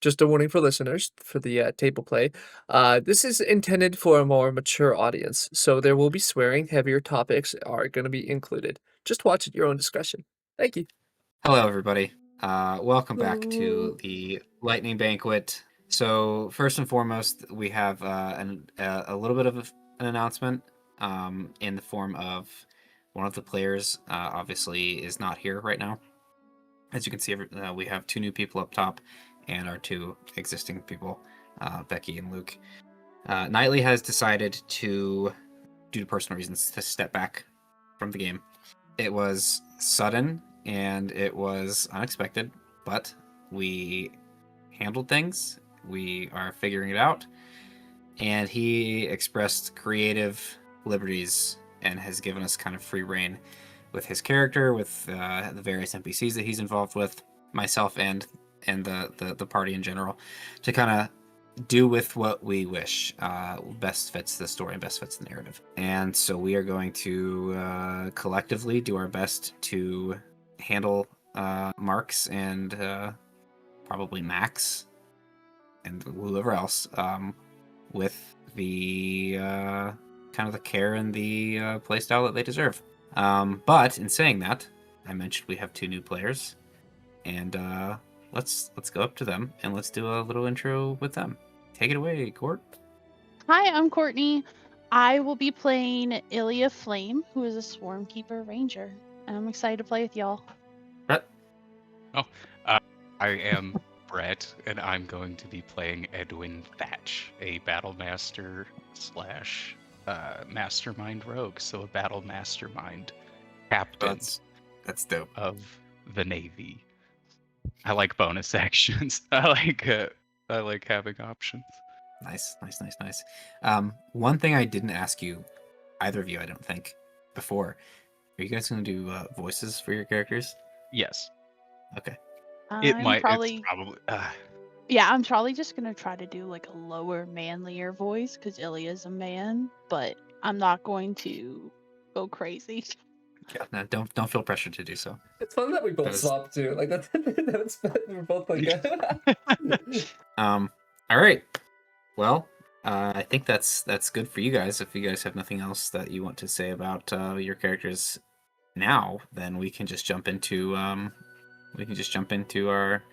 just a warning for listeners for the table play. This is intended for a more mature audience, so there will be swearing. Heavier topics are going to be included. Just watch at your own discretion. Thank you. Hello, everybody. Welcome back Hello. to the Lightning Banquet. So, first and foremost, we have a little bit of an announcement in the form of one of the players, obviously, is not here right now. As you can see, we have 2 new people up top and our 2 existing people, Becky and Luke. Knightley has decided to, due to personal reasons, to step back from the game. It was sudden and it was unexpected, but we handled things. We are figuring it out. And he expressed creative liberties and has given us kind of free reign with his character, with the various NPCs that he's involved with, myself and the party in general, to kind of do with what we wish best fits the story and best fits the narrative. And so we are going to collectively do our best to handle Marks and probably Max and whoever else with the kind of the care and the playstyle that they deserve. But in saying that, I mentioned we have 2 new players, and let's go up to them and let's do a little intro with them. Take it away, Court. Hi, I'm Courtney. I will be playing Ilya Flame, who is a Swarmkeeper Ranger. And I'm excited to play with y'all. Brett. I am Brett, and I'm going to be playing Edwin Thatch, a battle master slash mastermind rogue, so a battle mastermind captain That's dope. of the Navy. I like bonus actions. I like having options. Nice. One thing I didn't ask you, either of you, I don't think, before. Are you guys going to do voices for your characters? Yes. Okay. It's probably. Yeah, I'm probably just gonna try to do like a lower, manlier voice because Ilya's a man, but I'm not going to go crazy. Yeah, no, don't feel pressured to do so. It's fun that we both swap too. Like that's we're both like. All right. Well, I think that's good for you guys. If you guys have nothing else that you want to say about your characters now, then we can just jump into our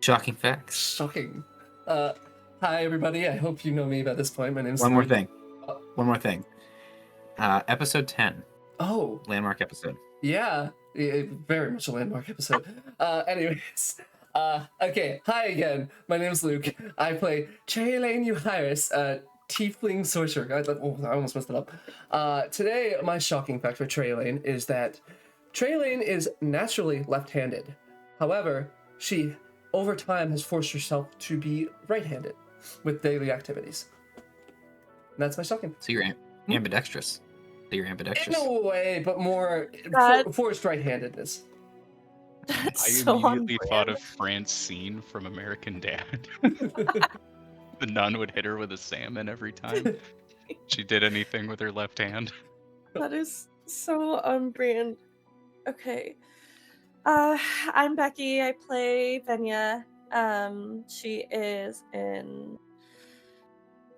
shocking facts. Shocking. Hi everybody. I hope you know me by this point. My name's One more Luke. thing. Episode 10. Oh. Landmark episode. Yeah, very much a landmark episode. Anyways. Okay, hi again. My name's Luke. I play Trayalane Uhyris, Tiefling Sorcerer. I almost messed it up. Today, my shocking fact for Trayalane is that Trayalane is naturally left-handed. However, she, over time, has forced herself to be right-handed with daily activities. And that's my shocking. So you're ambidextrous. You're ambidextrous. In a way, but more forced right-handedness. I immediately thought of Francine from American Dad. The nun would hit her with a salmon every time she did anything with her left hand. That is so on brand. Okay. I'm Becky. I play Vaenya. She is an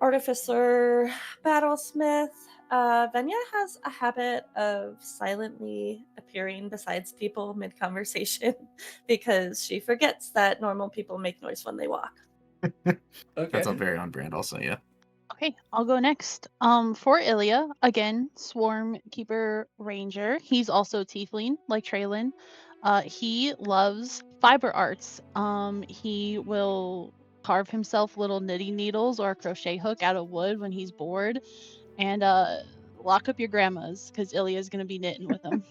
artificer battlesmith. Vaenya has a habit of silently appearing besides people mid-conversation because she forgets that normal people make noise when they walk. Okay. That's all very on brand also, yeah. Okay, I'll go next. For Ilya, again, Swarmkeeper Ranger. He's also Tiefling, like Trayalane. He loves fiber arts. He will carve himself little knitting needles or a crochet hook out of wood when he's bored. And lock up your grandmas, because Ilya's going to be knitting with them.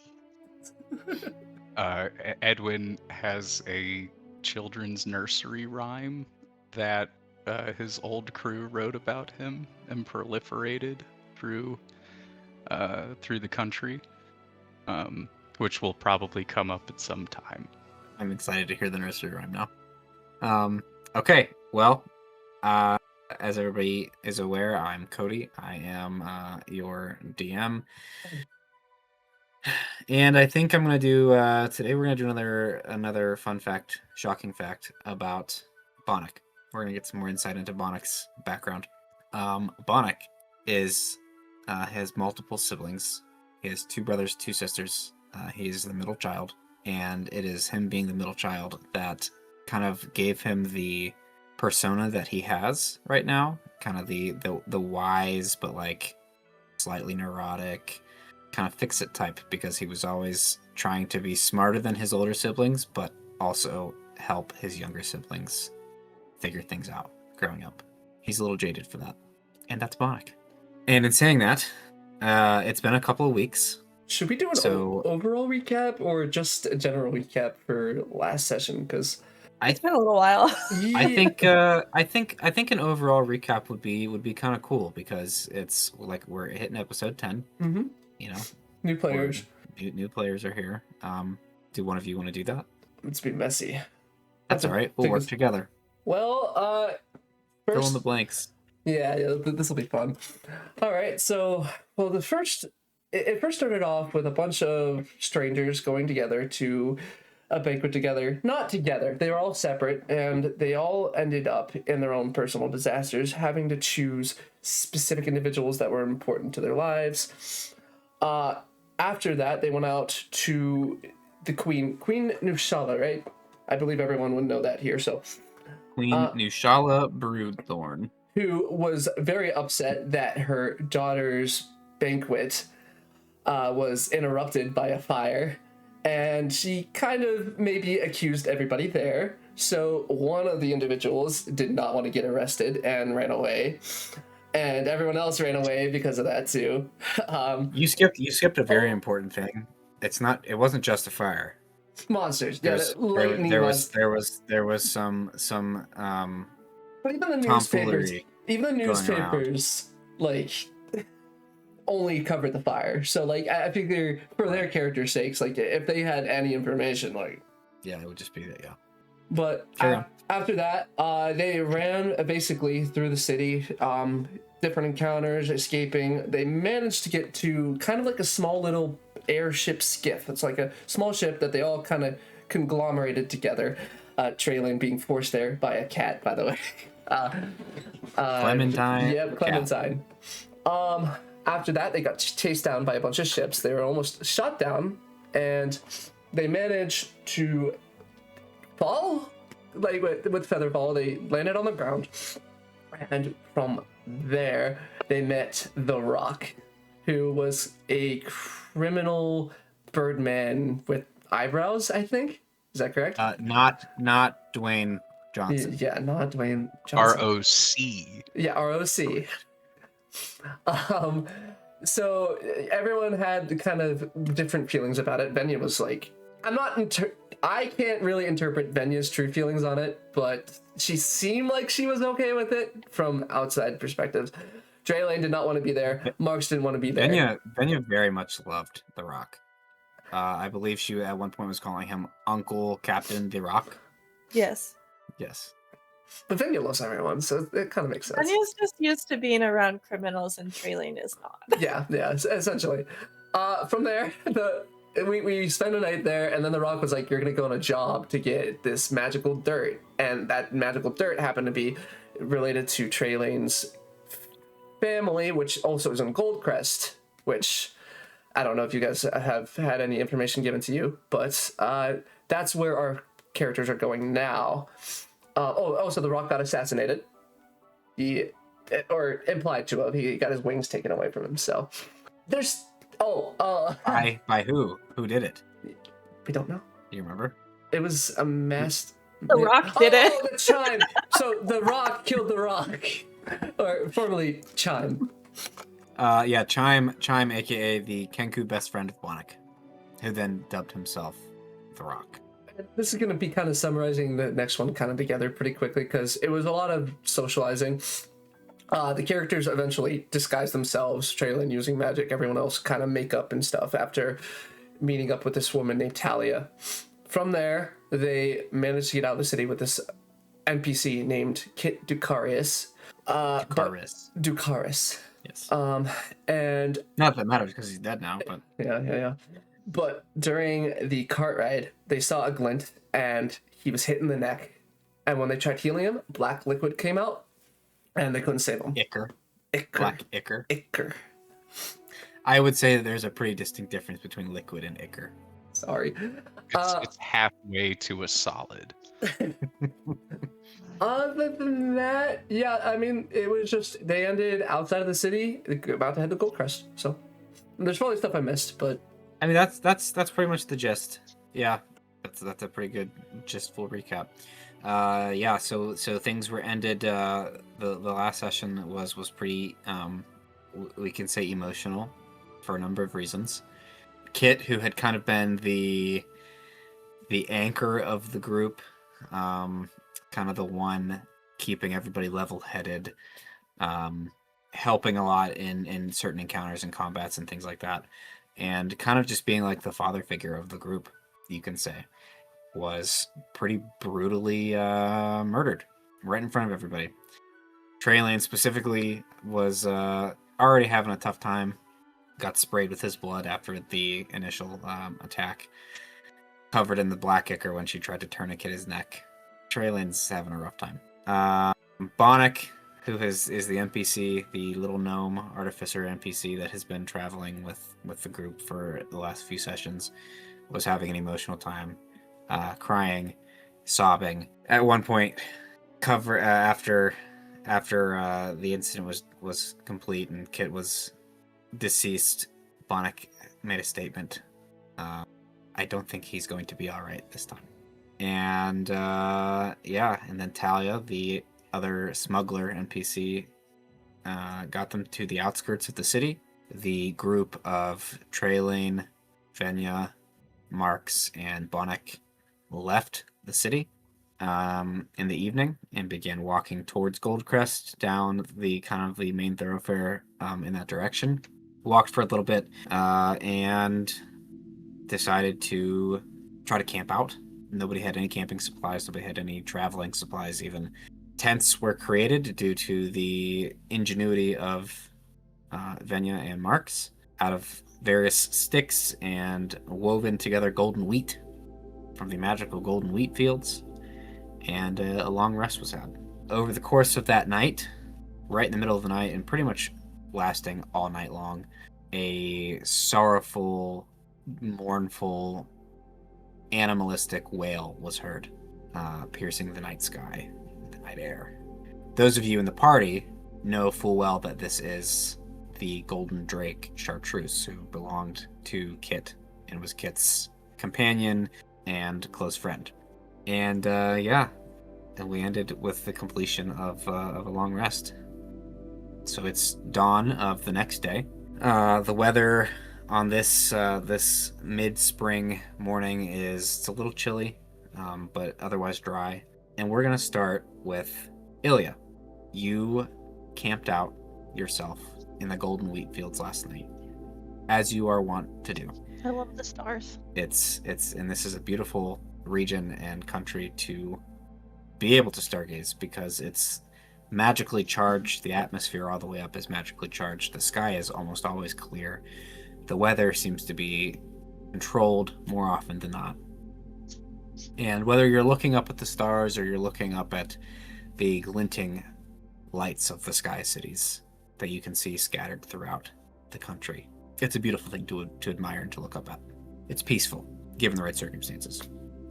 Edwin has a children's nursery rhyme that his old crew wrote about him and proliferated through the country, which will probably come up at some time. I'm excited to hear the nursery rhyme now. Okay, well, as everybody is aware, I'm COTY. I am your DM. And I think I'm going to do, today we're going to do another fun fact, shocking fact about Bonnick. we're gonna get some more insight into Bonnick's background. Bonnick has multiple siblings. He has 2 brothers, 2 sisters. He's the middle child, and it is him being the middle child that kind of gave him the persona that he has right now. Kind of the wise but like slightly neurotic, kind of fix-it type, because he was always trying to be smarter than his older siblings, but also help his younger siblings figure things out growing up. He's a little jaded for that. And that's Bonnick. And in saying that, it's been a couple of weeks. Should we do an overall recap or just a general recap for last session? Because It's been a little while. I think an overall recap would be kind of cool, because it's like we're hitting episode 10. Mm-hmm. You know, New players. New players are here. Do one of you want to do that? Let's be messy. That's all right. We'll work together. Well, first, Fill in the blanks. Yeah, this will be fun. All right, so it first started off with a bunch of strangers going together to a banquet together. Not together, they were all separate, and they all ended up in their own personal disasters, having to choose specific individuals that were important to their lives. After that, they went out to the Queen Nushala, right? I believe everyone would know that here, so. Queen Nushala Broodthorn, who was very upset that her daughter's banquet was interrupted by a fire, and she kind of maybe accused everybody there. So one of the individuals did not want to get arrested and ran away, and everyone else ran away because of that too. You skipped a very important thing. It wasn't just a fire. Monsters. There was some but even the newspapers, tomfoolery like only covered the fire. So like I figure for their characters' sakes, like if they had any information, like yeah, it would just be that. Yeah. But after that, they ran basically through the city, different encounters, escaping. They managed to get to kind of like a small little airship skiff. It's like a small ship that they all kind of conglomerated together. Trayalane being forced there by a cat, by the way. Clementine. Yep, Clementine. After that, they got chased down by a bunch of ships. They were almost shot down, and they managed to fall, like with feather fall. They landed on the ground, and from there they met the Rock, who was a criminal birdman with eyebrows, I think. Is that correct? Not Dwayne Johnson. Yeah, not Dwayne Johnson. ROC. Yeah, ROC. So everyone had kind of different feelings about it. Vaenya was like, I can't really interpret Venya's true feelings on it, but she seemed like she was okay with it from outside perspectives. Trayalane did not want to be there. Marks didn't want to be there. Venya very much loved The Rock. I believe she at one point was calling him Uncle Captain The Rock. Yes. Yes. But Vaenya loves everyone, so it kind of makes sense. Venya's just used to being around criminals, and Trayalane is not. Yeah, essentially. From there, we spent a night there, and then The Rock was like, you're going to go on a job to get this magical dirt. And that magical dirt happened to be related to Traylane's family, which also is in Goldcrest, which I don't know if you guys have had any information given to you, but that's where our characters are going now. So The Rock got assassinated. Or implied to have. He got his wings taken away from him, so there's... By who? Who did it? We don't know. Do you remember? It was a mass... The Rock did it. Oh, the Chime! So The Rock killed The Rock. Or formerly Chime. Yeah, Chime, aka the Kenku best friend of Bonnick, who then dubbed himself The Rock. This is going to be kind of summarizing the next one kind of together pretty quickly, because it was a lot of socializing. The characters eventually disguised themselves, Trayalane using magic, everyone else kind of makeup and stuff after meeting up with this woman named Talia. From there, they managed to get out of the city with this NPC named Kit Ducarius. Ducaris. Yes. And not that matters because he's dead now, but yeah. But during the cart ride, they saw a glint, and he was hit in the neck, And when they tried healing him, black liquid came out, and they couldn't save him. Ichor. Ichor. Black ichor. Ichor. I would say that there's a pretty distinct difference between liquid and ichor. Sorry. It's halfway to a solid. Other than that, yeah, I mean, it was just, they ended outside of the city, about to head to Gold Crest. So there's probably stuff I missed, but I mean, that's pretty much the gist. Yeah, that's a pretty good gistful recap. Yeah, so things were ended. The last session was pretty, we can say, emotional for a number of reasons. Kit, who had kind of been the anchor of the group, kind of the one keeping everybody level-headed, helping a lot in certain encounters and combats and things like that, and kind of just being like the father figure of the group, you can say, was pretty brutally murdered right in front of everybody. Trayalane specifically was already having a tough time, got sprayed with his blood after the initial attack, covered in the black ichor when she tried to tourniquet his neck. Traylane's having a rough time. Bonnick, who is the NPC, the little gnome artificer NPC that has been traveling with the group for the last few sessions, was having an emotional time, crying, sobbing. At one point, after the incident was complete and Kit was deceased, Bonnick made a statement. I don't think he's going to be all right this time. And and then Talia, the other smuggler NPC, got them to the outskirts of the city. The group of Trayalane, Vaenya, Marks, and Bonnick left the city in the evening and began walking towards Goldcrest down the kind of the main thoroughfare in that direction. Walked for a little bit and decided to try to camp out. Nobody had any camping supplies. Nobody had any traveling supplies even. Tents were created due to the ingenuity of Vaenya and Marks out of various sticks and woven together golden wheat from the magical golden wheat fields, and a long rest was had. Over the course of that night, right in the middle of the night and pretty much lasting all night long, a sorrowful, mournful, animalistic wail was heard, piercing the night sky, the night air. Those of you in the party know full well that this is the Golden Drake Chartreuse, who belonged to Kit and was Kit's companion and close friend. And and we ended with the completion of a long rest. So it's dawn of the next day. The weather on this mid-spring morning it's a little chilly, but otherwise dry. And we're gonna start with Ilya. You camped out yourself in the golden wheat fields last night, as you are wont to do. I love the stars. It's and this is a beautiful region and country to be able to stargaze because it's magically charged. The atmosphere all the way up is magically charged. The sky is almost always clear. The weather seems to be controlled more often than not. And whether you're looking up at the stars or you're looking up at the glinting lights of the sky cities that you can see scattered throughout the country, it's a beautiful thing to admire and to look up at. It's peaceful, given the right circumstances.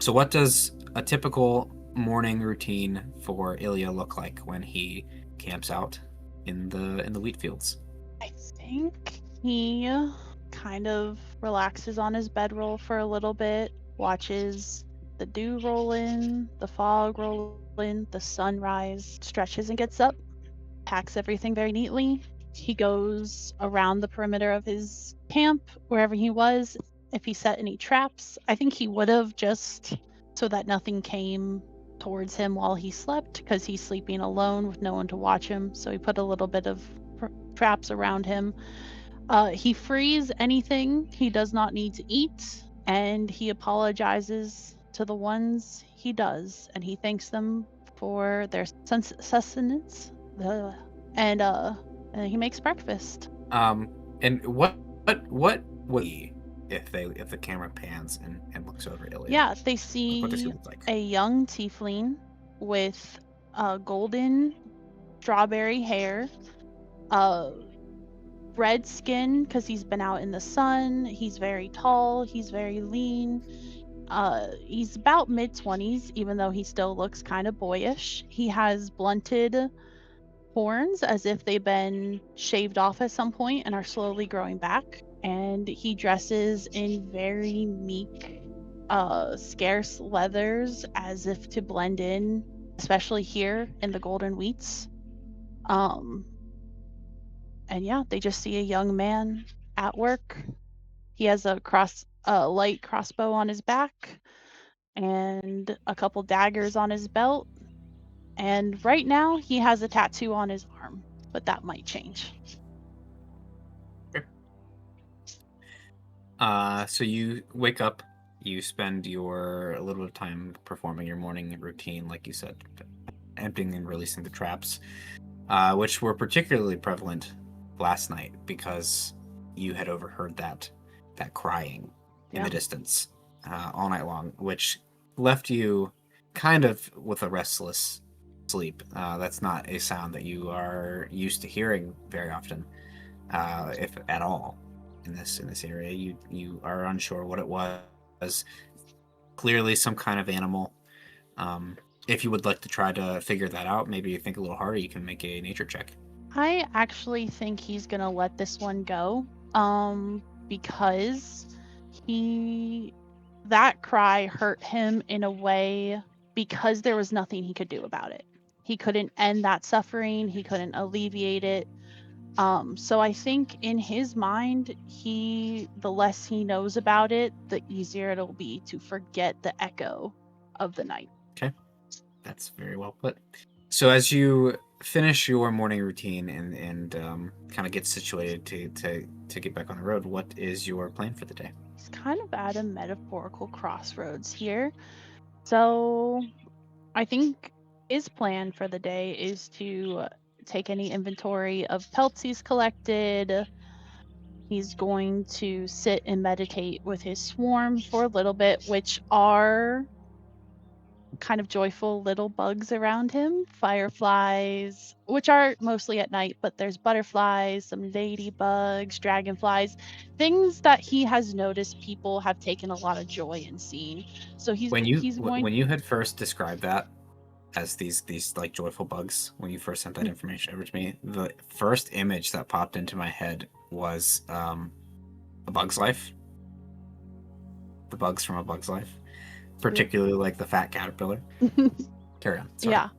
So what does a typical morning routine for Ilya look like when he camps out in the wheat fields? I think he kind of relaxes on his bedroll for a little bit, watches the dew roll in, the fog roll in, the sunrise, stretches and gets up, packs everything very neatly. He goes around the perimeter of his camp, wherever he was. If he set any traps, I think he would have, just so that nothing came towards him while he slept, because he's sleeping alone with no one to watch him. So he put a little bit of traps around him. He frees anything he does not need to eat, and he apologizes to the ones he does, and he thanks them for their sustenance. And he makes breakfast. And what would he, if the camera pans and looks over Ilya? Yeah, they see What does he look like? a young tiefling with golden strawberry hair, red skin because he's been out in the sun. He's very tall. He's very lean. He's about mid-20s, even though he still looks kind of boyish. He has blunted horns as if they've been shaved off at some point and are slowly growing back. And he dresses in very meek, scarce leathers as if to blend in, especially here in the golden wheats. And yeah, they just see a young man at work. He has a light crossbow on his back and a couple daggers on his belt. And right now he has a tattoo on his arm, but that might change. So you wake up, you spend a little bit of time performing your morning routine, like you said, emptying and releasing the traps, which were particularly prevalent last night because you had overheard that crying in the distance all night long, which left you kind of with a restless sleep. That's not a sound that you are used to hearing very often, if at all. In this area, you are unsure what it was. Clearly some kind of animal. If you would like to try to figure that out, maybe you think a little harder, you can make a nature check. I actually think he's gonna let this one go, because that cry hurt him in a way because there was nothing he could do about it. He couldn't end that suffering. He couldn't alleviate it. So I think in his mind, the less he knows about it, the easier it'll be to forget the echo of the night. Okay, that's very well put. So as you finish your morning routine and kind of get situated to get back on the road, what is your plan for the day? It's kind of at a metaphorical crossroads here. So I think his plan for the day is to take any inventory of pelts he's collected. He's going to sit and meditate with his swarm for a little bit, which are kind of joyful little bugs around him. Fireflies, which are mostly at night, but there's butterflies, some ladybugs, dragonflies, things that he has noticed people have taken a lot of joy in seeing. So When you had first described that as these like joyful bugs, when you first sent that information over to me, the first image that popped into my head was A Bug's Life. The bugs from A Bug's Life. Particularly like the fat caterpillar. Carry on. Sorry. Yeah.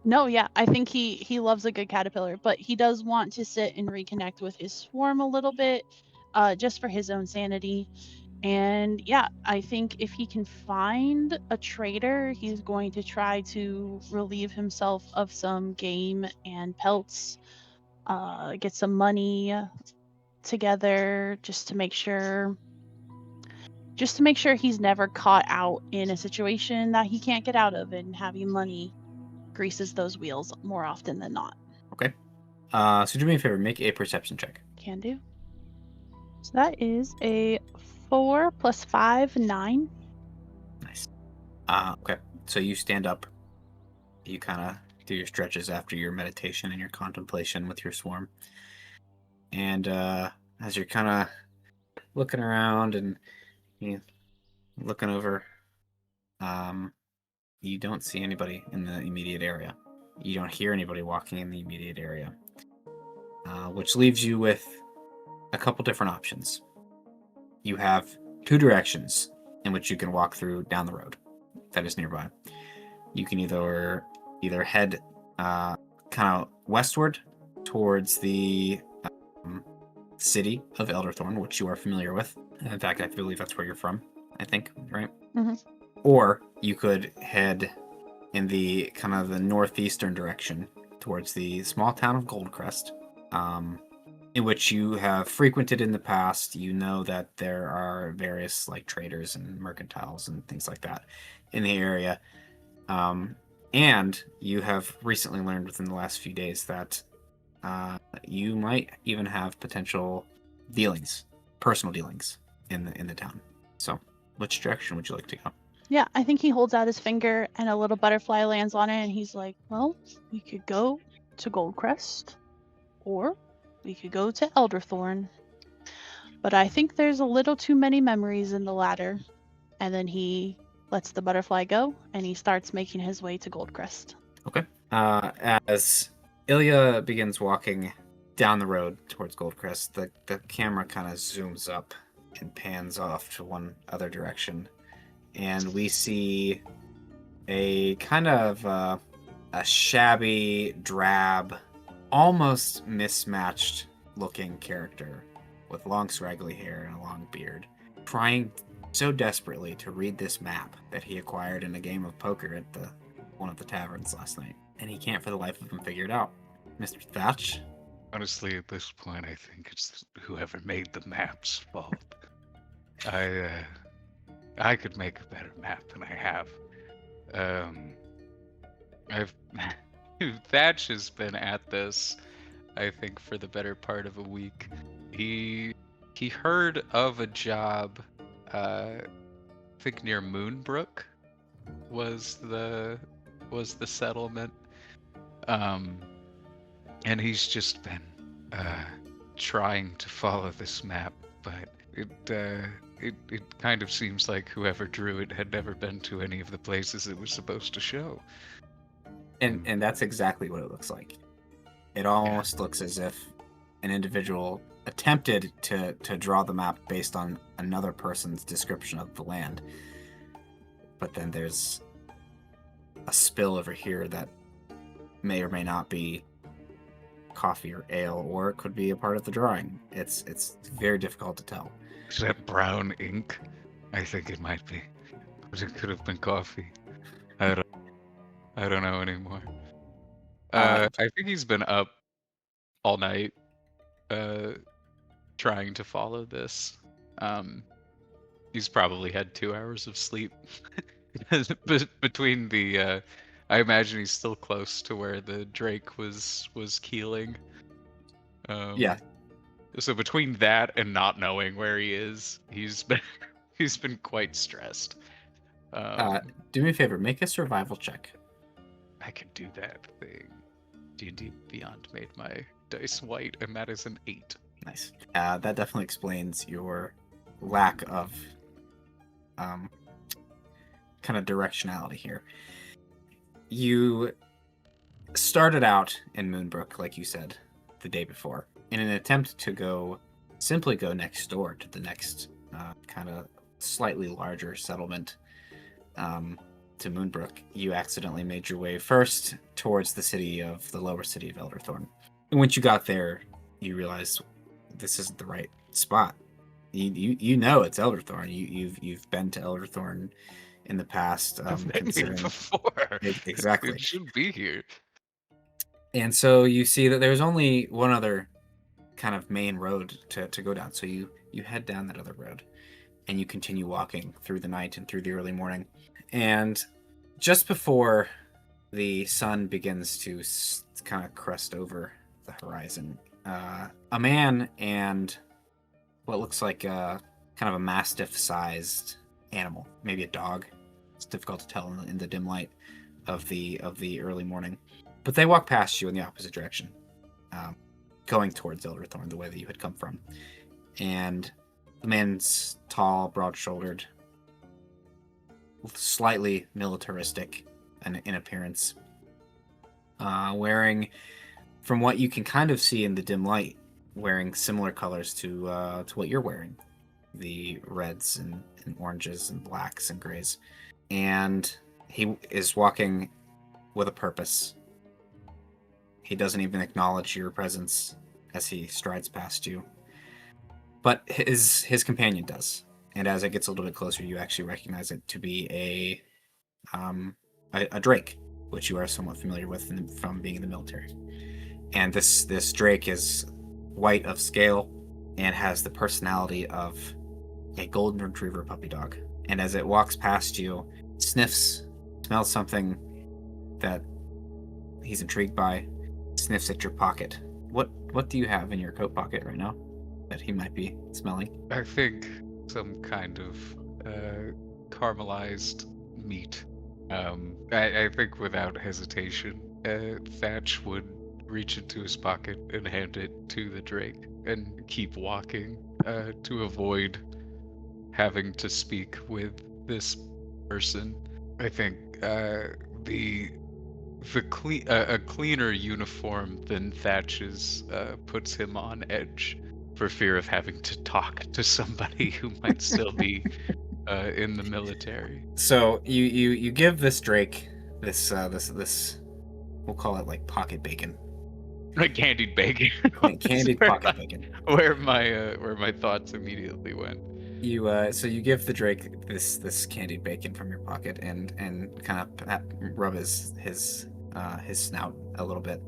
No, yeah. I think he loves a good caterpillar, but he does want to sit and reconnect with his swarm a little bit, just for his own sanity. And yeah, I think if he can find a traitor, he's going to try to relieve himself of some game and pelts, get some money together just to make sure he's never caught out in a situation that he can't get out of, and having money greases those wheels more often than not. Okay. So do me a favor, make a perception check. Can do. So that is a 4 + 5, 9. Nice. Okay. So you stand up. You kind of do your stretches after your meditation and your contemplation with your swarm. And as you're kind of looking around and looking over, you don't see anybody in the immediate area. You don't hear anybody walking in the immediate area, which leaves you with a couple different options. You have two directions in which you can walk through down the road that is nearby. You can either head kind of westward towards the city of Elderthorn, which you are familiar with. In fact, I believe that's where you're from, I think, right? Mm-hmm. Or you could head in the kind of the northeastern direction towards the small town of Goldcrest, in which you have frequented in the past. You know that there are various like traders and mercantiles and things like that in the area. And you have recently learned within the last few days that you might even have potential dealings, personal dealings in the town. So which direction would you like to go? Yeah, I think he holds out his finger and a little butterfly lands on it, and he's like, well, we could go to Goldcrest, or we could go to Elderthorn. But I think there's a little too many memories in the latter. And then he lets the butterfly go, and he starts making his way to Goldcrest. Okay. As Ilya begins walking down the road towards Goldcrest, the camera kind of zooms up and pans off to one other direction. And we see a kind of a shabby, drab, almost mismatched looking character with long scraggly hair and a long beard, trying so desperately to read this map that he acquired in a game of poker at one of the taverns last night. And he can't for the life of him figure it out. Mr. Thatch? Honestly, at this point, I think it's whoever made the map's fault. I could make a better map than I have. Thatch has been at this, I think, for the better part of a week. He heard of a job, I think near Moonbrook was the settlement, and he's just been trying to follow this map, but it kind of seems like whoever drew it had never been to any of the places it was supposed to show. And that's exactly what it looks like. It almost looks as if an individual attempted to draw the map based on another person's description of the land. But then there's a spill over here that may or may not be coffee or ale, or it could be a part of the drawing. It's very difficult to tell. Is that brown ink? I think it might be. But it could have been coffee. I don't know anymore. I think he's been up all night trying to follow this. He's probably had 2 hours of sleep. Between the I imagine he's still close to where the Drake was keeling. Yeah. So between that and not knowing where he is, he's been quite stressed. Do me a favor, make a survival check. I can do that thing. D&D Beyond made my dice white, and that is an 8. Nice. That definitely explains your lack of kind of directionality here. You started out in Moonbrook, like you said, the day before, in an attempt to simply go next door to the next kind of slightly larger settlement to Moonbrook. You accidentally made your way first towards the lower city of Elderthorn. And once you got there, you realized this isn't the right spot. You know it's Elderthorn. You've been to Elderthorn in the past. I've been here before. Exactly. It should be here. And so you see that there's only one other kind of main road to go down. So you head down that other road, and you continue walking through the night and through the early morning. And just before the sun begins to kind of crest over the horizon, a man and what looks like kind of a mastiff-sized animal, maybe a dog. It's difficult to tell in the dim light of the early morning. But they walk past you in the opposite direction, going towards Elderthorn, the way that you had come from. And the man's tall, broad-shouldered, slightly militaristic in appearance, wearing, from what you can kind of see in the dim light, wearing similar colors to what you're wearing, the reds and oranges and blacks and grays. And he is walking with a purpose. He doesn't even acknowledge your presence as he strides past you. But his companion does. And as it gets a little bit closer, you actually recognize it to be a drake, which you are somewhat familiar with from being in the military. And this drake is white of scale and has the personality of a golden retriever puppy dog. And as it walks past you, sniffs, smells something that he's intrigued by, sniffs at your pocket. What do you have in your coat pocket right now that he might be smelling? I think some kind of caramelized meet. I think without hesitation, Thatch would reach into his pocket and hand it to the Drake and keep walking to avoid having to speak with this person. I think a cleaner uniform than Thatch's puts him on edge for fear of having to talk to somebody who might still be in the military. So you give this Drake this we'll call it like pocket bacon. Like candied bacon. Candied pocket bacon. Where my thoughts immediately went. So you give the Drake this candied bacon from your pocket and kind of rub his snout a little bit.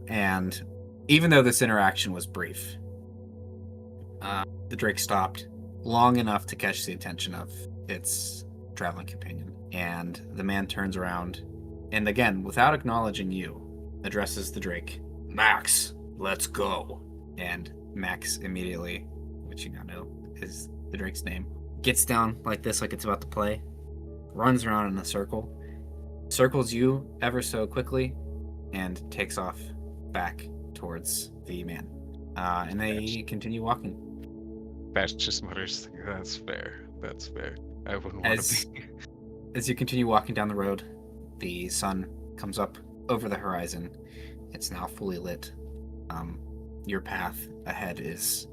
And even though this interaction was brief, the Drake stopped long enough to catch the attention of its traveling companion. And the man turns around and again, without acknowledging you, addresses the Drake. Max, let's go. And Max immediately, which you now know is the Drake's name, gets down like this, like it's about to play, runs around in a circle, circles you ever so quickly, and takes off back towards the man. And they continue walking. Thatch just mutters, "That's fair. That's fair. I wouldn't want to be." As you continue walking down the road, the sun comes up over the horizon. It's now fully lit. Your path ahead is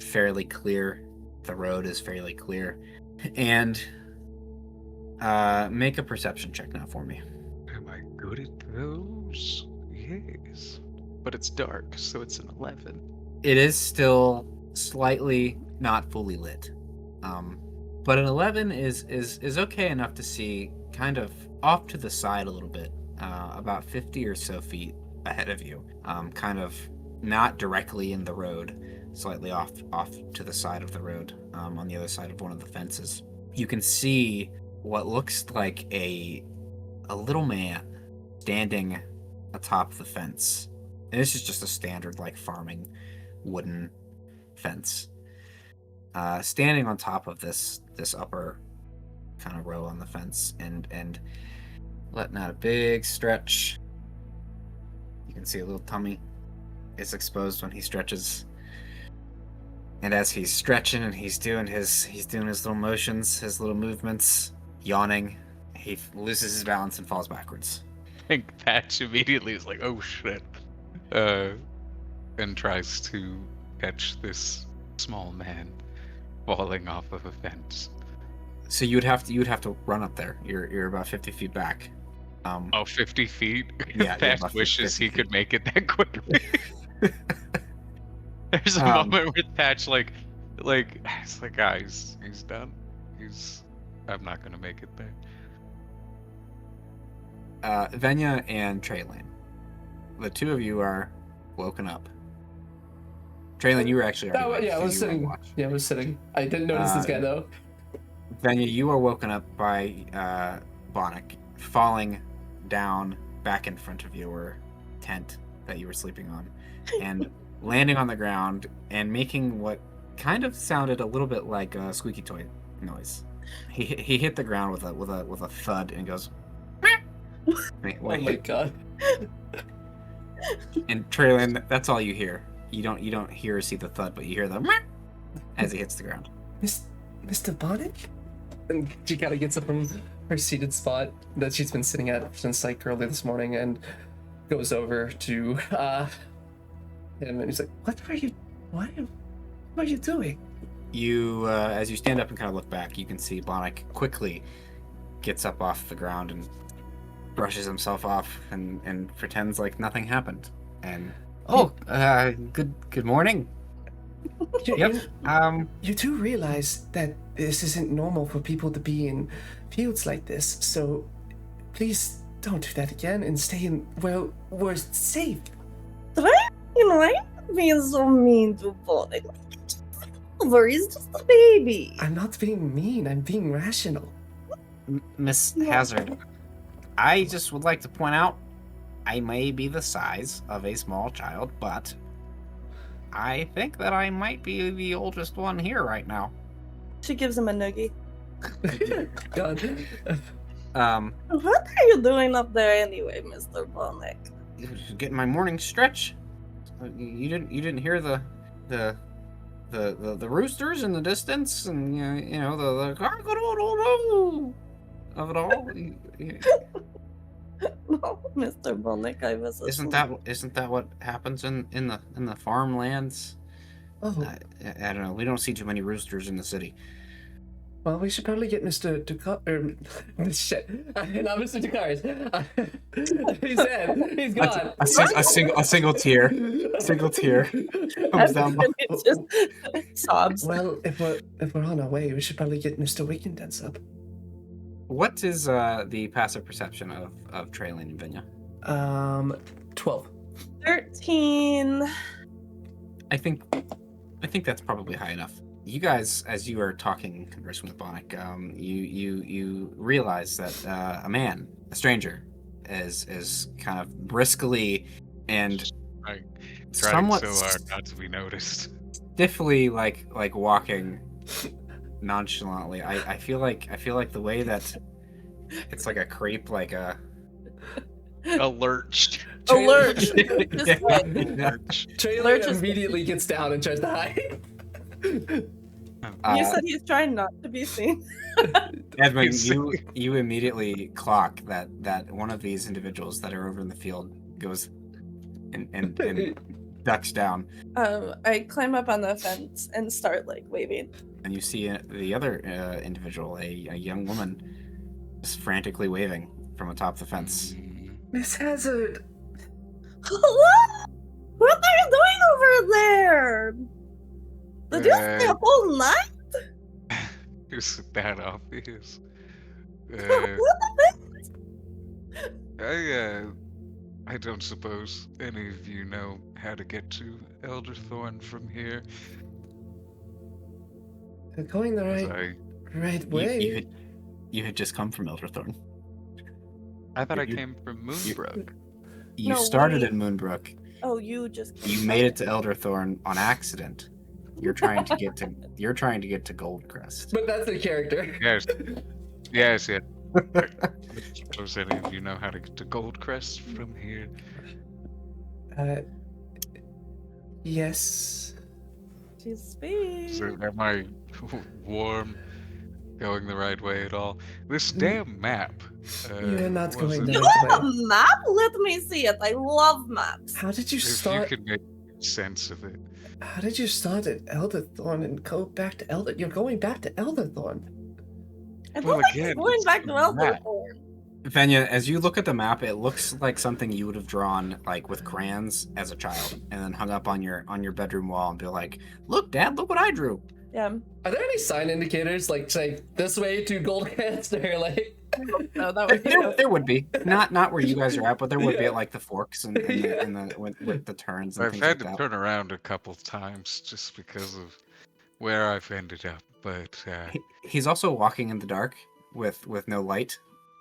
fairly clear. The road is fairly clear. And make a perception check now for me. Am I good at those? Yes. But it's dark, so it's an 11. It is still slightly not fully lit. But an 11 is okay enough to see kind of off to the side a little bit, about 50 or so feet ahead of you, kind of not directly in the road, slightly off to the side of the road, on the other side of one of the fences. You can see what looks like a little man standing atop the fence. And this is just a standard like farming wooden fence. Standing on top of this upper kind of row on the fence and letting out a big stretch. You can see a little tummy is exposed when he stretches. And as he's stretching and he's doing his little motions, his little movements, yawning, he loses his balance and falls backwards. I think Thatch immediately is like, "Oh shit," and tries to catch this small man falling off of a fence. So you'd have to run up there. You're about 50 feet back. 50 feet? Yeah, Thatch wishes he could make it that quickly. There's a Um, moment where Thatch like it's like, guys, he's done. I'm not gonna make it there. Vaenya and Trayalane. The two of you are woken up. Trayalane, you were actually already I was sitting. Yeah, I was sitting. I didn't notice this guy though. Vaenya, you are woken up by Bonnick falling down back in front of your tent that you were sleeping on, and landing on the ground and making what kind of sounded a little bit like a squeaky toy noise. He hit the ground with a thud and goes. Oh my god! And Trayalane, that's all you hear. You don't hear or see the thud, but you hear the as he hits the ground. Mr. Bonnet? And she kind of gets up from her seated spot that she's been sitting at since like early this morning and goes over to him and he's like, what are you doing? You, as you stand up and kind of look back, you can see Bonnick quickly gets up off the ground and brushes himself off and pretends like nothing happened. And good morning. Yep. You do realize that this isn't normal for people to be in fields like this, so please don't do that again and stay in where we're safe. Why being so mean to Bonnet? Over, he's just a baby. I'm not being mean, I'm being rational. Miss Hazzard, I just would like to point out, I may be the size of a small child, but I think that I might be the oldest one here right now. She gives him a noogie. God. What are you doing up there anyway, Mr. Bonnick? Getting my morning stretch. You didn't hear the roosters in the distance, and you know the of it all. No, Mr. Bonnick, I was Isn't that what happens in the farmlands? Oh, I don't know. We don't see too many roosters in the city. well, we should probably get Mr. Ducar. Shit, not Mr. Ducaris. He's dead. He's gone. A single tear comes down. It just sobs. Well, if we're on our way, we should probably get Mr. Wickendance up. What is the passive perception of Trayalane and Vaenya? 12. 13. I think that's probably high enough. You guys, as you are talking and conversing with Bonnick, you realize that a stranger, is kind of briskly and Trying somewhat so hard not to be noticed. stiffly, like walking nonchalantly. I feel like the way that it's like a creep, like a A lurch. Alert! Just Yeah. like, Lurch. Traitor just- immediately gets down and tries to hide. you said he's trying not to be seen. Edwin, you immediately clock that one of these individuals that are over in the field goes and ducks down, I climb up on the fence and start like waving. and you see the other individual, a young woman, just frantically waving from atop the fence. Miss Hazzard. What are you doing over there? Did you stay up all night? Is it that obvious? What the heck? I don't suppose any of you know how to get to Elderthorn from here. We're going the As right way. You had just come from Elderthorn. I thought I You- came from Moonbrook. You No started way. in Moonbrook. Oh, you just You made it to Elderthorn on accident. You're trying to get to Goldcrest. But that's the character. Yes. Yes, yeah. I suppose any of you know how to get to Goldcrest from here. Yes. She's sweet. So am I warm, going the right way at all? This damn map. You're not going wasn't- the You right have way. a map? Let me see it. I love maps. How did you If you start? could make sense of it. How did you start at Elderthorn and go back to Elder? You're going back to Elderthorn. I don't Well, like again, going it's back to a map. Elderthorn. Venya, as you look at the map, it looks like something you would have drawn like with crayons as a child, and then hung up on your bedroom wall and be like, "Look, Dad, look what I drew." Yeah. Are there any sign indicators like say this way to Goldcrest or like? No, that would be There would be not where you guys are at, but there would be at like the forks and the with the turns and I've things had like to that. turn around a couple times just because of where I've ended up, but He's also walking in the dark with no light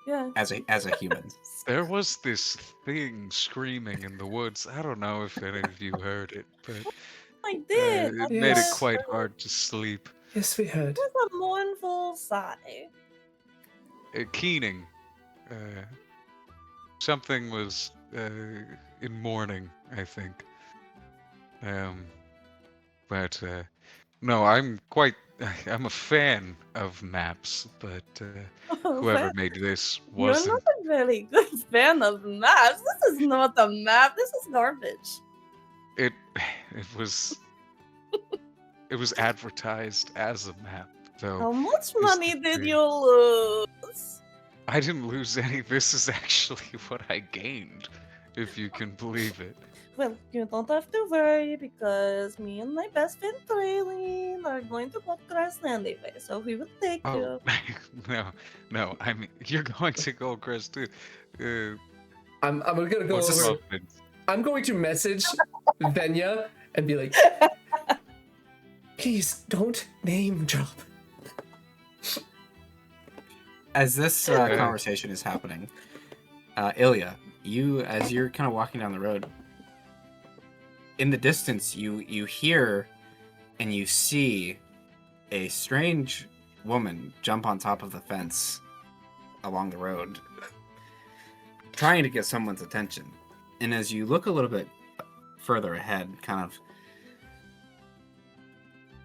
Yeah. as a human. there was this thing screaming in the woods. I don't know if any of you heard it, but I did. it That made it Yes. quite hard to sleep. Yes, we heard. was a mournful sigh. Keening. Something was in mourning, I think. But no, I'm a fan of maps, but whoever made this You're wasn't. not a very good fan of maps. This is not a map. This is garbage. It was advertised as a map, How though much Is money the did thing. you lose? I didn't lose any. This is actually what I gained, if you can believe it. Well, you don't have to worry because me and my best friend Trayalane are going to Goldcrest anyway, so we will take Oh you. no! I mean, you're going to Goldcrest too. I'm gonna go What's this? over. I'm going to message Venya and be like, please don't name drop. As this conversation is happening, Ilya, as you're kind of walking down the road, in the distance, you hear and you see a strange woman jump on top of the fence along the road, trying to get someone's attention. And as you look a little bit further ahead, kind of,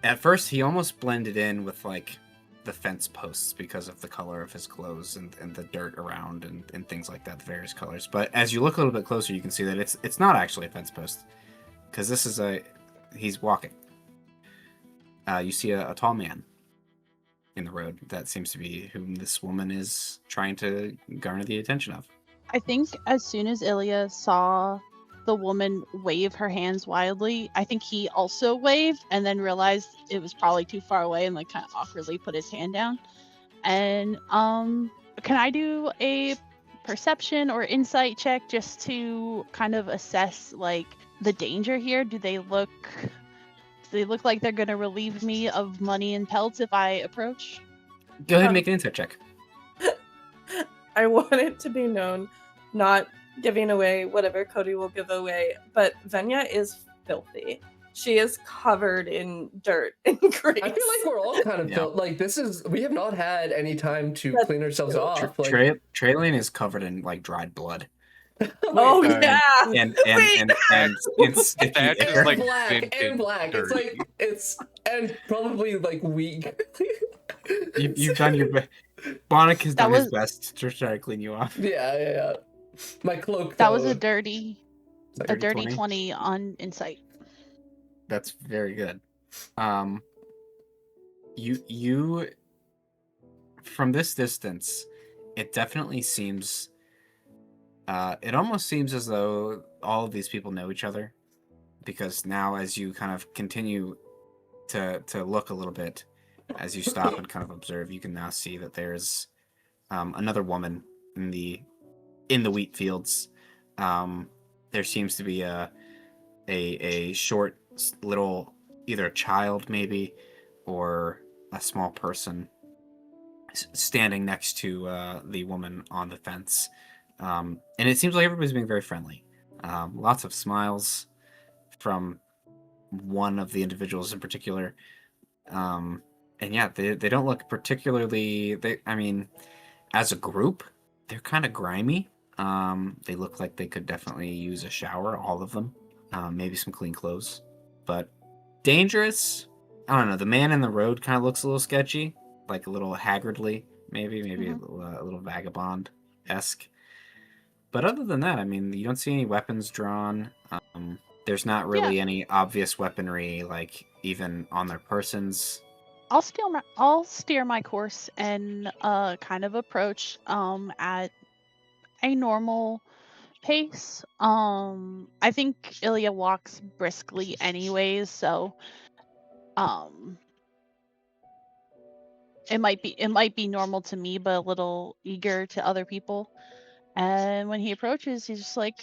at first he almost blended in with like the fence posts because of the color of his clothes and the dirt around and things like that, the various colors. But as you look a little bit closer, you can see that it's not actually a fence post, because this is he's walking. You see a tall man in the road that seems to be whom this woman is trying to garner the attention of. I think as soon as Ilya saw the woman wave her hands wildly, I think he also waved and then realized it was probably too far away and like kind of awkwardly put his hand down. And can I do a perception or insight check just to kind of assess like the danger here? Do they look like they're gonna relieve me of money and pelts if I approach? Go ahead and make an insight check. I want it to be known, not giving away whatever COTY will give away, but Vaenya is filthy. She is covered in dirt and grease. I feel like we're all kind of built. Like we have not had any time to clean ourselves off. Trayalane is covered in like dried blood. Oh yeah, and it's sticky That is air. like black. dirty. It's and probably like weak. You've done your best. Bonnick has done his best to try to clean you off. Yeah. My cloak. That was a dirty 20? 20 on insight. That's very good. You from this distance, it definitely seems. It almost seems as though all of these people know each other, because now as you kind of continue to look a little bit, as you stop and kind of observe, you can now see that there's another woman in the wheat fields. There seems to be a short little, either a child maybe or a small person standing next to the woman on the fence. And it seems like everybody's being very friendly. Lots of smiles from one of the individuals in particular. And yeah, they don't look particularly... as a group, they're kind of grimy. They look like they could definitely use a shower, all of them. Maybe some clean clothes. But dangerous? I don't know. The man in the road kind of looks a little sketchy. Like a little haggardly, maybe a little vagabond-esque. But other than that, you don't see any weapons drawn. There's not really any obvious weaponry, like even on their persons. I'll steer my course and kind of approach at a normal pace. I think Ilya walks briskly anyways, so it might be normal to me, but a little eager to other people. And when he approaches, he's just like,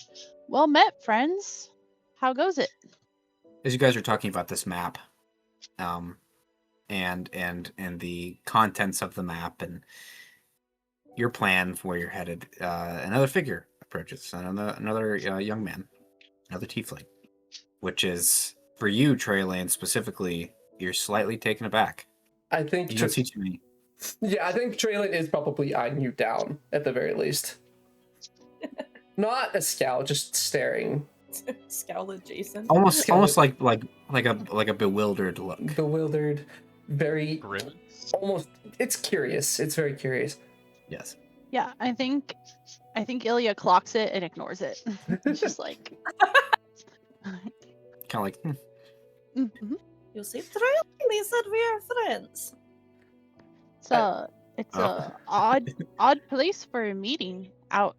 "Well met, friends. How goes it?" As you guys are talking about this map, and the contents of the map and your plan for where you're headed, another figure approaches, another young man, another tiefling, which is for you, Trayalane, specifically. You're slightly taken aback. I think you don't see too many. Yeah, I think Trayalane is probably eyeing you down at the very least. Not a scowl, just staring. Scowl adjacent. Almost like a bewildered look. Bewildered, very Grim. almost. It's curious. It's very curious. Yes. Yeah, I think Ilya clocks it and ignores it. It's just like Kind of like. mhm. You see, Trayalane said we are friends. It's a odd place for a meeting out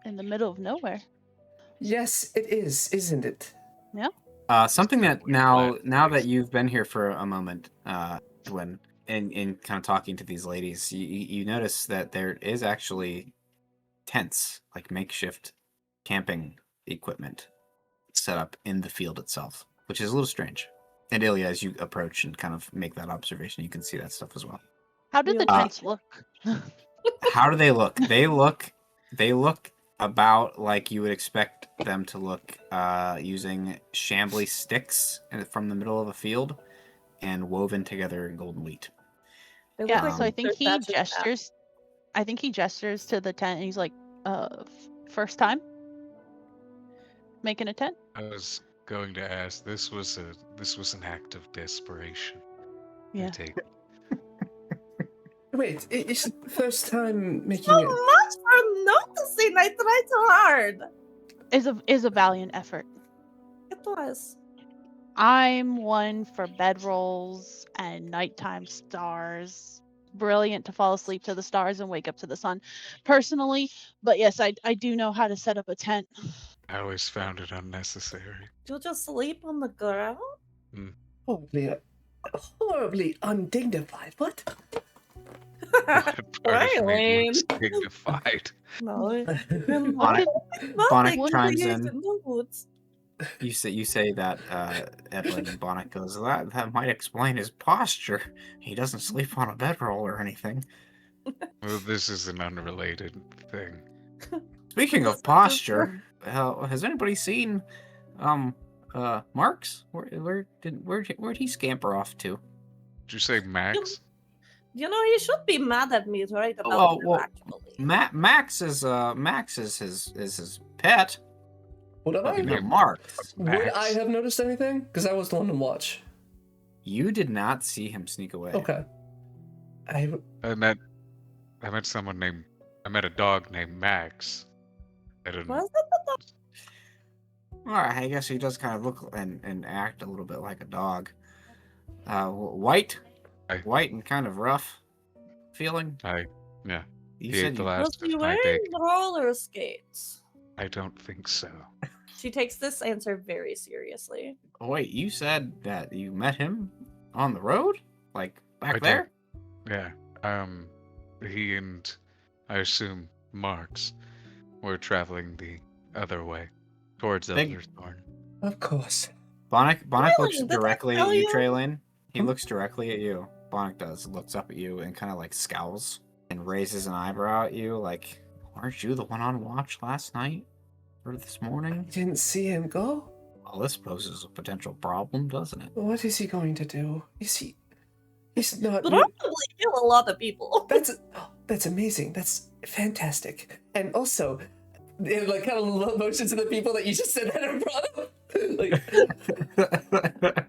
in the middle of nowhere. Yes, it is, isn't it? Yeah. Something that now that you've been here for a moment, Edwin, and kind of talking to these ladies, you notice that there is actually tents, like makeshift camping equipment set up in the field itself, which is a little strange. And Ilya, as you approach and kind of make that observation, you can see that stuff as well. How did the tents look? How do they look? They look about like you would expect them to look, using shambly sticks from the middle of a field and woven together in golden wheat. They look Yeah, like so I think they're he thatched with gestures. I think he gestures to the tent and he's like, first time making a tent? I was going to ask. This was an act of desperation. I Yeah. take Wait, it's the first time making So it. much for noticing. I tried so hard. Is a valiant effort. It was. I'm one for bedrolls and nighttime stars. Brilliant to fall asleep to the stars and wake up to the sun, personally. But yes, I do know how to set up a tent. I always found it unnecessary. You just sleep on the ground? Horribly undignified. What? Part of me looks Trayalane. dignified. No. Bonnet chimes in. The woods. You say that, Edwin, and Bonnet goes, that might explain his posture. He doesn't sleep on a bedroll or anything. Well, this is an unrelated thing. Speaking of posture, has anybody seen, Marks? Where'd he scamper off to? Did you say Max? You know, he should be mad at me right about Oh, that, well, actually. Max is his pet. Would I, You know, Marks. would I have noticed anything? Because I was the one to watch. You did not see him sneak away. Okay. I met a dog named Max. I don't know. Was it the dog? All right, I guess he does kind of look and act a little bit like a dog. White and kind of rough feeling. Yeah. You He said ate the you, last Was he of my wearing bacon. roller skates? I don't think so. She takes this answer very seriously. oh, wait, you said that you met him on the road, like back I there. Yeah. He and I assume Marks were traveling the other way towards Big- Elderthorn. Of course. Bonnet Really? looks Did I directly tell at you, you? Traylane. He Hmm? looks directly at you. Bonnet looks up at you and kind of like scowls and raises an eyebrow at you, like, weren't you the one on watch last night or this morning? I didn't see him go. Well, this poses a potential problem, doesn't it? What is he going to do? He's not. Probably kill a lot of people. That's amazing. That's fantastic. And also, it like kind of low motion to the people that you just said that in front of. Like,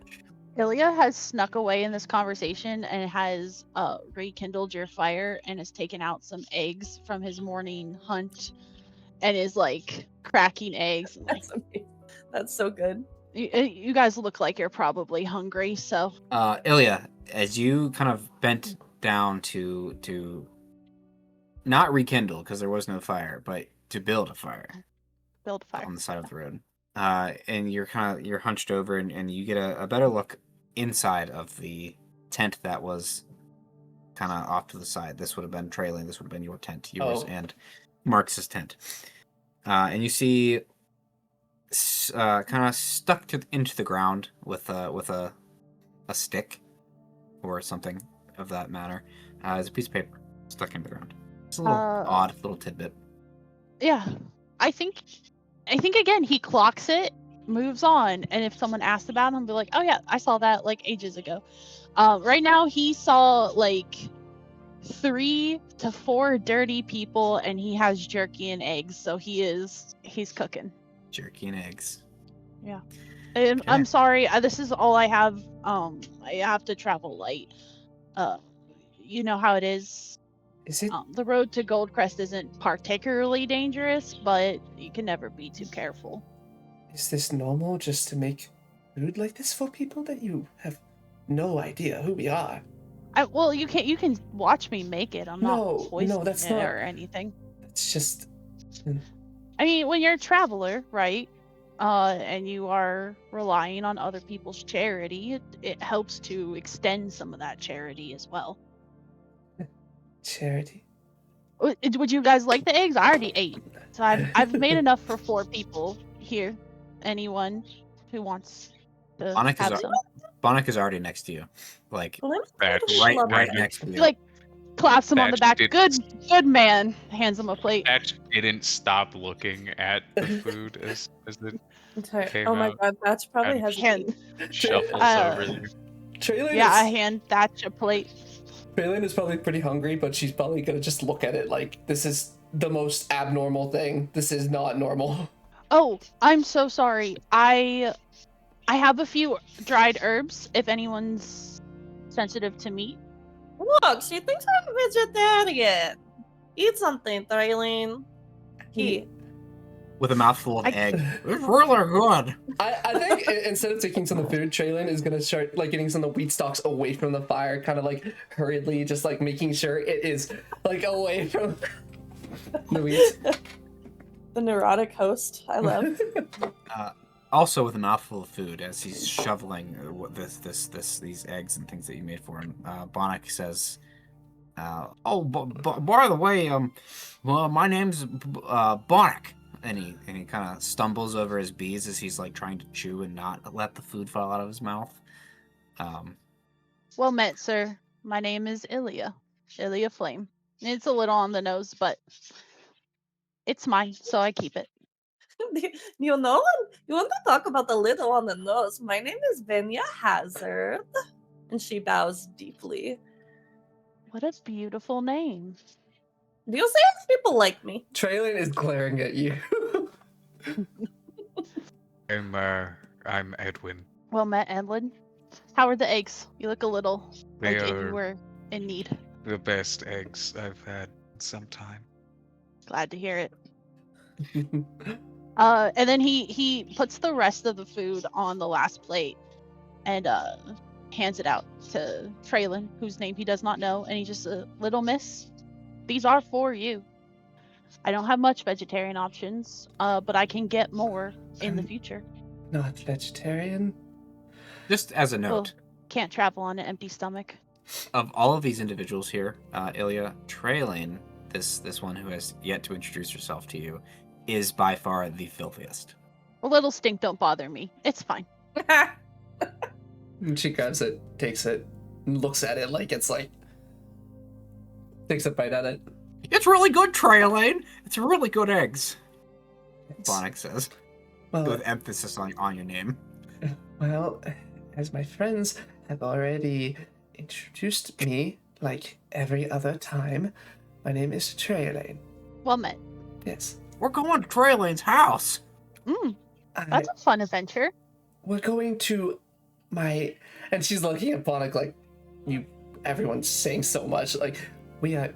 Ilya has snuck away in this conversation and has rekindled your fire and has taken out some eggs from his morning hunt and is like cracking eggs. And, like, That's amazing. That's so good. you guys look like you're probably hungry, so Ilya, as you kind of bent down to not rekindle because there was no fire, but to build a fire build a fire. on the side of the road, and you're hunched over and you get a better look inside of the tent that was kind of off to the side. This would have been Trailing. This would have been your tent, yours Oh. and Marx's tent, and you see kind of stuck into the ground with a stick or something of that matter, is a piece of paper stuck into the ground. It's a little odd little tidbit. Yeah, I think again he clocks it, moves on, and if someone asks about him, be like, "Oh yeah, I saw that like ages ago." Right now he saw like 3 to 4 dirty people, and he has jerky and eggs, so he's cooking. Jerky and eggs. Yeah, and Okay. I'm sorry, this is all I have. I have to travel light. You know how it is. is it? The road to Goldcrest isn't particularly dangerous, but you can never be too careful. Is this normal just to make food like this for people that you have no idea who we are? Well, you can watch me make it. I'm No, not poisoning that's it not- or anything. It's just. I mean, when you're a traveler, right? And you are relying on other people's charity, it helps to extend some of that charity as well. Charity. Would you guys like the eggs? I already ate, so I've made enough for 4 people here. Anyone who wants to Bonnet have some? Bonnet is already next to you, like That's right Love it. next to you. Like claps him on the back. Thatch Good man. Hands him a plate. Thatch didn't stop looking at the food as it Okay. Came Oh my out god, Thatch probably and has Hand, shuffles Uh, over there. Trailing yeah, I is, hand Thatch a plate. Trayalane is probably pretty hungry, but she's probably gonna just look at it like this is the most abnormal thing. This is not normal. Oh, I'm so sorry. I have a few dried herbs if anyone's sensitive to meat. Look, she thinks I'm vegetarian. Eat something, Trayalane. He. With a mouthful of egg. It's really good. I think instead of taking some of the food, Trayalane is gonna start like getting some of the wheat stalks away from the fire, kind of like hurriedly, just like making sure it is like away from the wheat. The neurotic host. I love. Also with a mouthful of food, as he's shoveling these eggs and things that you made for him, Bonnick says, by the way, well, my name's Bonnick. And he kind of stumbles over his bees as he's like trying to chew and not let the food fall out of his mouth. Well met, sir. My name is Ilya Flame. It's a little on the nose, but it's mine, so I keep it. You know, you want to talk about the little on the nose? My name is Vaenya Hazzard. And she bows deeply. What a beautiful name. Do you say people like me? Trayalane is glaring at you. I'm Edwin. Well met, Edwin. How are the eggs? You look a little They like if are you were in need. the best eggs I've had in some time. Glad to hear it. And then he puts the rest of the food on the last plate and hands it out to Trayalane, whose name he does not know, and he just little miss, these are for you. I don't have much vegetarian options, but I can get more in the future. Not vegetarian. Just as a note, Well, can't travel on an empty stomach. of all of these individuals here, Ilya, Trayalane, this one who has yet to introduce herself to you, is by far the filthiest. A little stink don't bother me. It's fine. And she grabs it, takes it, and looks at it like it's like takes a bite at it. It's really good, Trayalane. It's really good eggs. Bonnick says, Well, with emphasis on your name. well, as my friends have already introduced me, like every other time, my name is Trayalane. Well met. Yes. We're going to Trayalane's house. That's a fun adventure. We're going to my... And she's looking at Bonnick like, everyone's saying so much. Like, we are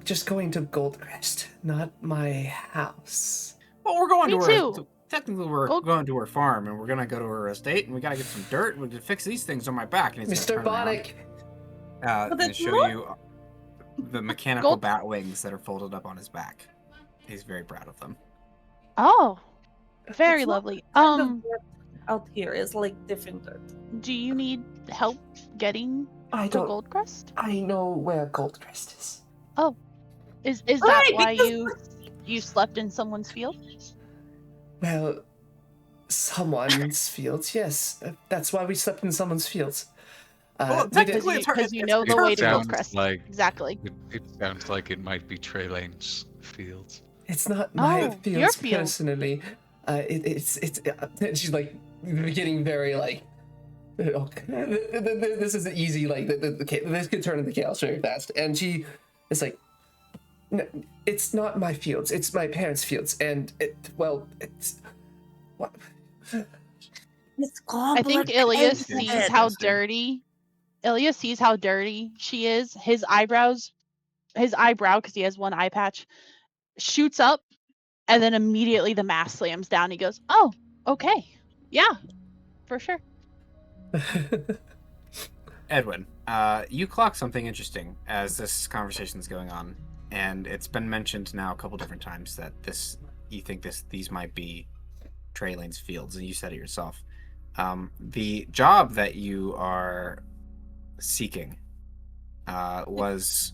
just going to Goldcrest, not my house. Well, we're going Me to too. her... Technically, we're going to her farm, and we're going to go to her estate, and we got to get some dirt, and we can fix these things on my back. And he's Mr. Bonnick! and show you the mechanical bat wings that are folded up on his back. He's very proud of them. Oh, very It's not lovely. kind of dirt out here is like different dirt. Do you need help getting I to don't... Goldcrest? I know where Goldcrest is. Is that Right, why because- you slept in someone's field? Well, someone's fields, yes. That's why we slept in someone's fields. Well, We technically, didn't- Because you know the It way to sounds Goldcrest. like Exactly. it sounds like it might be Traylane's fields. It's not my Oh, fields your field. personally. It's she's like getting very like. This is easy. Like this could turn into chaos very fast, and she is like, "No, it's not my fields. It's my parents' fields, and it's what." It's I think Ilya sees how dirty. Ilya sees how dirty she is. His eyebrow, because he has one eye patch, shoots up, and then immediately the mask slams down. He goes, "Oh, okay, yeah, for sure." Edwin, you clock something interesting as this conversation is going on, and it's been mentioned now a couple different times that you think these might be Traylane's fields, and you said it yourself. The job that you are seeking was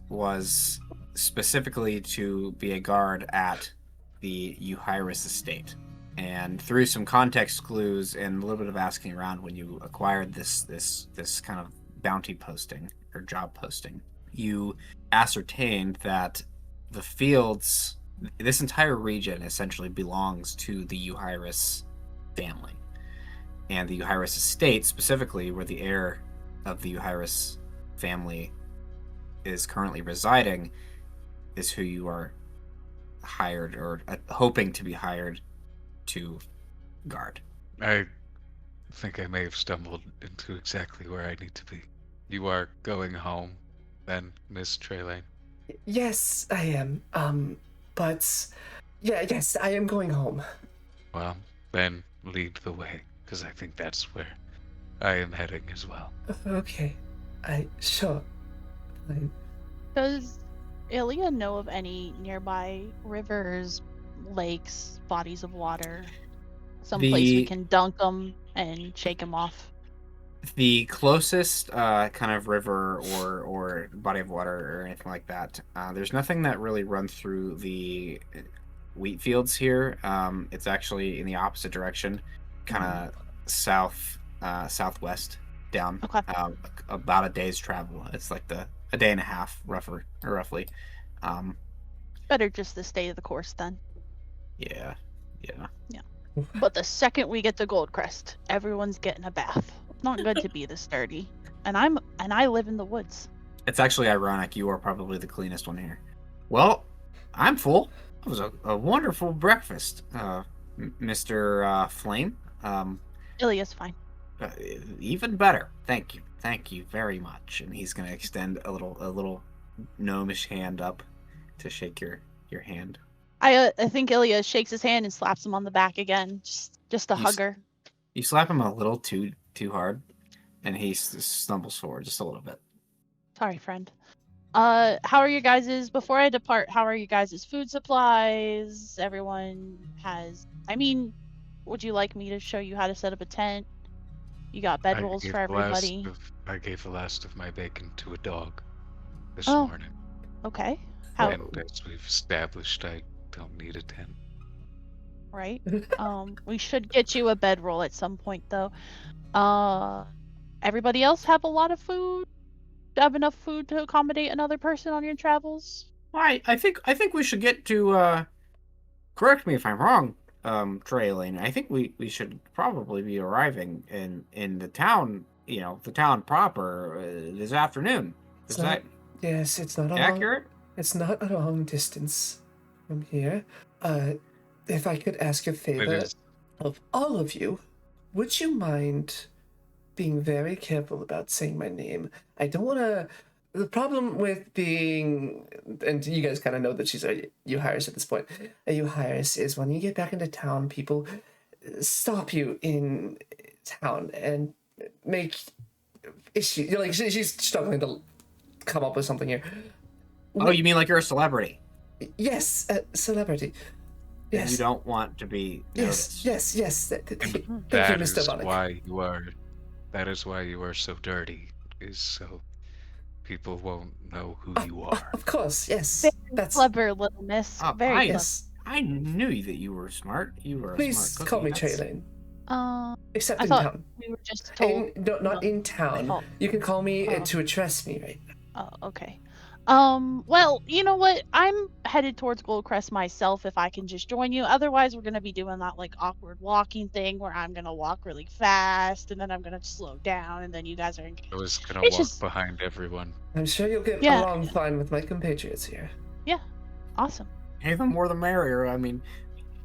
specifically to be a guard at the Uhyris estate. And through some context clues and a little bit of asking around when you acquired this kind of bounty posting or job posting, you ascertained that the fields, this entire region essentially belongs to the Uhyris family. And the Uhyris estate specifically, where the heir of the Uhyris family is currently residing is who you are hired or hoping to be hired to guard. I think I may have stumbled into exactly where I need to be. You are going home, then, Miss Trayalane? Yes, I am. But yes, I am going home. Well, then lead the way, because I think that's where I am heading as well. Okay, sure. Does Ilya know of any nearby rivers, lakes, bodies of water? Some place we can dunk them and shake them off? The closest kind of river or body of water or anything like that, there's nothing that really runs through the wheat fields here. It's actually in the opposite direction, kind of southwest down. Okay. About a day's travel. It's like a day and a half, roughly. Better just to stay the course then. Yeah. But the second we get to Goldcrest, everyone's getting a bath. It's not good to be this dirty. And I live in the woods. It's actually ironic. You are probably the cleanest one here. Well, I'm full. It was a wonderful breakfast, Mr. Flame. Ilya's fine. Even better. Thank you very much. And he's gonna extend a little gnomish hand up to shake your hand. I think Ilya shakes his hand and slaps him on the back again, just to hug her. You slap him a little too hard, and he stumbles forward just a little bit. Sorry, friend. How are you guys', before I depart, how are you guys' food supplies? Everyone has, would you like me to show you how to set up a tent? You got bedrolls for everybody. I gave the last of my bacon to a dog this Oh. morning. Okay. And as we've established, I don't need a tent. Right. We should get you a bedroll at some point, though. Everybody else have a lot of food? Have enough food to accommodate another person on your travels? I think we should get to. Correct me if I'm wrong, Trayalane. I think we should probably be arriving in the town. The town proper this afternoon. Is that Yes, it's not accurate? It's not a long distance from here. If I could ask a favor of all of you, would you mind being very careful about saying my name? I don't want to... The problem with being... And you guys kind of know that she's a Uhyris at this point. A Uhyris is when you get back into town, people stop you in town and make issues. Like, she's struggling to come up with something here. Oh, you mean like you're a celebrity? Yes, celebrity. Yes. And you don't want to be noticed. Yes. That is why you are so dirty, is so people won't know who you are. Of course, yes. That's Clever little miss. Very clever. yes. I knew that you were smart. You were Please a smart call me cookie. Trayalane. Except I in thought town. we were just told. Not in town. Oh. You can call me to address me right now. Oh, okay. Well, you know what? I'm headed towards Goldcrest myself if I can just join you. Otherwise, we're going to be doing that like awkward walking thing where I'm going to walk really fast and then I'm going to slow down and then you guys are going I was going to walk behind everyone. I'm sure you'll get along fine with my compatriots here. Yeah. Awesome. Hey, the more the merrier. I mean,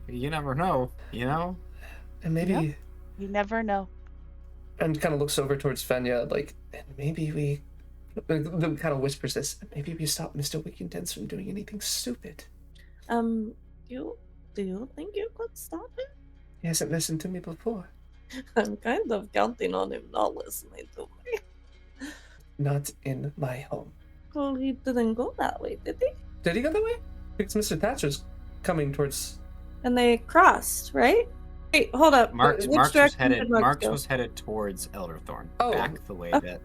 you never know, And maybe... Yep. You never know. And kind of looks over towards Vaenya, like, and maybe we... kind of whispers this. Maybe we stop Mr. Wickington from doing anything stupid. Do you think you could stop him? He hasn't listened to me before. I'm kind of counting on him not listening to me. Not in my home. Well, he didn't go that way, did he? Did he go that way? Because Mr. Thatcher's coming towards... And they crossed, right? Wait, hold up. Marks Which was direction headed. did Marks go? was headed towards Elderthorn. Oh. Back the way that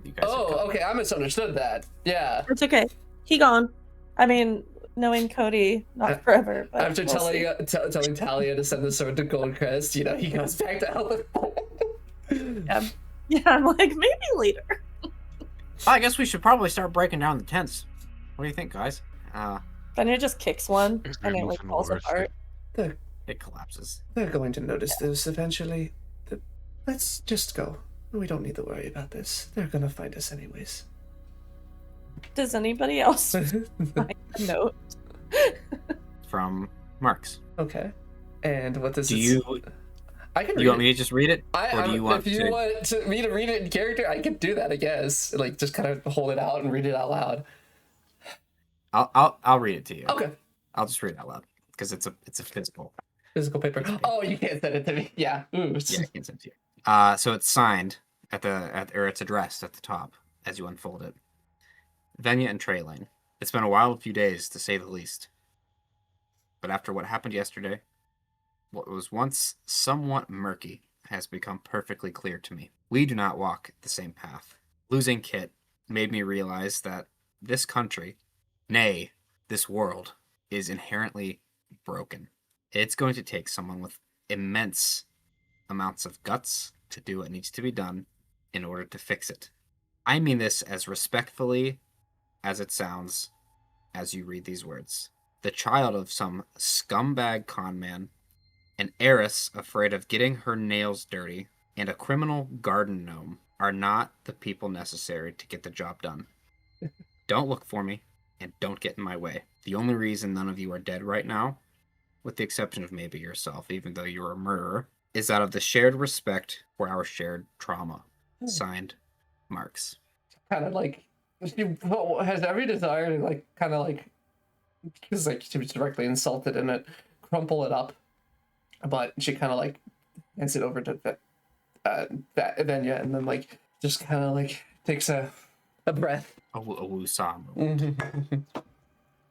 you guys. Oh, had come. okay, I misunderstood that. Yeah. It's okay. He gone. I mean, knowing COTY, not forever. But After we'll see. telling Talia to send the sword to Goldcrest, he goes back to Elderthorn. Yeah, I'm like, maybe later. I guess we should probably start breaking down the tents. What do you think, guys? Vaenya just kicks one, Is and there it like nothing falls worth apart. It collapses. They're going to notice this eventually. Let's just go. We don't need to worry about this. They're gonna find us anyways. Does anybody else find a note? From Marks. Okay. And what does Do it you I can read you want it. me to just read it? Or do you want if you to... want me to read it in character, I can do that, I guess. Like, just kind of hold it out and read it out loud. I'll read it to you. Okay. I'll just read it out loud because it's a physical Physical paper. Oh, you can't send it to me. Yeah. Ooh. Yeah, I can send it to you. So it's signed or it's addressed at the top as you unfold it. Vaenya and Trayalane. It's been a wild few days, to say the least. But after what happened yesterday, what was once somewhat murky has become perfectly clear to me. We do not walk the same path. Losing Kit made me realize that this country, nay, this world, is inherently broken. It's going to take someone with immense amounts of guts to do what needs to be done in order to fix it. I mean this as respectfully as it sounds as you read these words. The child of some scumbag conman, an heiress afraid of getting her nails dirty, and a criminal garden gnome are not the people necessary to get the job done. Don't look for me, and don't get in my way. The only reason none of you are dead right now, with the exception of maybe yourself, even though you're a murderer, is out of the shared respect for our shared trauma. Signed, Marks. Kind of like, she has every desire to, like, kind of like, because, like, she was directly insulted in it, crumple it up. But she kind of, like, hands it over to Vaenya, and then, like, just kind of, like, takes a breath. A woosah.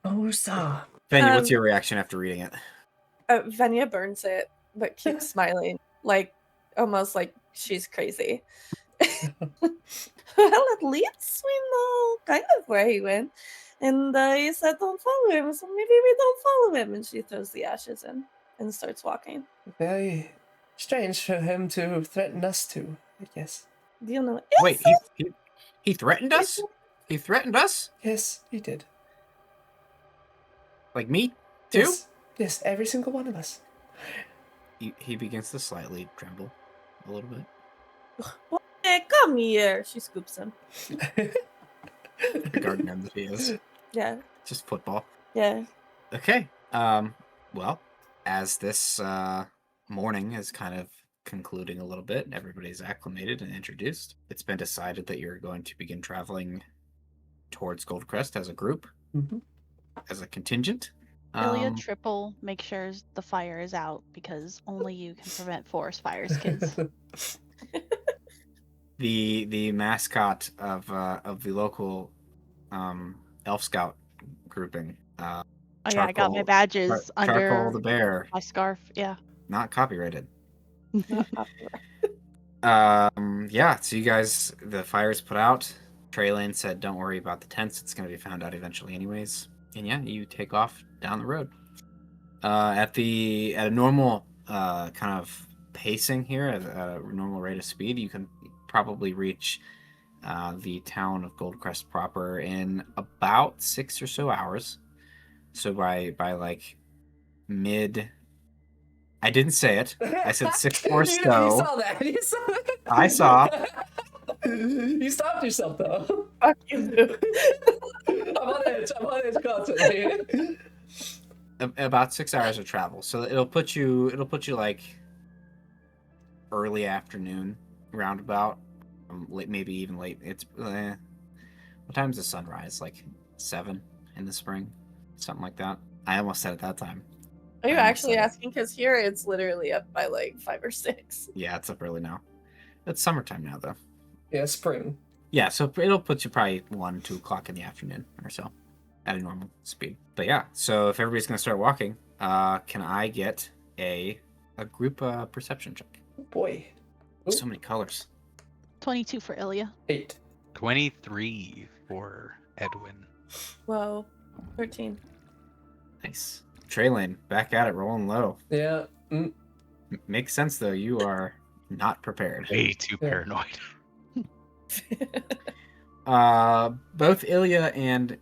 Woosah. Vaenya, what's your reaction after reading it? Vaenya burns it, but keeps smiling, like almost like she's crazy. Well, at least we know kind of where he went. And he said don't follow him, so maybe we don't follow him. And she throws the ashes in and starts walking. Very strange for him to threaten us too, I guess. Do you know? Wait, he threatened us? He threatened us? Yes, he did. Like me, too? Yes, every single one of us. He begins to slightly tremble a little bit. Hey, come here. She scoops him. The garden gnome that he is. Yeah. Just football. Yeah. Okay. Well, as this morning is kind of concluding a little bit, everybody's acclimated and introduced. It's been decided that you're going to begin traveling towards Goldcrest as a group, as a contingent. Ilya triple make sure the fire is out because only you can prevent forest fires, kids. The mascot of the local Elf Scout grouping. Oh yeah, I got my badges under Charcoal the bear. my scarf. Yeah. Not copyrighted. Not popular. Yeah, so you guys, the fire's put out. Trayalane said, don't worry about the tents. It's going to be found out eventually anyways. And yeah, you take off down the road. At a normal kind of pacing here, at a normal rate of speed, you can probably reach the town of Goldcrest proper in about 6 or so hours. So by like mid... I didn't say it. I said 6 or so. You saw that. You saw that. I saw. You stopped yourself, though. Fuck you. I'm on edge constantly. About 6 hours of travel. So it'll put you like early afternoon, roundabout. Late, maybe even late. It's what time's the sunrise? Like 7 in the spring, something like that. I almost said it that time. Are you I almost actually said it. asking? Because here it's literally up by like 5 or 6. Yeah, it's up early now. It's summertime now, though. Yeah, spring. Yeah, so it'll put you probably 1, 2 o'clock in the afternoon or so at a normal speed. But yeah, so if everybody's going to start walking, can I get a group perception check? Oh, boy. Ooh. So many colors. 22 for Ilya. 8. 23 for Edwin. Whoa. 13. Nice. Trayalane, back at it, rolling low. Yeah. Makes sense, though. You are not prepared. Way too Yeah. paranoid. Both Ilya and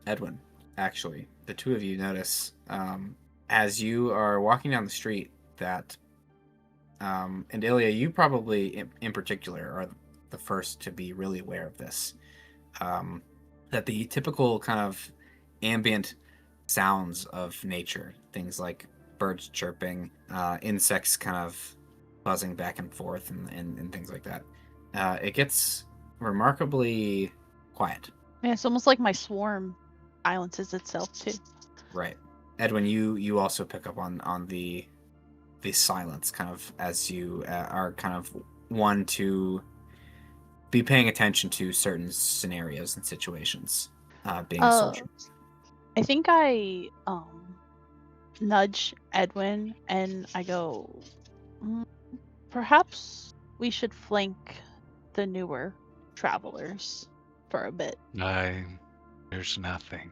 Edwin, actually, the two of you notice as you are walking down the street that, and Ilya, you probably in particular are the first to be really aware of this. that the typical kind of ambient sounds of nature, things like birds chirping, insects kind of buzzing back and forth, and things like that, it gets remarkably quiet. Yeah, it's almost like my swarm silences itself too. Right. Edwin, you also pick up on the silence, kind of as you are kind of one to be paying attention to certain scenarios and situations, being a soldier. I think I nudge Edwin and I go, perhaps we should flank the newer travelers for a bit. There's nothing.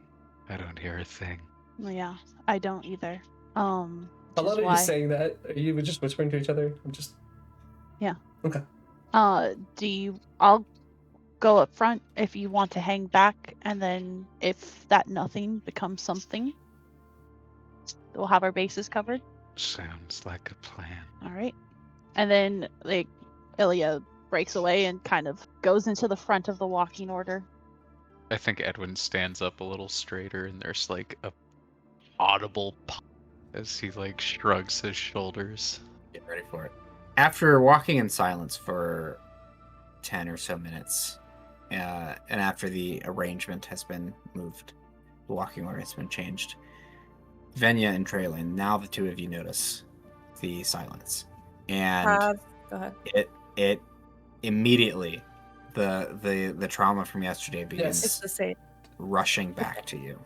I don't hear a thing. Yeah, I don't either. How long are you saying that? Are you just whispering to each other? I'm just... Yeah. Okay. I'll go up front if you want to hang back, and then if that nothing becomes something, we'll have our bases covered. Sounds like a plan. All right. And then, like, Ilya breaks away and kind of goes into the front of the walking order. I think Edwin stands up a little straighter, and there's like a audible pop as he like shrugs his shoulders. Get ready for it. After walking in silence for 10 or so minutes, and after the arrangement has been moved, the walking order has been changed, Vaenya and Trayalane, now the two of you notice the silence. And go ahead. It immediately, the trauma from yesterday begins It's the same. rushing back to you.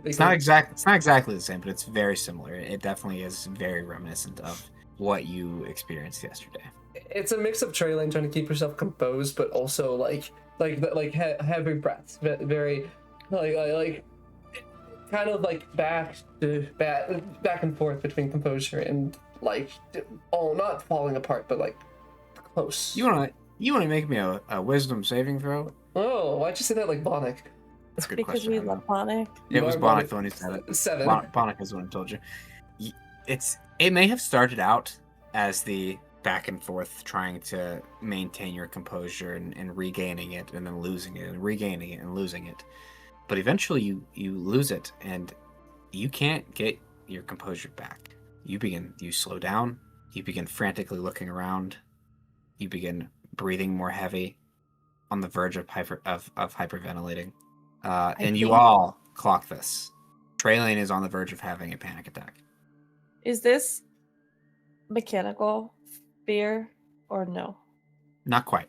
It's not exactly the same, but it's very similar. It definitely is very reminiscent of what you experienced yesterday. It's a mix of Trayalane trying to keep herself composed, but also like heavy breaths, very like kind of like back and forth between composure and like not falling apart, but like close. You wanna make me a wisdom saving throw? Oh, why'd you say that like Bonnick? That's a good Because question. we love Bonnick. It was Bonnick the one who said it. 7. Bonnick is the one who told you. It may have started out as the back and forth trying to maintain your composure and regaining it and then losing it and regaining it and losing it. But eventually you lose it and you can't get your composure back. You slow down, you begin frantically looking around, you begin breathing more heavy, on the verge of hyperventilating. And you all clock this. Trayalane is on the verge of having a panic attack. Is this mechanical fear or no? Not quite.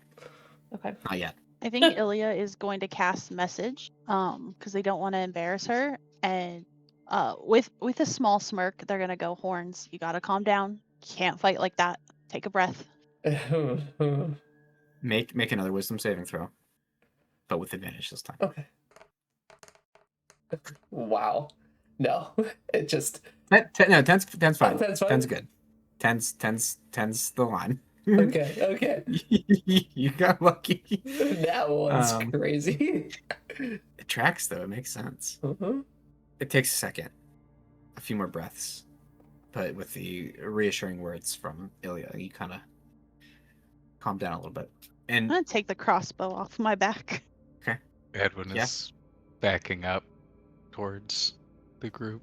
Okay. Not yet. I think Ilya is going to cast message, because they don't want to embarrass her, and with a small smirk, they're gonna go, Horns, you gotta calm down. Can't fight like that. Take a breath. Make another wisdom saving throw, but with advantage this time. Okay. Wow. No, it just... No, 10's fine. 10's fine? 10's good. 10's the line. Okay. You got lucky. That one's crazy. It tracks, though. It makes sense. Uh-huh. It takes a second. A few more breaths. But with the reassuring words from Ilya, you kind of calm down a little bit. I'm And gonna take the crossbow off my back. Edwin Yeah. is backing up towards the group,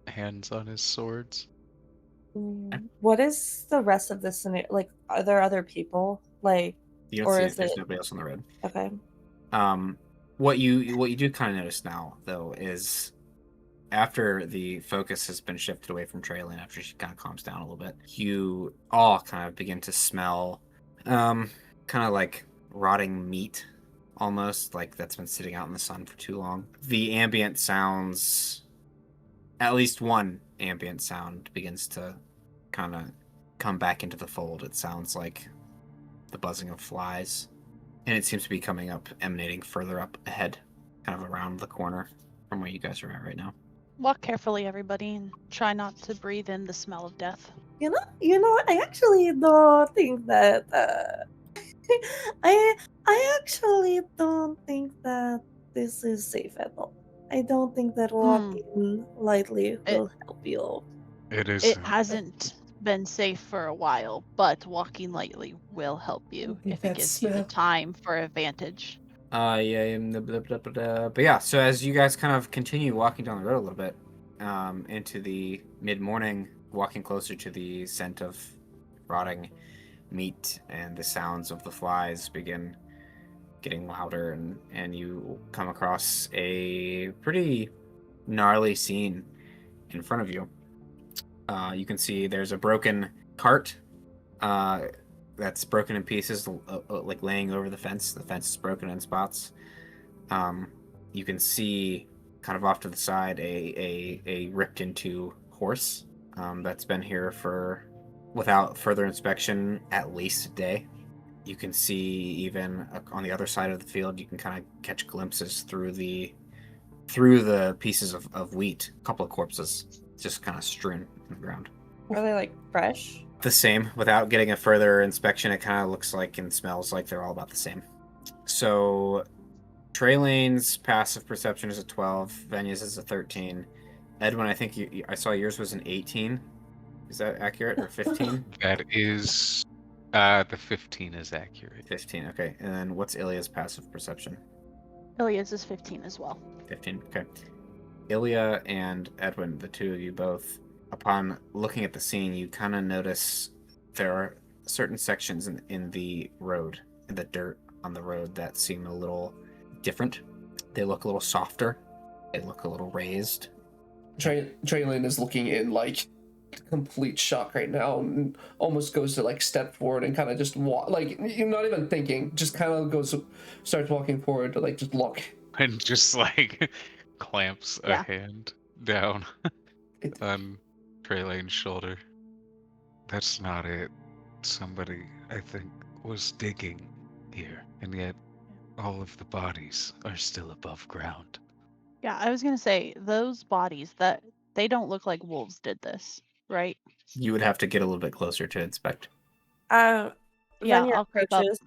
hands on his swords. What is the rest of this scenario? Like, are there other people? Like, you or don't see is it. There's it- nobody else on the road. okay. What you do kind of notice now, though, is after the focus has been shifted away from Trayalane, after she kind of calms down a little bit, you all kind of begin to smell kind of like rotting meat, almost like that's been sitting out in the sun for too long. The ambient sounds, at least one ambient sound begins to kind of come back into the fold. It sounds like the buzzing of flies, and it seems to be coming up, emanating further up ahead, kind of around the corner from where you guys are at right now. Walk carefully, everybody, and try not to breathe in the smell of death. You know, I actually don't think that. I actually don't think that this is safe at all. I don't think that walking lightly will help you. It is. It hasn't been safe for a while, but walking lightly will help you if it That gives you the smell. time for advantage. But yeah, so as you guys kind of continue walking down the road a little bit, into the mid-morning, walking closer to the scent of rotting meat and the sounds of the flies begin getting louder, and you come across a pretty gnarly scene in front of you. You can see there's a broken cart that's broken in pieces, like laying over the fence. The fence is broken in spots. You can see kind of off to the side a ripped into horse that's been here for, without further inspection, at least a day. You can see even on the other side of the field, you can kind of catch glimpses through the pieces of wheat. A couple of corpses just kind of strewn on the ground. Are they like fresh? The same. Without getting a further inspection, it kind of looks like and smells like they're all about the same. So Traylane's passive perception is a 12. Vaenya's is a 13. Edwin, I think I saw yours was an 18. Is that accurate? Or 15? That is... the 15 is accurate. 15, okay. And then what's Ilya's passive perception? Ilya's is 15 as well. 15, okay. Ilya and Edwin, the two of you both, upon looking at the scene, you kind of notice there are certain sections in the road, in the dirt on the road, that seem a little different. They look a little softer. They look a little raised. Trayalane is looking in like complete shock right now and almost goes to like step forward and kind of just walk, like you're not even thinking, just kind of starts walking forward to like just look. And just like clamps Yeah. a hand down on Traylane's shoulder. That's not it. Somebody, I think, was digging here, and yet all of the bodies are still above ground. Yeah, I was gonna say those bodies, that they don't look like wolves did this, right? You would have to get a little bit closer to inspect. Yeah, Venya I'll creep up. approaches.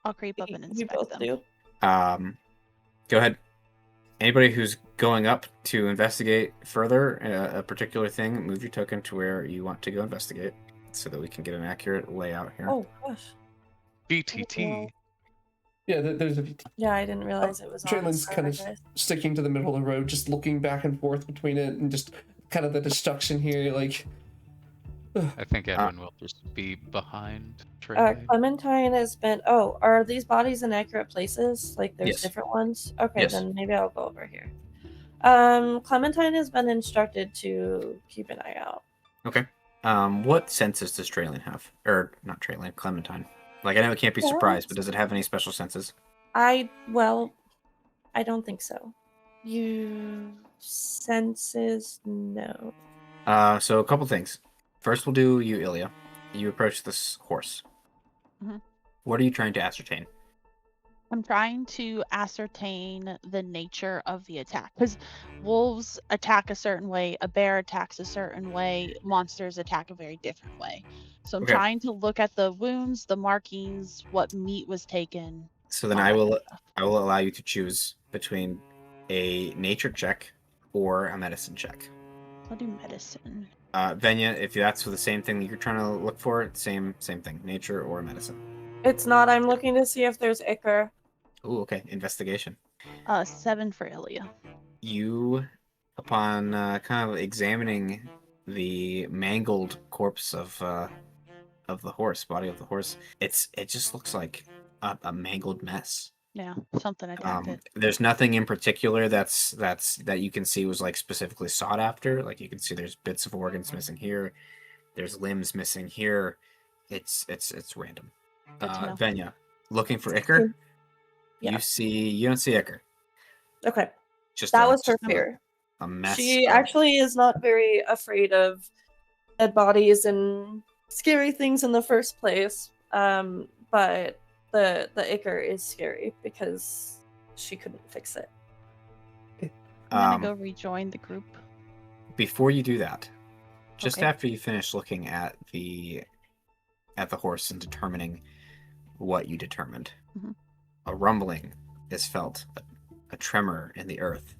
I'll creep up and You inspect both them. do. Go ahead. Anybody who's going up to investigate further a particular thing, move your token to where you want to go investigate, so that we can get an accurate layout here. Oh gosh. BTT. Yeah, there's a Yeah, I didn't realize it was on. Traylane's kind of Sorry, guys. sticking to the middle of the road, just looking back and forth between it, and just kind of the destruction here, like. I think Edwin will just be behind Uh, Traylane. Clementine has been. Oh, are these bodies in accurate places? Like there's Yes. different ones? Okay, Yes. then maybe I'll go over here. Clementine has been instructed to keep an eye out. Okay. What senses does Trayline have? Or not Trayline, Clementine. Like, I know it can't be Yeah. surprised, but does it have any special senses? I don't think so. You senses no. So a couple things. First, we'll do you, Ilya. You approach this horse. Mhm. What are you trying to ascertain? I'm trying to ascertain the nature of the attack, because wolves attack a certain way, a bear attacks a certain way, monsters attack a very different way. So I'm Okay. trying to look at the wounds, the markings, what meat was taken. So then all I that will good stuff. allow you to choose between a nature check or a medicine check. I'll do medicine. Venya, if that's for the same thing that you're trying to look for, same thing, nature or medicine. It's not. I'm looking to see if there's ichor. Ooh, okay, investigation. 7 for Ilya. You, upon kind of examining the mangled corpse of the horse, body of the horse, it just looks like a mangled mess. Yeah, something attacked it. There's nothing in particular that you can see was like specifically sought after. Like you can see there's bits of organs missing here, there's limbs missing here. It's random. Good to know. Venya, looking for ichor. Yeah. You don't see ichor. Okay, Just that a- was her just a- fear. A mess. She of- actually is not very afraid of dead bodies and scary things in the first place. But the ichor is scary because she couldn't fix it. I'm um, gonna go rejoin the group. Before you do that, just Okay. after you finish looking at the horse and determining what you determined, Mhm. a rumbling is felt, a tremor in the earth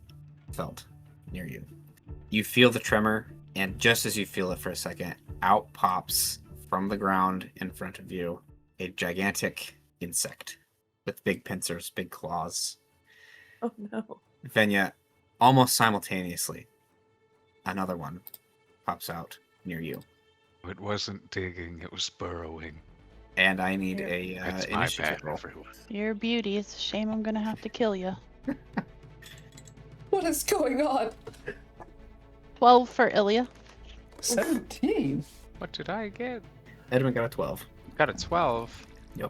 felt near you. You feel the tremor, and just as you feel it for a second, out pops from the ground in front of you a gigantic insect. with big pincers, big claws. Oh no. Vaenya, almost simultaneously, another one pops out near you. It wasn't digging, it was burrowing. And I need Yeah. a It's my initiative bad, roll. everyone. You're a beauty. It's a shame I'm gonna have to kill you. What is going on? 12 for Ilya. 17. What did I get? Edwin got a 12. Got a 12. So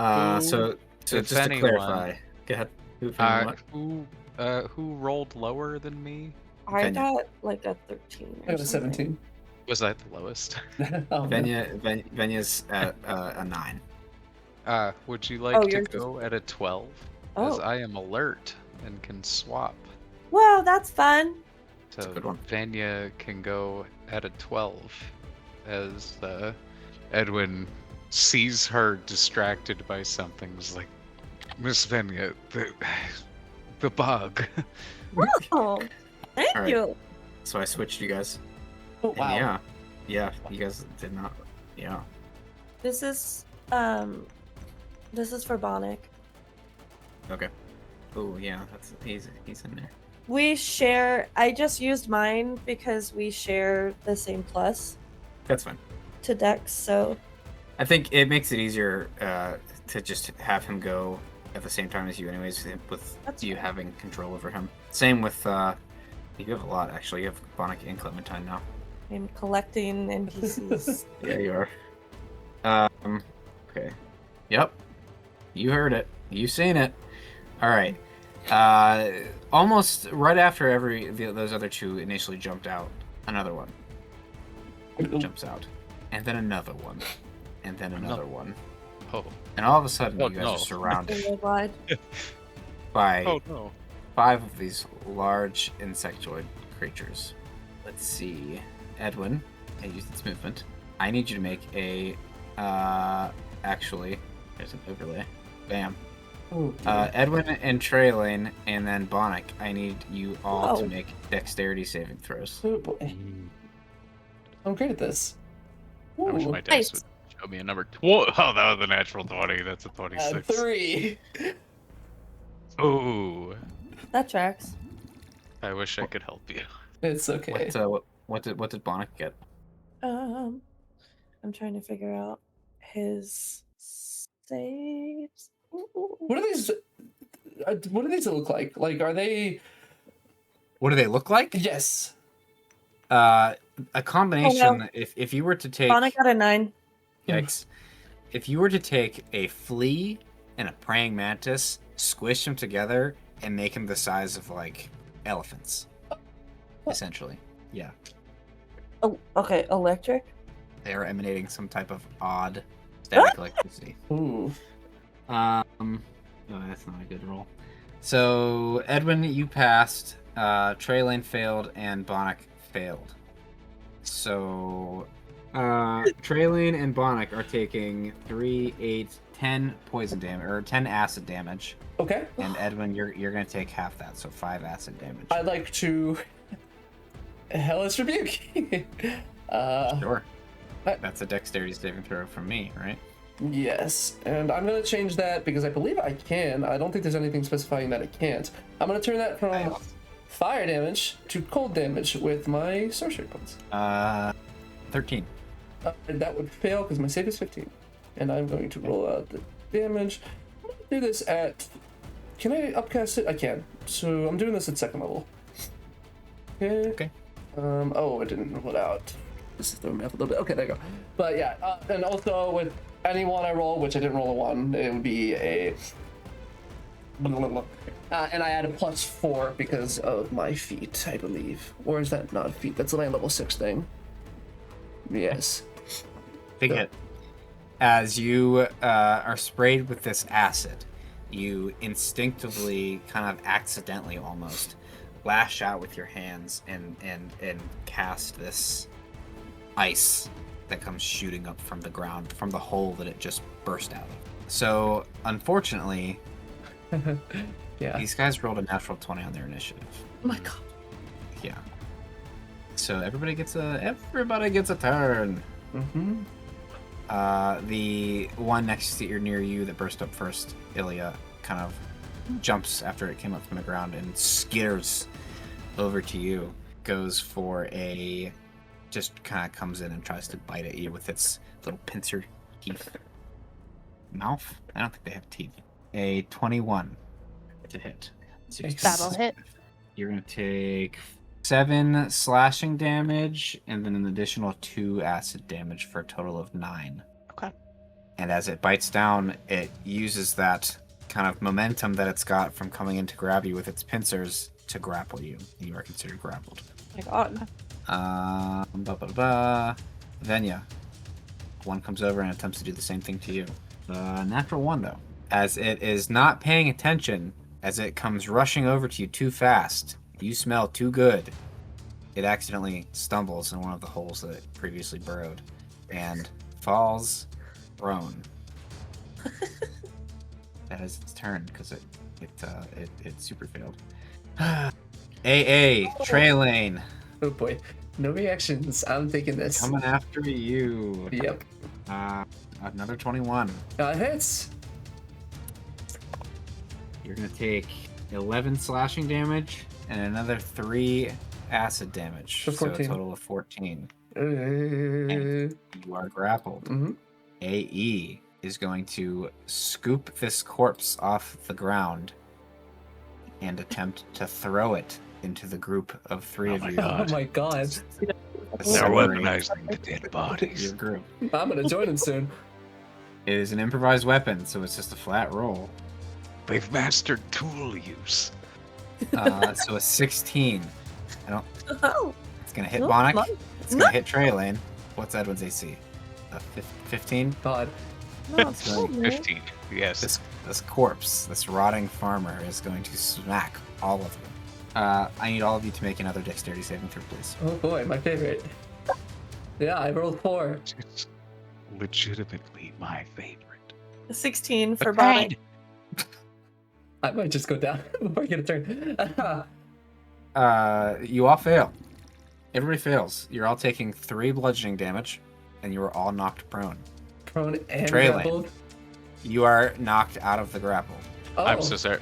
Who, just if to anyone, clarify, go ahead. Who, if anyone, what? Who rolled lower than me? I Vaenya. got like a 13. I got a 17. Was I the lowest? Oh, no. Vaenya's at a 9. Would you like Oh, to you're go at a 12? As Oh. I am alert and can swap. Wow, that's fun. a So good one. Vaenya can go at a 12 as Edwin sees her distracted by something. He's like, Miss Vaenya, the bug. Oh, thank Alright. you. So I switched you guys. Oh, And wow. yeah, you guys did not. Yeah. This is for Bonnick. Okay. Oh yeah, he's in there. We share. I just used mine because we share the same plus That's fine. to Dex. So I think it makes it easier to just have him go at the same time as you, anyways, with That's you fair. having control over him. Same with you have a lot actually. You have Bonnick and Clementine now. I'm collecting NPCs. Yeah, you are. Okay. Yep. You heard it. You seen it. All right. Almost right after those other two initially jumped out, another one jumps out, and then another one, and then another one, Oh, and all of a sudden Oh, you guys no. are surrounded Worldwide. by oh no. 5 of these large insectoid creatures. Let's see. Edwin, I used its movement. I need you to make a actually, there's an overlay. Bam. Oh, Edwin and Trayalane, and then Bonnick, I need you all to Whoa. make dexterity saving throws. oh boy. Mm, I'm great at this. I wish Ooh. my dice Nice. would show me a number. Oh, that was a natural 20. That's a 26. 3. Oh, That tracks. I wish I could help you. It's okay. What did Bonnick get? I'm trying to figure out his saves. What are these? What do these look like? Like, are they? What do they look like? Yes. A combination. Oh, no. If you were to take Bonnick got a 9. yikes, if you were to take a flea and a praying mantis, squish them together, and make them the size of like elephants, essentially. Yeah, Oh, okay. Electric. they are emanating some type of odd static electricity. Ooh. No, that's not a good roll. So Edwin, you passed. Trayalane failed, and Bonnick failed. So Trayalane and Bonnick are taking 3, 8, 10 poison damage or 10 acid damage, Okay. and Edwin, you're gonna take half that, so 5 acid damage. I'd like to. Hellish Rebuke. Sure. I- That's a dexterity saving throw from me, right? Yes, and I'm gonna change that because I believe I can. I don't think there's anything specifying that I can't. I'm gonna turn that from fire damage to cold damage with my sorcery points. 13. That would fail because my save is 15, and I'm going to roll out the damage. I'm gonna do this at. Can I upcast it? I can. So I'm doing this at 2nd level. Okay. Okay. Oh, I didn't roll it out. This is throwing me off a little bit. Okay, there you go. But yeah, and also with any one I roll, which I didn't roll a 1, it would be a. And I add a +4 because of my feat, I believe. Or is that not a feat? That's my level 6 thing. Yes. Big hit. As you are sprayed with this acid, you instinctively, kind of accidentally almost, lash out with your hands and cast this ice that comes shooting up from the ground, from the hole that it just burst out of. So, unfortunately, Yeah. these guys rolled a natural 20 on their initiative. Oh my god. Yeah. So everybody gets a turn. Mm-hmm. The one next to near you that burst up first, Ilya, kind of jumps after it came up from the ground and skitters over to you. Goes for just kind of comes in and tries to bite at you with its little pincer teeth. Mouth? I don't think they have teeth. A 21 to hit. That'll hit. You're going to take 7 slashing damage and then an additional 2 acid damage for a total of 9. Okay. And as it bites down, it uses that kind of momentum that it's got from coming in to grab you with its pincers to grapple you. You are considered grappled. Oh my god. Vaenya. One comes over and attempts to do the same thing to you. Natural 1, though. As it is not paying attention, as it comes rushing over to you too fast, you smell too good. It accidentally stumbles in one of the holes that it previously burrowed and falls prone. That is its turn because it super failed. AA, Trayalane. Oh boy. No reactions. I'm taking this. Coming after you. Yep. Another 21. Hits. You're going to take 11 slashing damage and another 3 acid damage. So So a 14. total of 14. Mm-hmm. You are grappled. AE is going to scoop this corpse off the ground and attempt to throw it into the group of 3 of you. Oh my god. They're Assembling weaponizing the dead your bodies. group. I'm gonna join him soon. It is an improvised weapon, so it's just a flat roll. They've mastered tool use. So a 16. Oh, It's going to hit No, Bonnick. no, It's going to hit Trayalane. What's Edwin's AC? 15? God. no, It's going totally. 15. Yes. This corpse, this rotting farmer, is going to smack all of you. I need all of you to make another dexterity saving throw, please. Oh boy, my favorite. Yeah, I rolled 4. It's legitimately my favorite. 16 for Agreed. Bonnie. I might just go down before I get a turn. You all fail. Everybody fails. You're all taking 3 bludgeoning damage, and you are all knocked prone. Prone and Trayalane. grappled. You are knocked out of the grapple. Oh, I'm so sorry.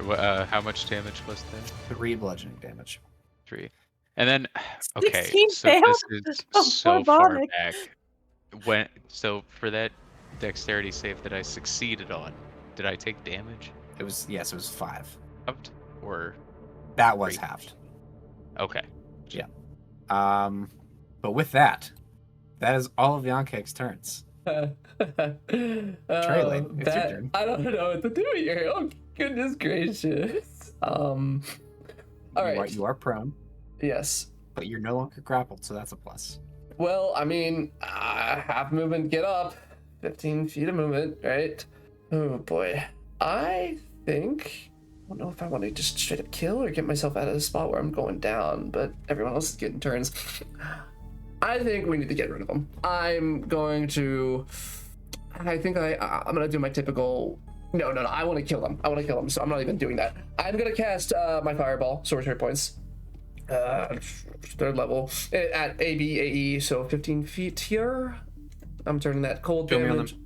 How much damage was there? 3 bludgeoning damage. 3. And then, okay, 16 so failed? this Oh, is so poor far Bonnick. back. So for that dexterity save that I succeeded on, did I take damage? It was 5. Halved? Or That was Great. halved. okay. But with that is all of Yanke's turns. Trayalane, Trayalane, it's your turn. I don't know what to do here. Oh goodness gracious. All right. You are prone, Yes. but you're no longer grappled, so that's a plus. Well, I mean, half movement, get up. 15 feet of movement, right? Oh boy. I think. I don't know if I want to just straight up kill or get myself out of the spot where I'm going down, but everyone else is getting turns. I think we need to get rid of them. I'm going to do my typical. No. I want to kill them. So I'm not even doing that. I'm gonna cast my fireball, sorcery points. 3rd level at AE, so 15 feet here. I'm turning that cold Show me on damage,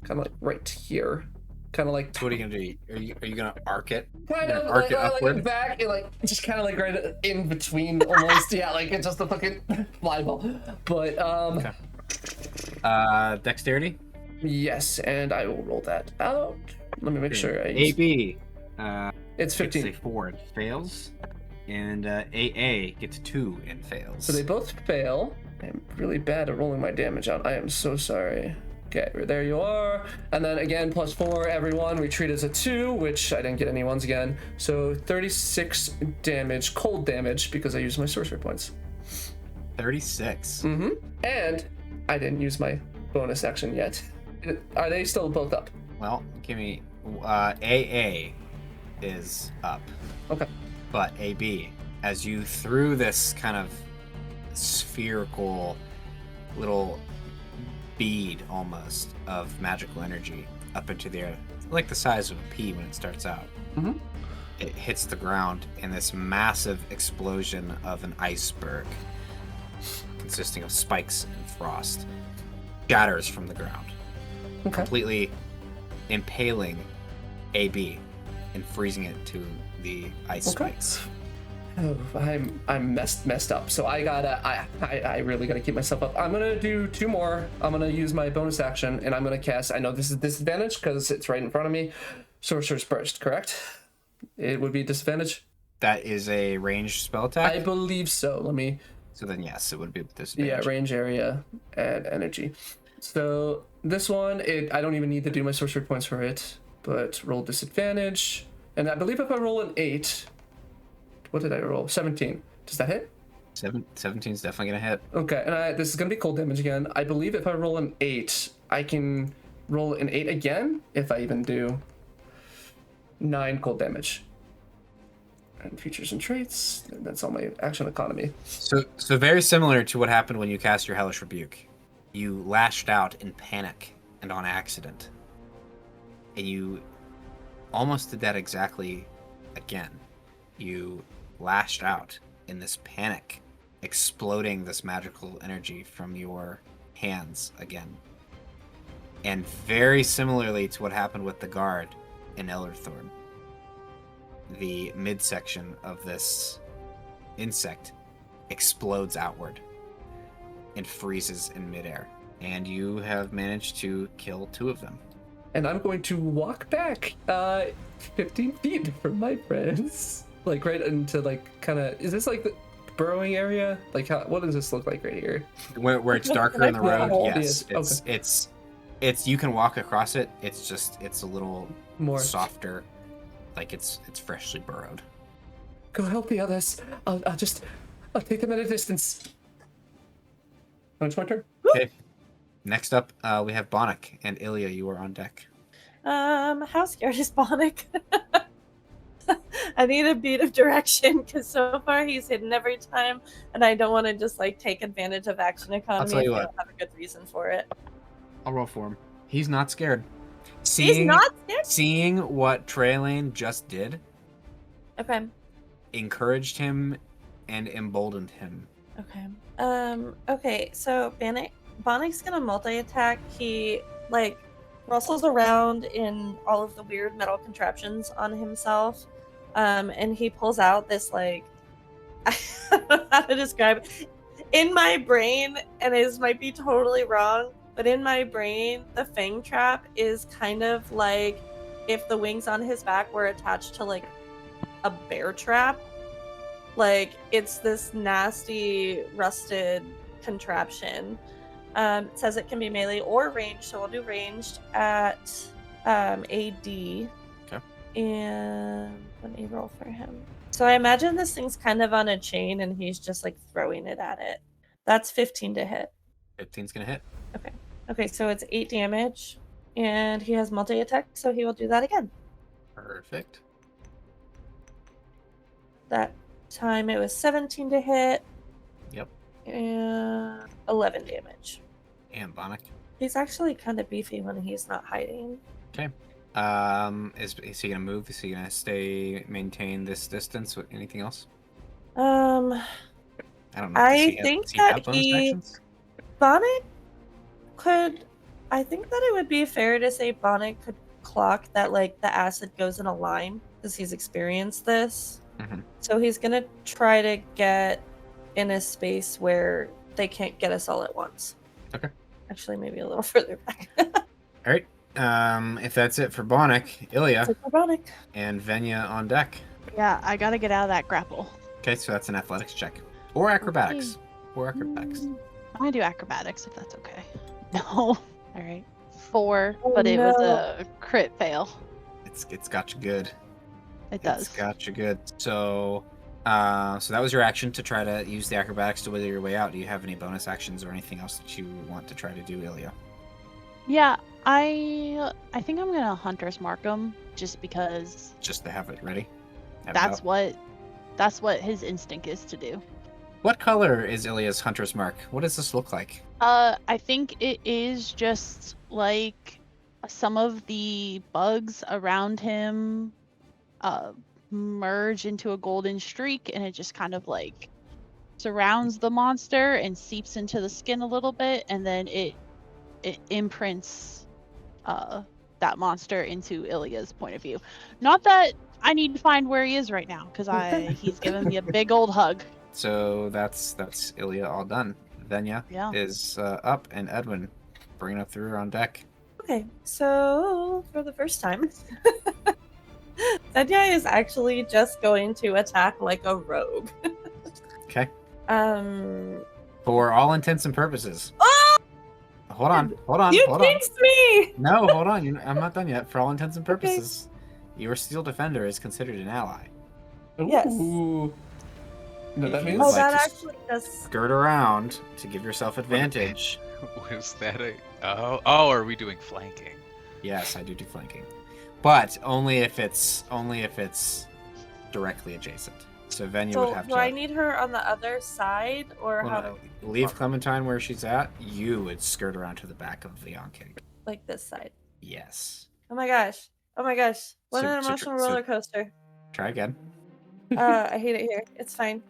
kind of like right here, kind of like. So what are you gonna do? Are you gonna arc it? Kind You're of gonna arc it like upward? back and like just kind of like right in between almost. Yeah, like it's just a fucking fly ball. But Okay. Dexterity. yes, and I will roll that out. Let me make sure I use, AB. it's Gets a 15. 4 and fails, and AA gets 2 and fails. So they both fail. I'm really bad at rolling my damage out. I am so sorry. Okay, there you are. And then again, +4, everyone. We treat as a 2, which I didn't get any ones again. So 36 damage, cold damage, because I used my sorcery points. 36. And I didn't use my bonus action yet. Are they still both up? Well, give me AA is up. Okay. But AB, as you threw this kind of spherical little bead almost of magical energy up into the air, like the size of a pea when it starts out. It hits the ground in this massive explosion of an iceberg consisting of spikes and frost shatters from the ground. completely impaling AB and freezing it to the ice spikes. Oh, I'm messed up. So I really gotta keep myself up. I'm gonna do 2 more. I'm gonna use my bonus action, and I'm gonna cast. I know this is disadvantage because it's right in front of me. Sorcerer's Burst, correct? It would be disadvantage. That is a ranged spell attack. I believe so. Let me. So then, yes, it would be with Yeah, disadvantage. range area and energy. So this one, I don't even need to do my sorcery points for it, but roll disadvantage. And I believe if I roll an 8, what did I roll? 17. Does that hit? 17 is definitely gonna hit. Okay, and this is gonna be cold damage again. I believe if I roll an 8, I can roll an 8 again if I even do 9 cold damage. And features and traits. That's all my action economy. So very similar to what happened when you cast your Hellish Rebuke. You lashed out in panic and on accident. And you almost did that exactly again. You lashed out in this panic, exploding this magical energy from your hands again. And very similarly to what happened with the guard in Ellerthorn, the midsection of this insect explodes outward and freezes in midair. And you have managed to kill 2 of them. And I'm going to walk back 15 feet from my friends. Like right into like kind of, is this like the burrowing area? Like what does this look like right here? Where it's darker in the road, Yeah, yes. okay. It's you can walk across it. It's a little More. softer, like it's freshly burrowed. Go help the others. I'll take them at a distance. Oh, it's my turn. Okay. Next up, we have Bonnick and Ilya. You are on deck. How scared is Bonnick? I need a beat of direction because so far he's hidden every time, and I don't want to just like take advantage of action economy tell you if I what. don't have a good reason for it. I'll roll for him. He's not scared. He's not scared. Seeing what Trayalane just did Okay. encouraged him and emboldened him. Okay. Okay. So Bonnick's gonna multi-attack. He like rustles around in all of the weird metal contraptions on himself, and he pulls out this like I don't know how to describe it. In my brain, and this might be totally wrong, but in my brain, the fang trap is kind of like if the wings on his back were attached to like a bear trap. Like it's this nasty rusted contraption. It says it can be melee or ranged, so we'll do ranged at AD. Okay. And let me roll for him. So I imagine this thing's kind of on a chain and he's just like throwing it at it. That's 15 to hit. 15's gonna hit. Okay, so it's 8 damage. And he has multi-attack, so he will do that again. Perfect. That time it was 17 to hit. Yep. And 11 damage. And Bonnick. He's actually kind of beefy when he's not hiding. Okay. Is he gonna move? Is he gonna maintain this distance with anything else? I don't know. I think that actions? Bonnet could. I think that it would be fair to say Bonnet could clock that like the acid goes in a line because he's experienced this. Mhm. So he's gonna try to get in a space where they can't get us all at once. Okay. Actually, maybe a little further back. All right. If that's it for Bonnick, Ilya, So for Bonnet. and Vaenya on deck. Yeah, I gotta get out of that grapple. Okay, so that's an athletics check. Or acrobatics. Or acrobatics. I'm gonna do acrobatics if that's okay. No. All right. 4, Oh, but it was no. a crit fail. It's got you good. It does. It's got you good. So that was your action to try to use the acrobatics to wither your way out. Do you have any bonus actions or anything else that you want to try to do, Ilya? Yeah, I think I'm gonna Hunter's Mark him just because Just to have it ready? Have it that's out? what his instinct is to do. What color is Ilya's hunter's mark? What does this look like? I think it is just like some of the bugs around him merge into a golden streak, and it just kind of like surrounds the monster and seeps into the skin a little bit, and then it imprints that monster into Ilya's point of view. Not that I need to find where he is right now, because he's giving me a big old hug. So that's Ilya all done. Vaenya Yeah. is up, and Edwin bringing up through on deck. Okay, so for the first time, Vaenya is actually just going to attack like a rogue. Okay. Um. For all intents and purposes. Oh! Hold on. You hold on. jinxed me! No, hold on. I'm not done yet. For all intents and Okay. purposes, your Steel Defender is considered an ally. Yes. Ooh. No, that If means you Oh, like that to actually does. skirt around to give yourself advantage. Was that a? Oh, are we doing flanking? Yes, I do flanking, but only if it's directly adjacent. So Vaenya would So, have do to I need her on the other side, or well, how no, do leave Clementine where she's at. You would skirt around to the back of the Oncake. like this side? Yes. Oh my gosh! Oh my gosh! What So- an so- emotional so- roller coaster. Try again. I hate it here. It's fine.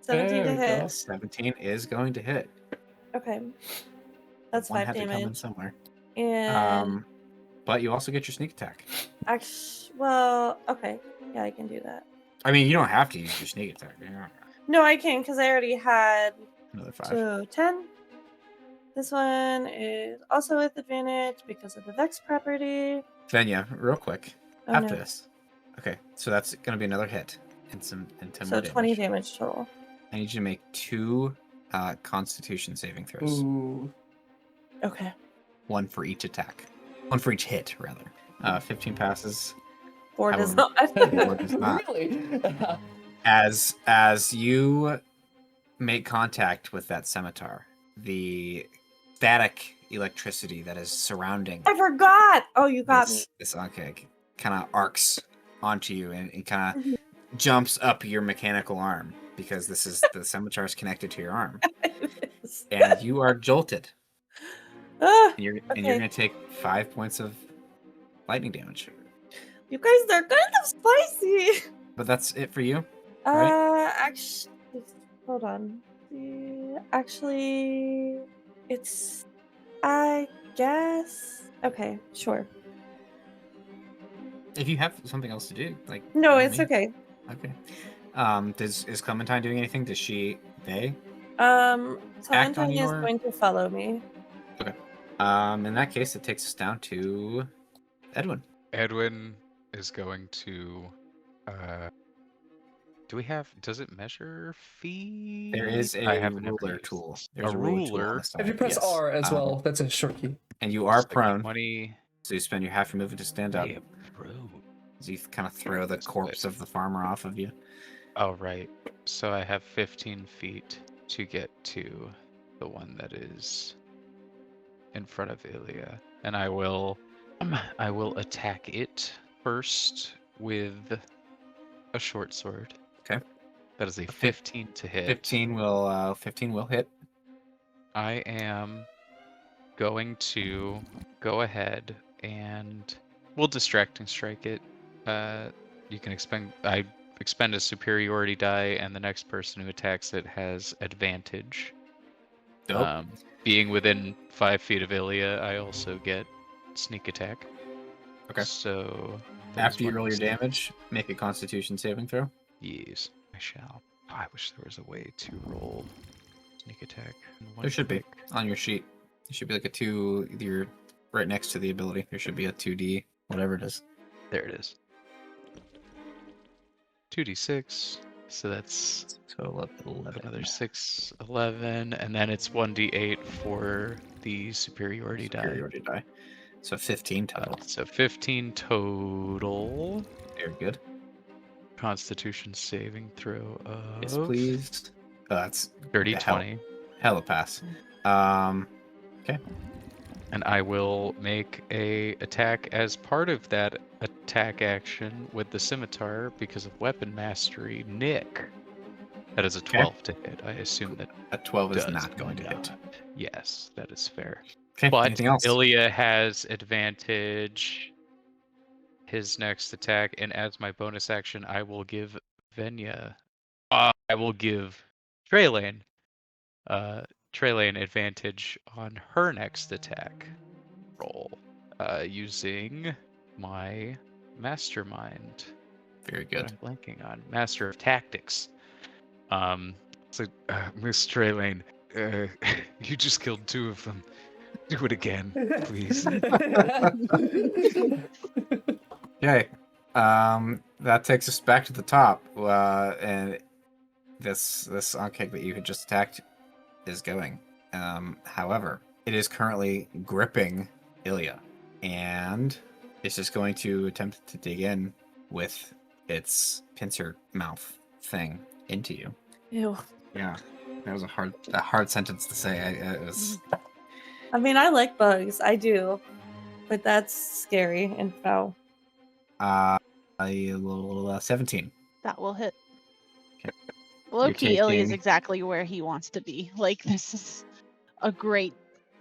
17 There to we hit. go. 17 is going to hit. Okay. That's One 5 had to come in damage. somewhere. And But you also get your sneak attack. actually, well, okay. Yeah, I can do that. I mean, you don't have to use your sneak attack. Yeah. No, I can because I already had Another 5. 2, 10. This one is also with advantage because of the Vex property. Vaenya, real quick. Oh, after no. this. Okay, so that's going to be another hit and 10 So more 20 damage. damage total. I need you to make 2 Constitution saving throws. Ooh. Okay. 1 for each attack. 1 for each hit, rather. 15 passes. 4 I does will- not. Or does not. Really? As you make contact with that scimitar, the static electricity that is surrounding I forgot. Oh, you got me. this Oncake kind of arcs onto you and kind of Mhm. jumps up your mechanical arm because this is the scimitar is connected to your arm, It is. and you are jolted, Ah, and you're Okay. going to take 5 points of lightning damage. you guys, they're kind of spicy. But that's it for you. Right. Actually, hold on. Actually, it's, I guess. Okay, sure. If you have something else to do, like No, by all it's means. okay. Okay. Is Clementine doing anything? Does they? Clementine is your- going to follow me. In that case, it takes us down to Edwin. Edwin is going to. Does it measure feet? There is a I haven't ever ruler used tool. this. There's a ruler tool on ruler. the side, If you press yes. R as well, that's a short key. And you are So prone, 20. so you spend your half your movement to stand up. I am prone. As you kind of throw the That's corpse good. of the farmer off of you. Oh, right. So I have 15 feet to get to the one that is in front of Ilya. And I will attack it first with a short sword. Okay. That is a 15 to hit. 15 will hit. I am going to go ahead and we'll distracting strike it. You can expend a superiority die, and the next person who attacks it has advantage. Dope. Being within 5 feet of Ilya, I also get sneak attack. Okay. So After you those roll your ones- damage, make a Constitution saving throw. Yes, I shall. I wish there was a way to roll sneak attack. in one There should be quick- on your sheet. There should be like a 2. You're right next to the ability. There should be a 2D, whatever it is. There it is. 2d6. So that's So 11. another 6, 11, and then it's 1d8 for the superiority die. Superiority die. So 15 total. So 15 total. Very good. Constitution saving throw of Yes, please. Oh, that's dirty the hell. 20. Hella pass. And I will make a attack as part of that attack action with the scimitar because of weapon mastery. Nick. That is a 12 to hit. I assume that A 12 is does not going to hit. not. Yes, that is fair. Okay, But anything else? Ilya has advantage his next attack, and as my bonus action, I will give Vaenya. I will give Trayalane. Trayalane advantage on her next attack roll. using my mastermind. Very What good. I'm blanking on. Master of Tactics. So, Miss Trayalane, you just killed 2 of them. Do it again, please. Okay. That takes us back to the top. And this oncake that you had just attacked is going. However, it is currently gripping Ilya, and it's just going to attempt to dig in with its pincer mouth thing into you. Ew. Yeah, that was a hard sentence to say. It was. I mean, I like bugs. I do. But that's scary and foul. 17. That will hit. Okay. Low-key, Ilya is taking- exactly where he wants to be. Like, this is a great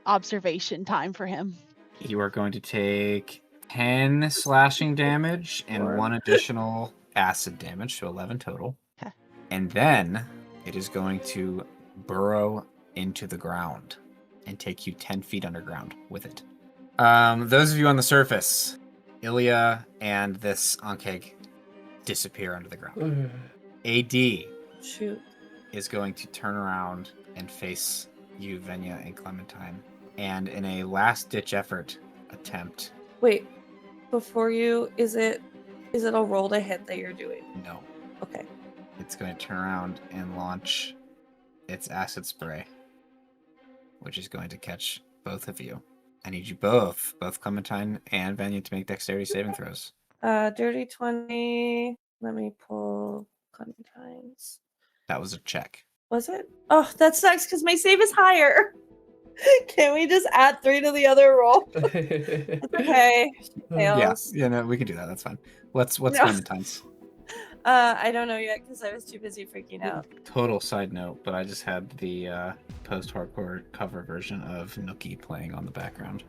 observation time for him. You are going to take 10 slashing damage and Sure. 1 additional acid damage, so 11 total. Okay. And then it is going to burrow into the ground and take you 10 feet underground with it. Those of you on the surface, Ilya and this oncake disappear under the ground. AD Shoot. is going to turn around and face you, Vaenya and Clementine, and in a last-ditch effort attempt, Wait. Before you, is it a roll to hit that you're doing? no, Okay. it's going to turn around and launch its acid spray, which is going to catch both of you. I need you both Clementine and Vaenya, to make dexterity saving throws. Dirty 20. Let me pull Clementine's. That was a check. Was it? Oh, that sucks because my save is higher. Can we just add 3 to the other roll? Okay. Fails. Yeah, no, we can do that. That's fine. What's No. Clementine's? I don't know yet because I was too busy freaking out. Total side note, but I just had the post-hardcore cover version of Nookie playing on the background.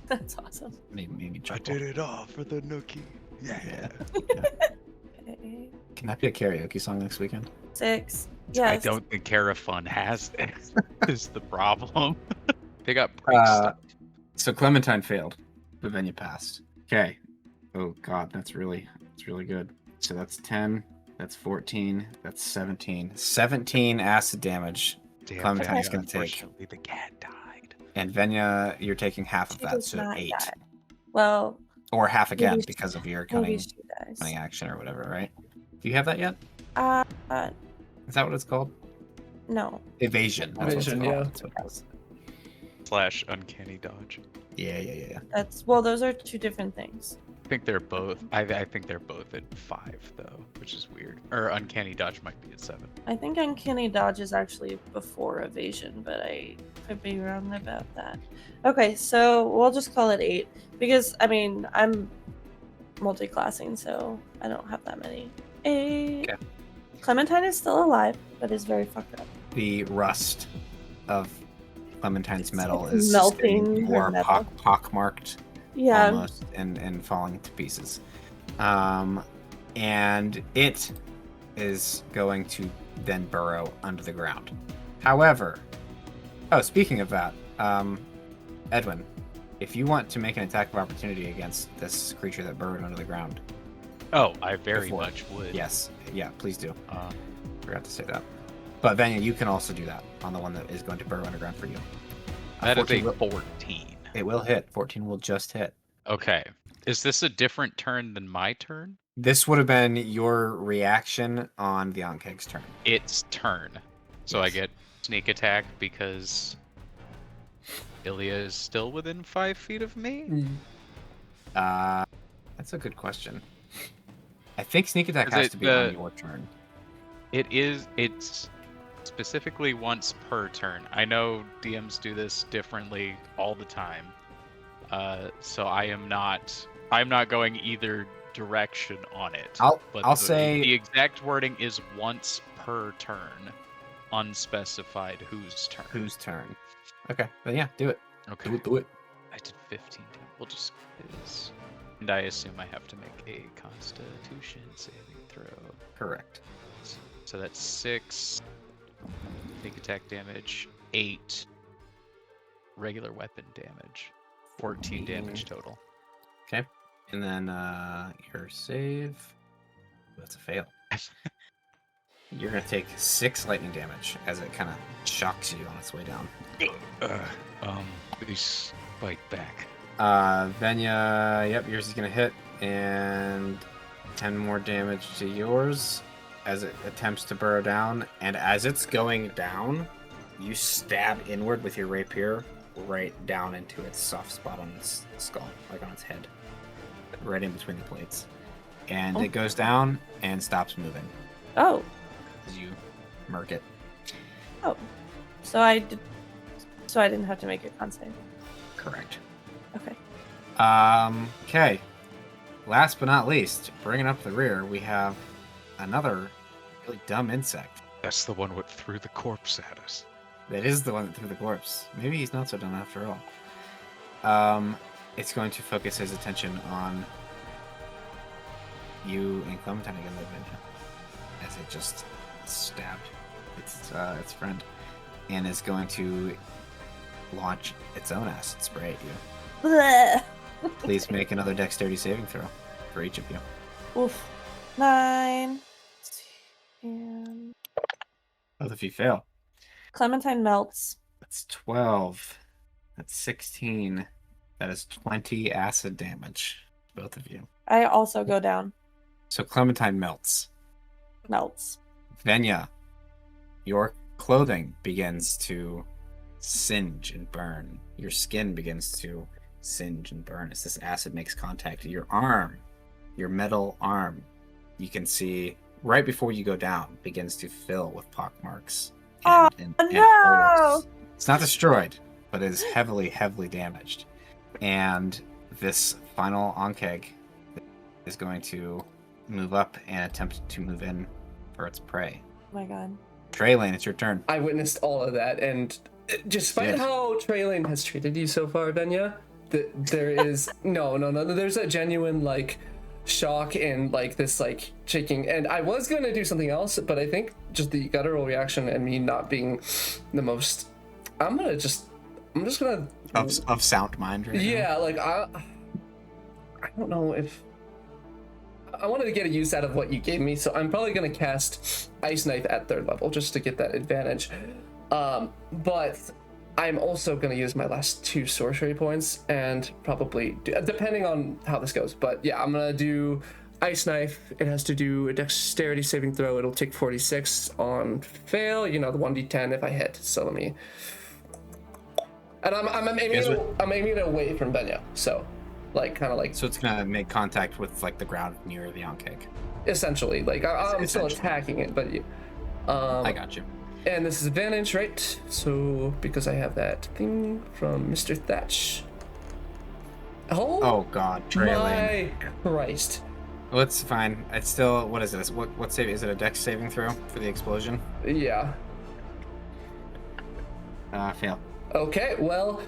That's awesome. Made me I chuckle. did it all for the Nookie. Yeah. Okay. Can that be a karaoke song next weekend? 6. I Yes. don't think Carafun has this. Is the problem. They got breaks. So Clementine failed, but then you passed. Okay. Oh god, that's really good. So that's 10, that's 14, that's 17. 17 acid damage. Damn, Clementine's Vaenya, gonna take. unfortunately, the cat died. And Vaenya, you're taking half of She that, does so not 8. die. Well, Or half again maybe she- because of your maybe cunning she dies. action or whatever, right? Do you have that yet? Uh, Is that what it's called? no. Evasion. That's Evasion, what it's yeah. called. That's what it was. / uncanny dodge. Yeah. Those are 2 different things. I think they're both. I think they're both at 5 though, which is weird. Or uncanny dodge might be at 7. I think uncanny dodge is actually before evasion, but I could be wrong about that. Okay, so we'll just call it 8 because I mean I'm multi-classing, so I don't have that many. 8. Okay. Clementine is still alive, but is very fucked up. The rust of Clementine's metal It's is melting getting her more metal. pockmarked Yeah. almost and falling to pieces. And it is going to then burrow under the ground. However, speaking of that, Edwin, if you want to make an attack of opportunity against this creature that burrowed under the ground, Oh, I very Before. much would. yes, yeah, please do. Uh, Forgot to say that. But Vaenya, you can also do that on the one that is going to burrow underground for you. that is 14 a will- 14. It will hit. 14 will just hit. Okay. Is this a different turn than my turn? This would have been your reaction on the Onkegg's turn. Its turn. So I Yes. get sneak attack because Ilya is still within 5 feet of me? That's a good question. I think sneak attack Is has it to be on the- your turn. It's specifically once per turn. I know DMs do this differently all the time. So I'm not going either direction on it. I'll But say the exact wording is once per turn, unspecified whose turn. whose turn. Okay, then yeah, do it. Okay. Do it. I did 15 damage. We'll just is. And I assume I have to make a Constitution saving throw. Correct. So that's 6 sneak attack damage, 8 regular weapon damage. 14 damage total. Okay. And then your save. That's a fail. You're going to take 6 lightning damage as it kind of shocks you on its way down. Please fight back. Vaenya, yep, yours is going to hit. And 10 more damage to yours as it attempts to burrow down. And as it's going down, you stab inward with your rapier right down into its soft spot on its skull, like on its head. Right in between the plates. And it goes down and stops moving Oh, as you murk it. so I didn't have to make a con save. Correct. Okay. Okay. Last but not least, bringing up the rear, we have another really dumb insect. That's the one what threw the corpse at us. That is the one that threw the corpse. Maybe he's not so dumb after all. It's going to focus his attention on you and Clementine again, Lydia, as it just stabbed its friend, and is going to launch its own acid spray at you. Blech. Please make another dexterity saving throw for each of you. Oof. 9. And Both of you fail. Clementine melts. That's 12. That's 16. That is 20 acid damage. Both of you. I also go down. So Clementine melts. Melts. Vaenya, your clothing begins to singe and burn. Your skin begins to singe and burn as this acid makes contact. Your arm, your metal arm, you can see right before you go down, begins to fill with pockmarks. And no! holes. It's not destroyed, but it is heavily, heavily damaged. And this final Ankeg is going to move up and attempt to move in for its prey. Oh my god. Trayalane, it's your turn. I witnessed all of that, and despite Yes. how Trayalane has treated you so far, Vaenya, there is no. There's a genuine like shock and like this like shaking. And I was gonna do something else, but I think just the guttural reaction and me not being the most, I'm just gonna Of sound mind right now. yeah, like I don't know if I wanted to get a use out of what you gave me, so I'm probably gonna cast Ice Knife at 3rd level just to get that advantage. But I'm also gonna use my last 2 sorcery points and probably depending on how this goes. But yeah, I'm gonna do Ice Knife. It has to do a dexterity saving throw. It'll take 46 on fail. The 1d10 if I hit. So let me. And I'm aiming it away from Vaenya. So. So it's gonna make contact with like the ground near the Ankeg. Essentially, like I'm still Essentially. attacking it, but I got you. and this is advantage, right? So because I have that thing from Mr. Thatch. Oh god, Trayalane. my Christ! Well, it's fine. It's still, what is this? What save? Is it a dex saving throw for the explosion? Yeah. Fail. Okay. Well,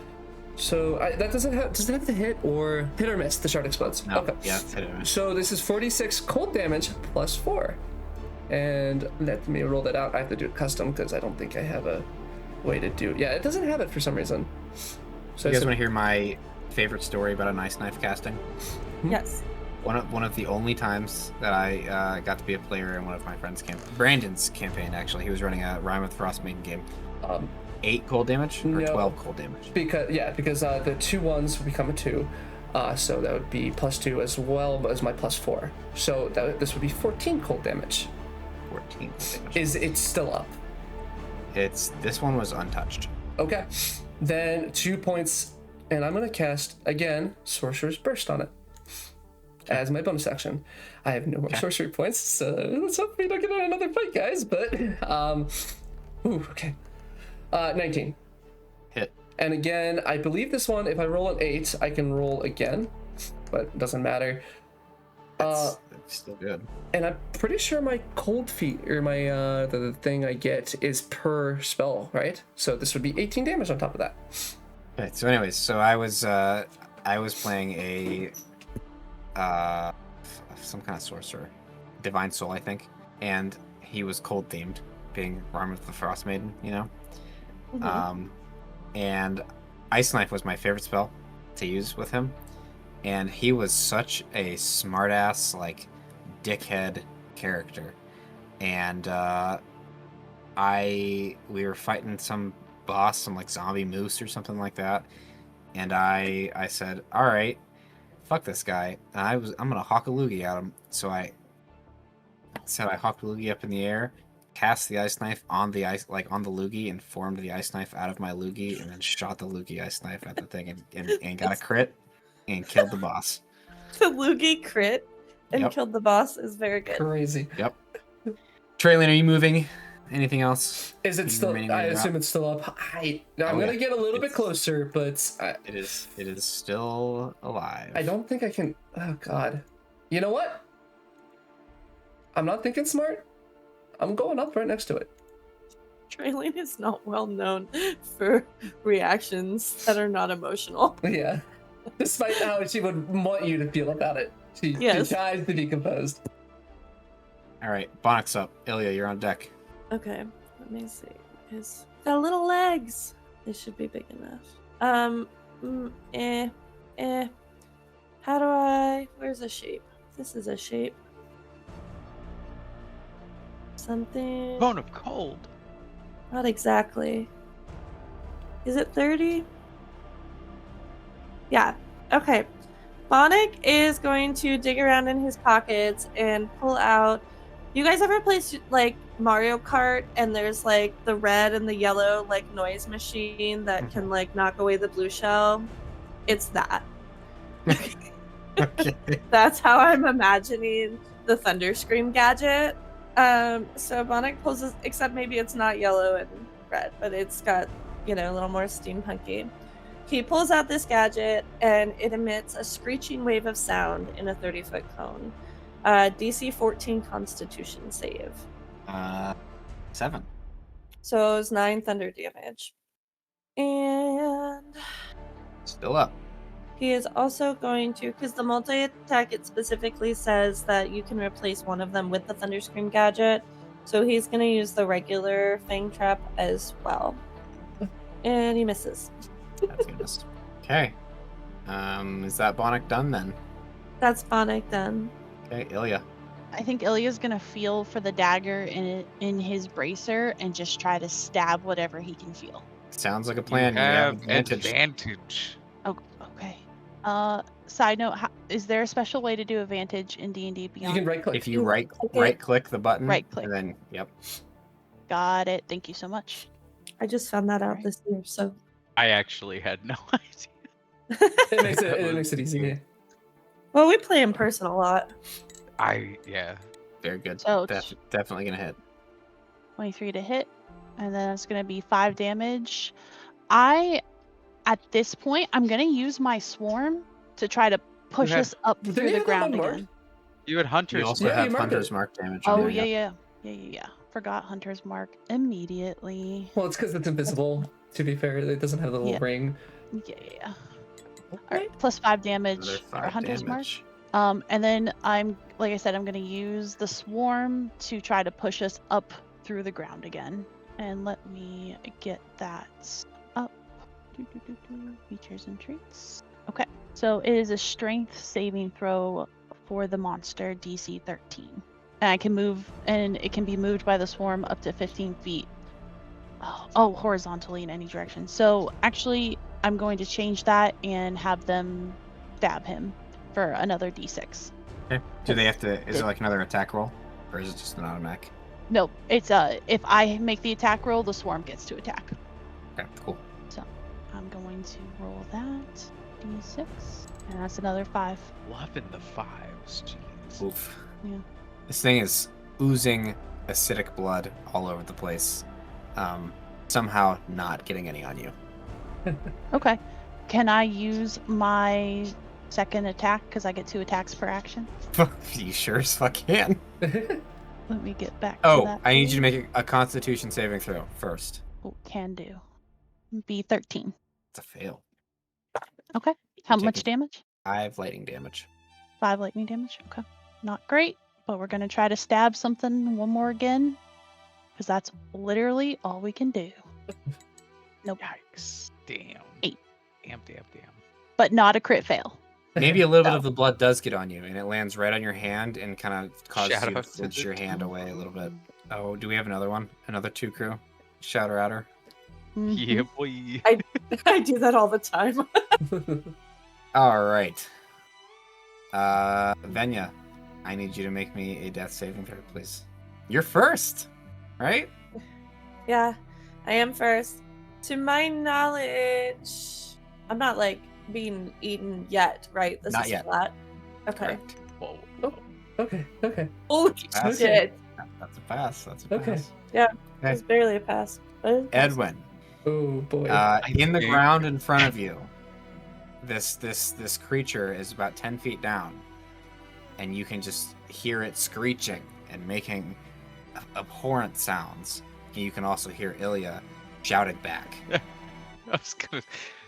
so that does it have to hit or miss? The shard explodes. No. Okay. Yeah, it's hit or miss. So this is 46 cold damage plus 4. And let me roll that out. I have to do it custom because I don't think I have a way to do it. Yeah, it doesn't have it for some reason. So You guys I want to hear my favorite story about an ice knife casting? Yes. One of the only times that I got to be a player in one of my friend's Brandon's campaign, actually. He was running a Rime with Frost Maiden game. 8 cold damage or No. 12 cold damage? because the 2 1s would become a 2. So that would be +2 as well as my +4. So this would be 14 cold damage. 14 cold damage. Is it still up? This one was untouched. Okay. Then 2 points, and I'm gonna cast again Sorcerer's Burst on it as my bonus action. I have no more sorcery points, so let's hope we don't get in another fight, guys. But okay. 19. Hit. And again, I believe this one, if I roll an 8, I can roll again, but it doesn't matter. That's still good. And I'm pretty sure my cold feet, or my the thing I get is per spell, right? So this would be 18 damage on top of that. Okay, so anyways, so I was playing a some kind of sorcerer, Divine Soul, I think, and he was cold themed, being Rime with the Frost Maiden, Mm-hmm. And Ice Knife was my favorite spell to use with him, and he was such a smartass, like dickhead character, and we were fighting some boss, some like zombie moose or something like that, and I said, all right, fuck this guy, and I'm gonna hawk a loogie at him. So I said I hawked a loogie up in the air, cast the ice knife on the ice, like on the loogie, and formed the ice knife out of my loogie, and then shot the loogie ice knife at the thing, and got a crit and killed the boss. The loogie crit and Yep. killed the boss is very good. Crazy. Yep. Trayalane, are you moving? Anything else? Is it You still? remaining I in your assume route? it's still up. I'm Oh, gonna yeah. get a little bit It's- closer, but It is still alive. I don't think I can. Oh God. You know what? I'm not thinking smart. I'm going up right next to it. Trailing is not well known for reactions that are not emotional. Yeah. Despite how she would want you to feel about it, she Yes. tries to be composed. All right, Bonnick's up. Ilya, you're on deck. Okay, let me see. His got little legs. They should be big enough. How do I? Where's a shape? This is a shape. Something. Bone of cold. Not exactly. Is it 30? Yeah. Okay. Bonnick is going to dig around in his pockets and pull out. You guys ever play like Mario Kart and there's like the red and the yellow like noise machine that can like knock away the blue shell? It's that. Okay. That's how I'm imagining the Thunder Scream gadget. So Bonnick pulls his, except maybe it's not yellow and red, but it's got, a little more steampunky. He pulls out this gadget and it emits a screeching wave of sound in a 30-foot cone. DC 14 Constitution save. 7. So it's 9 thunder damage. And Still up. he is also going to, because the multi-attack, it specifically says that you can replace one of them with the Thunder Scream gadget. So he's going to use the regular Fang Trap as well. And he misses. That's goodness. Okay. Is that Bonnick done then? That's Bonnick done. Okay, Ilya. I think Ilya's gonna feel for the dagger in his bracer and just try to stab whatever he can feel. Sounds like a plan. You You have advantage. advantage. Oh, okay. Side note: is there a special way to do advantage in D&D You Beyond? can right click. If you click it. right click the button, Right click. and then yep. Got it. Thank you so much. I just found that out Alright. this year, so. I actually had no idea. It makes That it was makes it easy. Well, we play in person a lot. Yeah. Very good. So Definitely gonna hit. 23 to hit, and then it's gonna be 5 damage. At this point, I'm gonna use my swarm to try to push have- us up Didn't through you the have that ground one marked? again. You had Hunter's You also Yeah, you have marked Hunter's it. Mark damage. on Oh there, yeah. Forgot Hunter's Mark immediately. Well, it's because it's invisible. To be fair, it doesn't have the little Yeah. ring. Yeah. All right, plus 5 damage Another for 5 Hunter's Mark. damage. And then like I said, I'm gonna use the swarm to try to push us up through the ground again. And let me get that up. Features and traits. Okay, so it is a strength saving throw for the monster, DC 13. And I can move, and it can be moved by the swarm up to 15 feet. Oh, horizontally in any direction. So actually, I'm going to change that and have them stab him for another D6. Okay. Do they have to? Is it like another attack roll, or is it just an automatic? No, it's if I make the attack roll, the swarm gets to attack. Okay, cool. So I'm going to roll that D6, and that's another 5. Loving the 5s. Jeez. Oof. Yeah. This thing is oozing acidic blood all over the place. Somehow not getting any on you. Okay. Can I use my second attack because I get 2 attacks per action? You sure as fuck can. Let me get back to Oh, that. I need you to page. make a Constitution saving throw first. Oh, can do. Be 13. It's a fail. Okay. How Take much it. damage? 5 lightning damage. 5 lightning damage. Okay. Not great, but we're going to try to stab something one more again because that's literally all we can do. Nope. Yikes. Damn. 8. Damn. but not a crit fail. Maybe a little bit of the blood does get on you, and it lands right on your hand and kind of causes Shout you out to to flinch the your hand two. away a little bit. Oh, do we have another one? Another 2 crew? Shout her at her. Mhm. Yeah, boy. I do that all the time. All right. Vaenya, I need you to make me a death saving throw, please. You're first, right? Yeah, I am first. To my knowledge, I'm not like being eaten yet, right? This Not is yet. flat. Okay. Correct. Whoa. Okay. Oh Pass. shit! That's a pass. That's a Okay. pass. It's barely a pass. But it's a pass. Edwin, Oh boy. in the think- ground in front of you, this creature is about 10 feet down, and you can just hear it screeching and making abhorrent sounds. And you can also hear Ilya shouting back. I was gonna.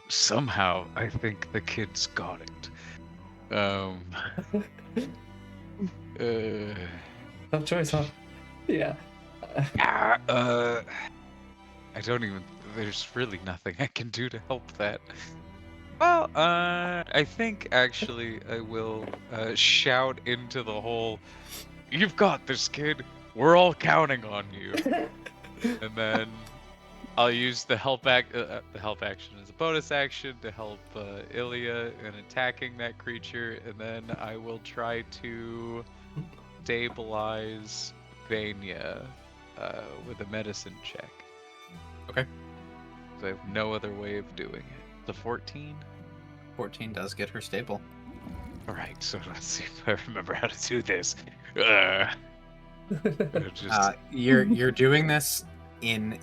Somehow, I think the kids got it. Tough choice, huh? Yeah. I don't even. There's really nothing I can do to help that. Well, I think actually I will shout into the hole. You've got this, kid. We're all counting on you. And then I'll use the help action as a bonus action to help Ilya in attacking that creature, and then I will try to stabilize Vaenya with a medicine check. Okay. So I have no other way of doing it. The 14. 14 does get her stable. All right. So let's see if I remember how to do this. Just You're doing this in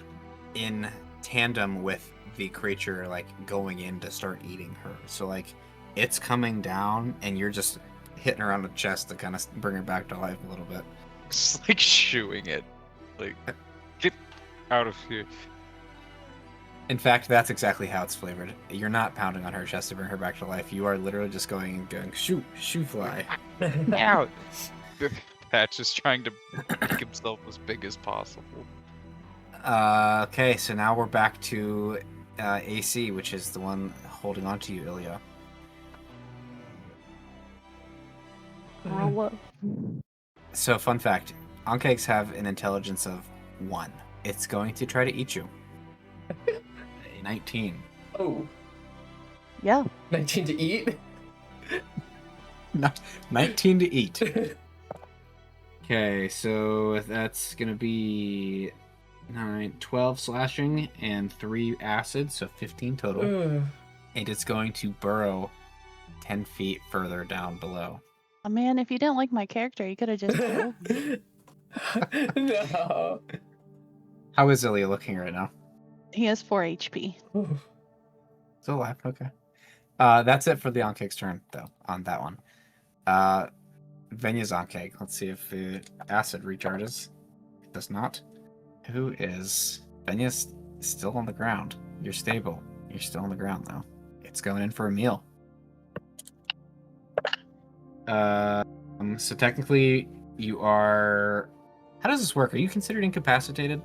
tandem with the creature like going in to start eating her. So like it's coming down and you're just hitting her on the chest to kind of bring her back to life a little bit. It's like shooing it. Like, get out of here. In fact, that's exactly how it's flavored. You're not pounding on her chest to bring her back to life. You are literally just going shoo fly. Out. Thatch is trying to make himself as big as possible. Okay, so now we're back to AC, which is the one holding on to you, Ilya. Roll up. So, fun fact, Ankhegs have an intelligence of 1. It's going to try to eat you. A 19. Oh, Yeah. 19 to eat. Not 19 to eat. Okay, so that's going to be 12 slashing and 3 acid, so 15 total. Ugh. And it's going to burrow 10 feet further down below. Oh, man, if you didn't like my character, you could have just told me. No. How is Ilya looking right now? He has 4 HP. Ooh. Still alive, okay. That's it for the Ankeg's turn, though, on that one. Vaenya's Ankeg. Let's see if acid recharges. It does not. Who is... Vaenya's still on the ground. You're stable. You're still on the ground, though. It's going in for a meal. So technically, you are... How does this work? Are you considered incapacitated?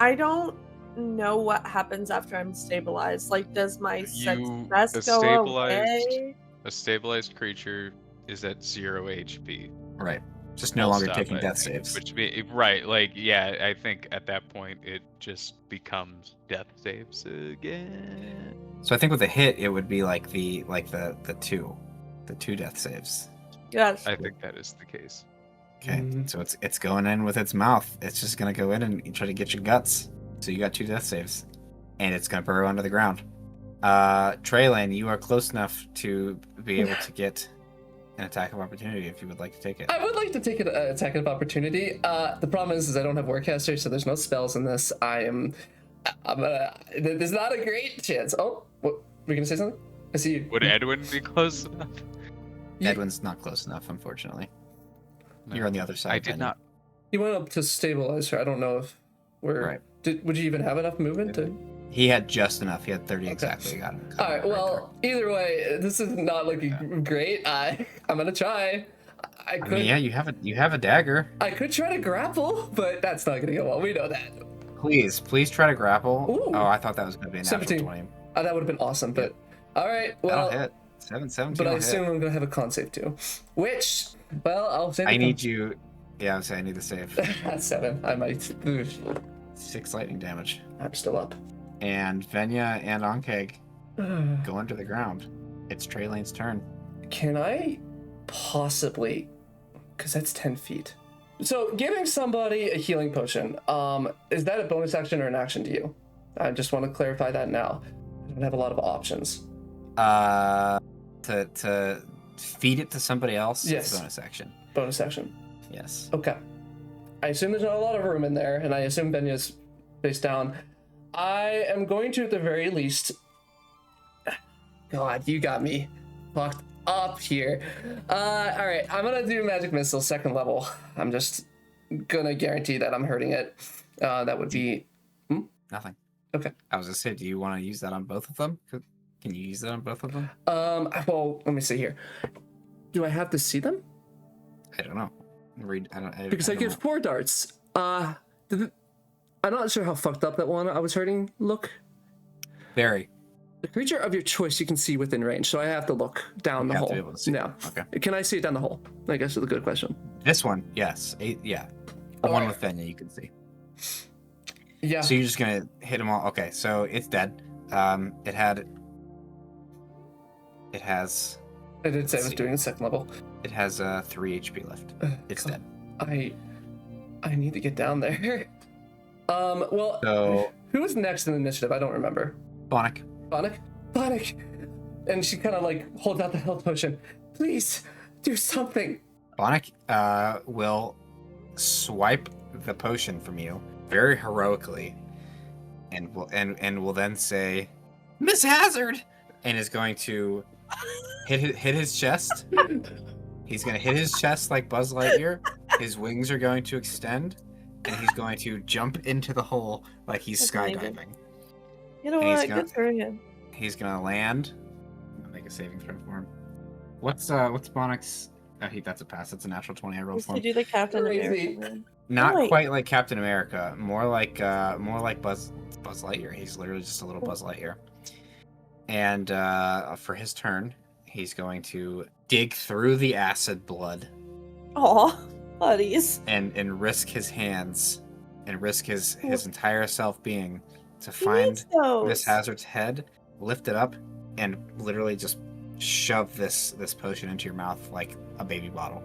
I don't know what happens after I'm stabilized. Like, does my success a go stabilized- away? A stabilized creature is at 0 HP. Right. Just no Full longer stop, taking I death think, saves. Which right, like yeah, I think at that point it just becomes death saves again. So I think with a hit, it would be like the two death saves. Yes. I think that is the case. Okay, Mhm. so it's going in with its mouth. It's just gonna go in and try to get your guts. So you got 2 death saves, and it's gonna burrow under the ground. Trayalane, you are close enough to be able to get an attack of opportunity if you would like to take it. I would like to take an attack of opportunity. The problem is I don't have Warcaster, so there's no spells in this. There's not a great chance. Oh, what? Were you gonna say something? I see you. Would Edwin be close enough? Yeah. Edwin's not close enough, unfortunately. No. You're on the other side. I did Vaenya. not. He went up to stabilize her. I don't know if we're. Right. Would you even have enough movement to? He had just enough. He had 30 Okay. exactly. Got it. All right. Well, either way, this is not looking great. I'm gonna try. I could. I mean, yeah, you have a dagger. I could try to grapple, but that's not gonna go well. We know that. Please try to grapple. Ooh. Oh, I thought that was going to be a natural 17. 20. That would have been awesome, but All right. That'll Well, hit. 17 but I will assume hit. I'm gonna have a con save too. Which, well, I'll save. I need you. Yeah, I'm saying I need to save. That's 7. I might. Oof. 6 lightning damage. I'm still up. And Vaenya and Ankeg go under the ground. It's Traylane's turn. Can I possibly? Because that's 10 feet. So giving somebody a healing potion, is that a bonus action or an action to you? I just want to clarify that now. I don't have a lot of options. To feed it to somebody else. Yes. It's a bonus action. Bonus action. Yes. Okay. I assume there's not a lot of room in there, and I assume Venya's face down. I am going to, at the very least... God, you got me fucked up here. Alright, I'm gonna do Magic Missile 2nd level. I'm just gonna guarantee that I'm hurting it. That would be... Nothing. Okay. I was gonna say, do you want to use that on both of them? Can you use that on both of them? Well, let me see here. Do I have to see them? I don't know. Because I don't get know. 4 darts. I'm not sure how fucked up that one I was hurting look. Very. The creature of your choice you can see within range, so I have to look down You the have hole. to be able to see Yeah. Okay. Can I see it down the hole? I guess is a good question. This one, yes. Yeah. The one with Vaenya you can see. Yeah. So you're just gonna hit them all. Okay, so it's dead. It has. I did say I let's was see. doing a 2nd level. It has 3 HP left. It's God, dead. I need to get down there. Well, So who was next in the initiative? I don't remember. Bonnick. Bonnick. And she kind of like holds out the health potion. Please do something. Bonnick will swipe the potion from you very heroically, and will then say, "Miss Hazzard," and is going to hit his chest. He's gonna hit his chest like Buzz Lightyear. His wings are going to extend, and he's going to jump into the hole like he's That's skydiving. amazing. You know And he's what? gonna- Good for him. He's gonna land. I'll make a saving throw for him. What's Bonnick's? Oh, that's a pass. That's a natural 20 I rolled Used for to him. do the Captain Crazy. America one. Not wait. quite like Captain America. More like Buzz Lightyear. He's literally just a little Buzz Lightyear. And for his turn, he's going to dig through the acid blood Aw, buddies. and risk his hands and risk his entire self-being to He find needs those. Miss Hazzard's head, lift it up, and literally just shove this potion into your mouth like a baby bottle.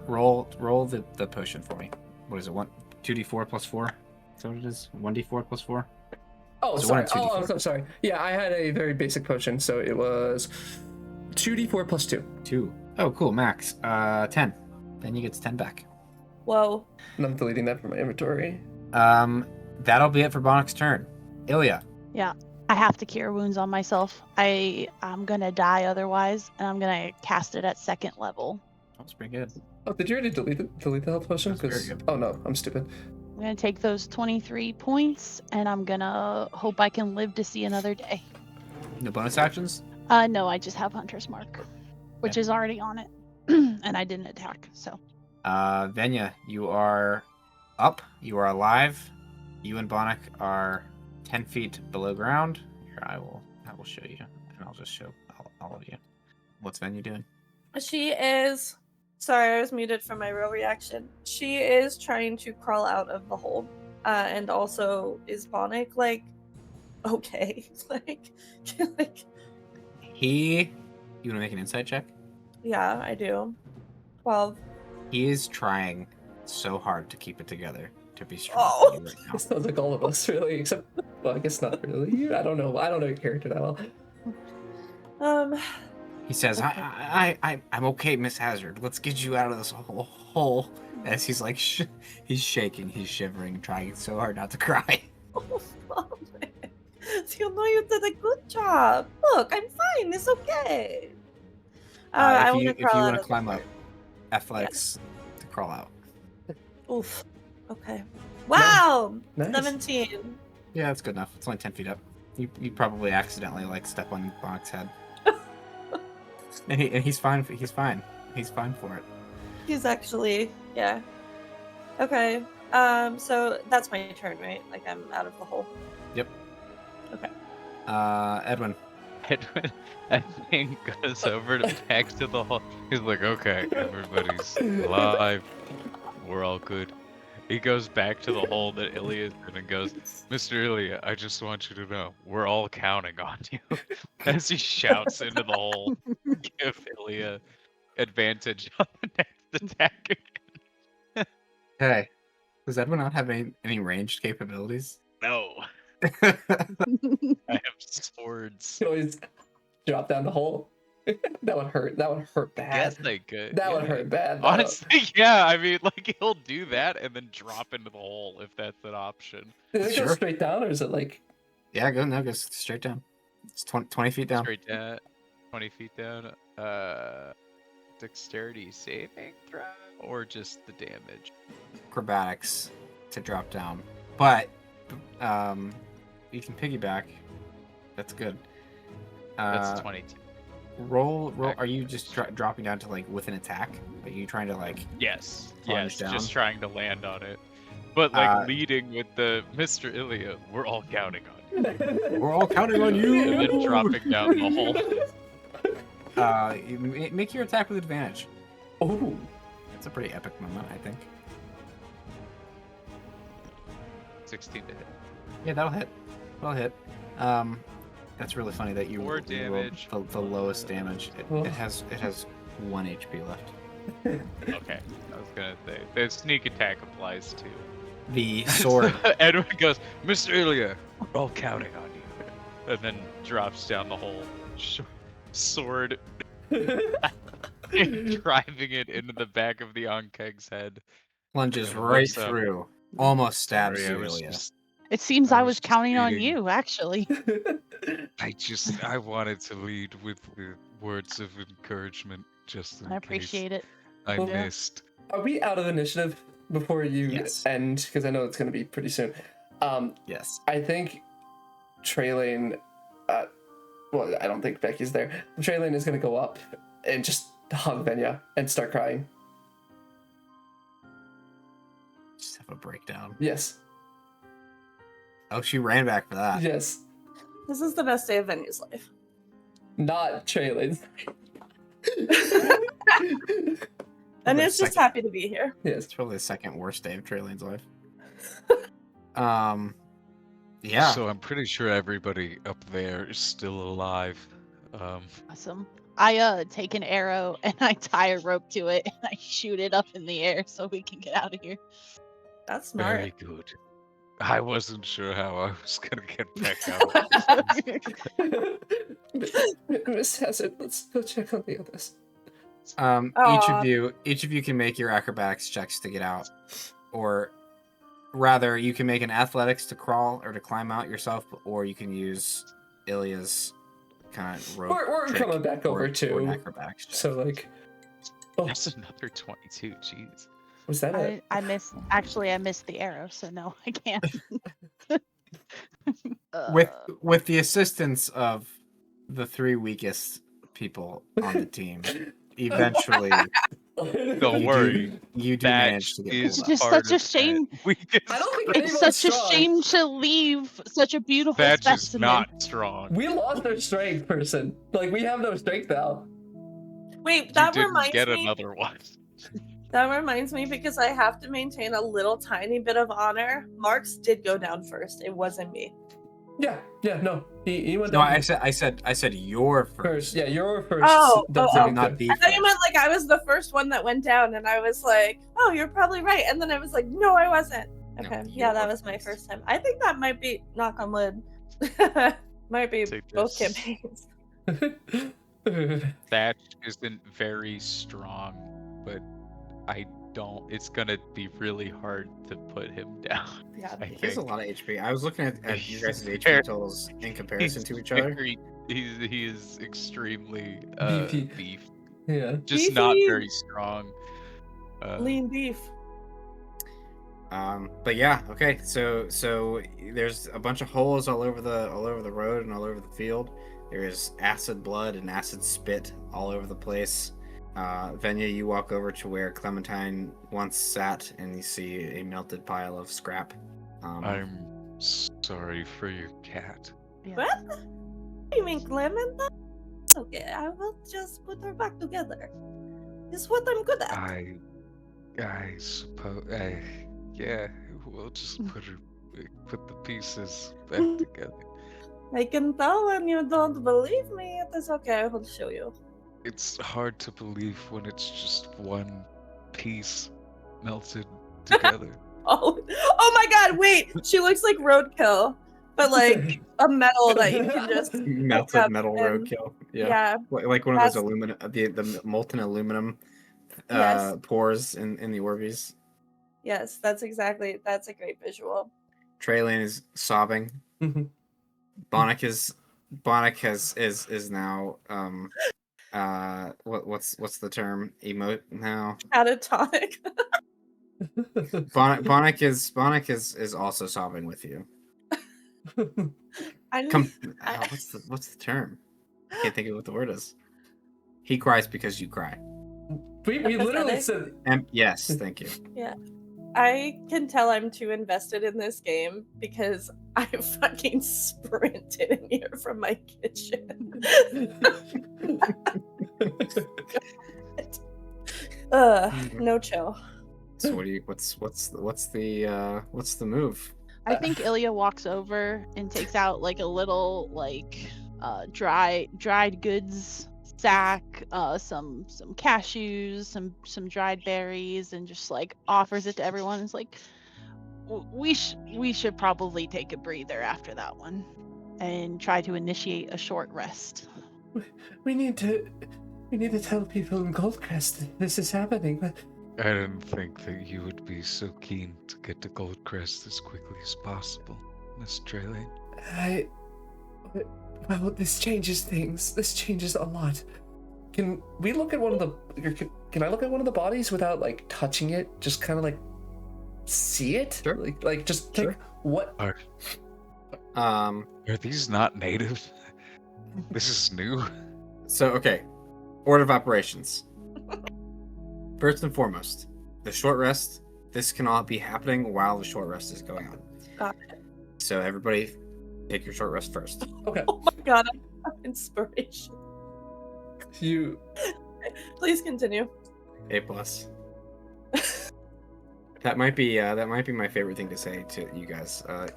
Roll the potion for me. What is it? 2d4 plus 4? Is that what it is? 1d4 plus 4? Oh, So sorry. 1 and 2d4. I'm so sorry. Yeah, I had a very basic potion, so it was 2d4 plus 2. 2. Oh, cool. Max. 10. Then you get 10 back. Whoa. And I'm deleting that from my inventory. That'll be it for Bonnick's turn. Ilya. I have to cure wounds on myself. I'm gonna die otherwise, and I'm gonna cast it at 2nd level. That's pretty good. Oh, did you already delete the health potion? That's very 'Cause- good. Oh no, I'm stupid. I'm gonna take those 23 points, and I'm gonna hope I can live to see another day. No bonus actions? No, I just have Hunter's Mark, which is already on it, and I didn't attack. So Vaenya, you are up. You are alive. You and Bonnick are 10 feet below ground. Here, I will show you, and I'll just show all of you. What's Vaenya doing? She is. Sorry, I was muted from my real reaction. She is trying to crawl out of the hole, and also is Bonnick like okay, like You want to make an insight check? yeah, I do. 12. He is trying so hard to keep it together, to be strong Oh. for you right now. It sounds like all of us, really, except, well, I guess not really. I don't know your character that well. He says, I'm okay, Miss Hazzard. Let's get you out of this hole. As he's like, he's shaking, he's shivering, trying so hard not to cry. Oh, Bonnick. You know you did a good job. Look, I'm fine. It's okay. I want to If you crawl want out to of climb the up, athletics to crawl out. Oof. Okay. Wow. Nice. 17. Yeah, that's good enough. It's only 10 feet up. You probably accidentally like step on Bonnick's head. and he's fine. He's fine. He's fine for it. He's actually, yeah. Okay. So that's my turn, right? Like I'm out of the hole. Yep. Okay. Edwin. Edwin, I think, goes over back to the hole. He's like, okay, everybody's alive. We're all good. He goes back to the hole that Ilya is in and goes, Mr. Ilya, I just want you to know, we're all counting on you. As he shouts into the hole, give Ilya advantage on the next attack. Okay. Does Edwin not have any ranged capabilities? No, I have swords. You always drop down the hole. That would hurt. That would hurt bad. Yes, they could. That would yeah. hurt bad. though. Honestly, yeah. I mean, like he'll do that and then drop into the hole if that's an option. Does it go Sure. straight down, or is it like? Yeah, go straight down. It's 20 feet down. Straight down, 20 feet down. Dexterity saving throw or just the damage? Acrobatics to drop down, but you can piggyback. That's good. That's 22. Roll. Are you just dropping down to like with an attack? Are you trying to like? Yes, plunge yes, down? just trying to land on it. But like leading with the Mr. Ilya, we're all counting on you. We're all counting on you. And then dropping down the hole. You make your attack with advantage. Oh, It's a pretty epic moment, I think. 16 to hit. Yeah, that'll hit. That'll hit. That's really funny that you 4 rolled damage. the lowest damage. Oh. It has 1 HP left. Okay, I was gonna say the sneak attack applies too. The sword. Edwin goes, Mr. Ilya, we're all counting on you, and then drops down the hole. Sword driving it into the back of the Ankeg's head. Plunges Yeah, right what's up? through. Almost stabs Sorry, I was Ilya. just- It seems I I was was just counting on reading. you, actually. I wanted to lead with the words of encouragement, just in I appreciate it. I Well, missed. are we out of initiative before you Yes. end? Because I know it's going to be pretty soon. Yes. I think Trayalane. Well, I don't think Becky's there. Trayalane is going to go up and just hug Vaenya and start crying. Just have a breakdown. Yes. Oh, she ran back for that. Yes. This is the best day of Venya's life. Not Traylane's. Venya's just happy to be here. Yes. It's probably the second worst day of Traylane's life. Yeah. So I'm pretty sure everybody up there is still alive. Awesome. I take an arrow and I tie a rope to it and I shoot it up in the air so we can get out of here. That's smart. Very good. I wasn't sure how I was gonna get back out. Miss Hazzard, let's go check on the others. Each of you can make your acrobatics checks to get out, or rather, you can make an athletics to crawl or to climb out yourself, or you can use Ilya's kind of rope. We're trick coming back or- over or an too. acrobatics check. So like, oh, That's another 22. Jeez. was that it? I missed. Actually, I missed the arrow, so no, I can't. with the assistance of the 3 weakest people on the team, eventually Don't worry. you do That manage to get is pulled Just up. part such a of that shame. weakest I don't think thing. It's anyone's such a strong. shame to leave such a beautiful That's just specimen. not strong. We lost our strength person. Like we have no strength now. Wait, You that didn't reminds get me. another one. That reminds me because I have to maintain a little tiny bit of honor. Marks did go down first. It wasn't me. Yeah, no. He went No, down I said your first. first. Yeah, you're first. Oh, Don't oh, say oh. Not the I thought you meant like I was the first one that went down, and I was like, "Oh, you're probably right." And then I was like, "No, I wasn't." No, Okay, you yeah, that were was my first. first time. I think that might be knock on wood. Might be Take both this. campaigns. Thatch isn't very strong, but I don't. It's gonna be really hard to put him down. Yeah. I He has a think. lot of HP. I was looking at you guys' Very- HP totals in comparison to each other. He is extremely Beefy. beef. Yeah. Just not Beefy. very strong. Lean beef. But yeah, okay. So there's a bunch of holes all over the road and all over the field. There is acid blood and acid spit all over the place. Vaenya, you walk over to where Clementine once sat, and you see a melted pile of scrap. I'm sorry for your cat. Yeah. What? You mean Clementine? It's okay. I will just put her back together. It's what I'm good at. I suppose. Yeah, we'll just put the pieces back together. I can tell when you don't believe me. It is okay. I will show you. It's hard to believe when it's just one piece melted together. Oh my God! Wait, she looks like roadkill, but like a metal that you can just pick Melted up metal and- roadkill. Yeah. Like one of those That's- aluminum, the molten aluminum Yes. pores in the Orbeez. Yes, that's a great visual. Trayalane is sobbing. Mhm. Bonnick is now what's the term? Emote now. Catatonic. Bonnick is also sobbing with you. What's the term? I can't think of what the word is. He cries because you cry. we literally said Yes, thank you. I can tell I'm too invested in this game because I fucking sprinted in here from my kitchen. No chill. So what's the move? I think Ilya walks over and takes out like a little like dried goods sack, some cashews, some dried berries, and just like offers it to everyone. It's like we should probably take a breather after that one and try to initiate a short rest. we need to tell people in Goldcrest this is happening, but I didn't think that you would be so keen to get to Goldcrest as quickly as possible, Miss Trayalane. well, this changes things. This changes a lot. Can we look at one of the? Can I look at one of the bodies without like touching it? Just kind of like see it. Sure. Like just Sure. take what? Are these not native? This is new. So okay, order of operations. First and foremost, the short rest. This can all be happening while the short rest is going on. Got it. So everybody, take your short rest first. Okay. Oh my God, I have inspiration. You. Please continue. A+. That might be my favorite thing to say to you guys. A+.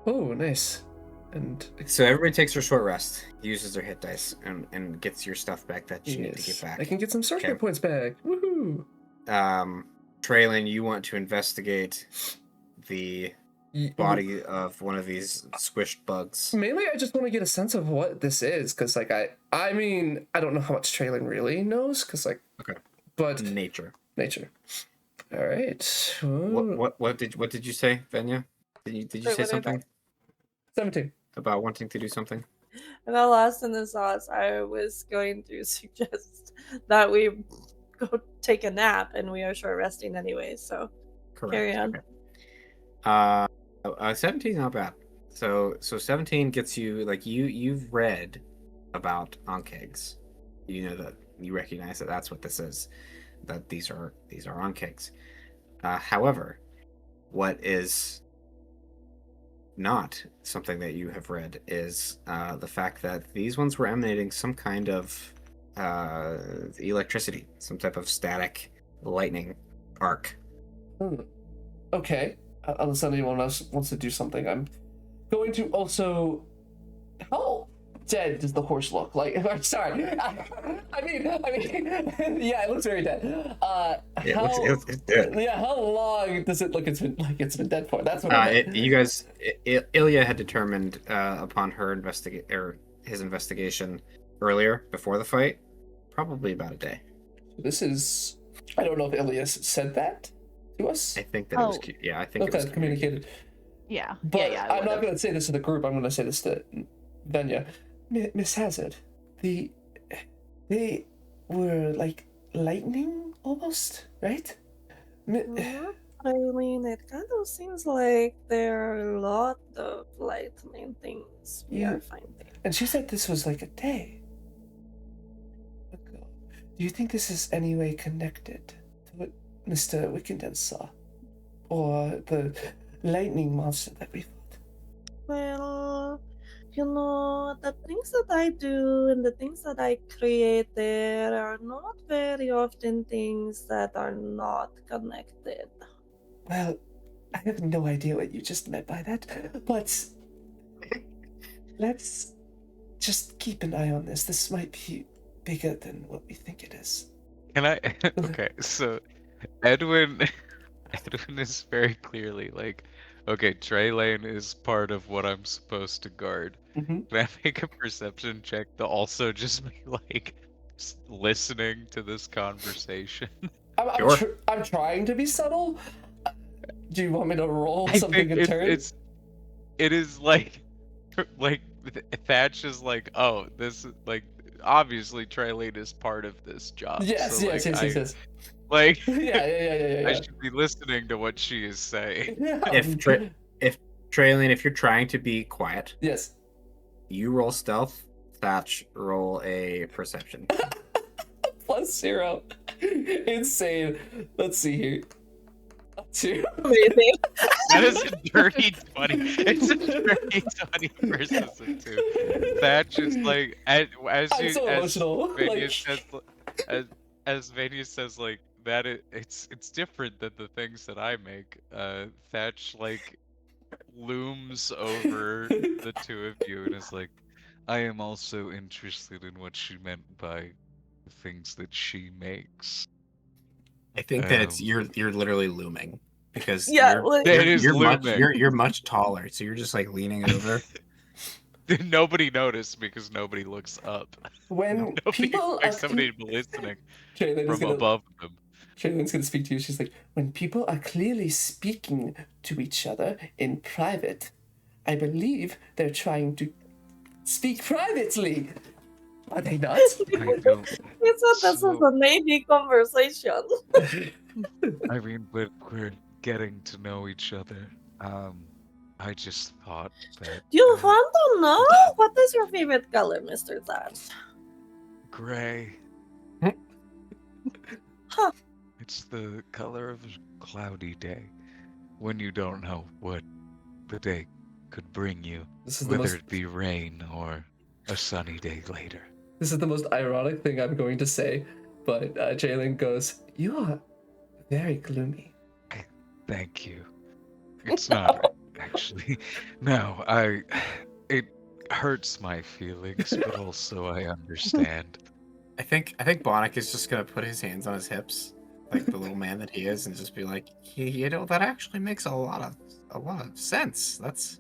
Oh, nice. And So everybody takes their short rest, uses their hit dice, and gets your stuff back that you need to get back. I can get some sorcery Okay. points back. Woohoo! Trayalane, you want to investigate the body of one of these squished bugs. Mainly, I just want to get a sense of what this is, because like I mean, I don't know how much Trayalane really knows, because like, Okay. but Nature. All right. What did you say, Vaenya? Did you Wait, say what did I- something 17. about wanting to do something? I got lost in the sauce. I was going to suggest that we go take a nap, and we are short resting anyway. So Correct. carry on. Okay. 17 is not bad. So 17 gets you like you've read about onkegs. You know that you recognize that that's what this is. That these are onkegs. However, what is not something that you have read is the fact that these ones were emanating some kind of electricity, some type of static lightning arc. Okay. Unless anyone else wants to do something, I'm going to also. How dead does the horse look? Like, I'm sorry. I mean, yeah, it looks very dead. It's dead. Yeah, how long does it look? It's been dead for. That's what. You guys, Ilya had determined upon his investigation earlier before the fight, probably about a day. This is. I don't know if Ilya said that to us. I think that it was. Yeah, I think it was communicated. Yeah. But yeah. I'm not going to say this to the group. I'm going to say this to Vaenya. Miss Hazzard, they were like lightning almost, right? Yeah, I mean, it kind of seems like there are a lot of lightning things we are finding. And she said this was like a day ago. Do you think this is any way connected to what Mr. Rekindle saw? Or the lightning monster that we fought? Well, You know, the things that I do and the things that I create there are not very often things that are not connected. Well, I have no idea what you just meant by that, but let's just keep an eye on this. This might be bigger than what we think it is. Can I? Okay, so Edwin, Edwin is very clearly like, okay, Trayalane is part of what I'm supposed to guard. Mm-hmm. Can I make a perception check to also just be like listening to this conversation? I'm trying to be subtle. Do you want me to roll I something think in turn? it is like Thatch is like, oh, this is like obviously Trayalane is part of this job. Yes, so, yes, like, yes. Like, Yeah. I should be listening to what she is saying. Yeah. If Trayalane, if you're trying to be quiet, Yes. you roll stealth. Thatch, roll a perception. +0. Insane. Let's see here. 2. Amazing. That is a dirty 20. It's a dirty 20 versus a 2. Thatch is like, as I'm so emotional. Vaenya says, as Vaenya says, like that. It's different than the things that I make. Thatch like looms over the two of you and is like, I am also interested in what she meant by the things that she makes. I think that it's you're literally looming because Yeah, you're, like- It is you're much looming. you're much taller, so you're just like leaning over. Nobody noticed because nobody looks up. When Nobody people expects somebody to be listening Traylane's from above them. Traylane's gonna speak to you. She's like, when people are clearly speaking to each other in private, I believe they're trying to speak privately. Are they not? I don't. He said this was a maybe conversation. I mean, we're getting to know each other. I just thought that You want to know? What is your favorite color, Mr. Thatch? gray. Huh. It's the color of a cloudy day when you don't know what the day could bring you, This is the whether most. it be rain or a sunny day later. This is the most ironic thing I'm going to say, but Jalen goes, "You are very gloomy." Thank you. It's not actually. No, it hurts my feelings, but also I understand. I think Bonnick is just gonna put his hands on his hips, like the little man that he is, and just be like, you know, that actually makes a lot of sense. That's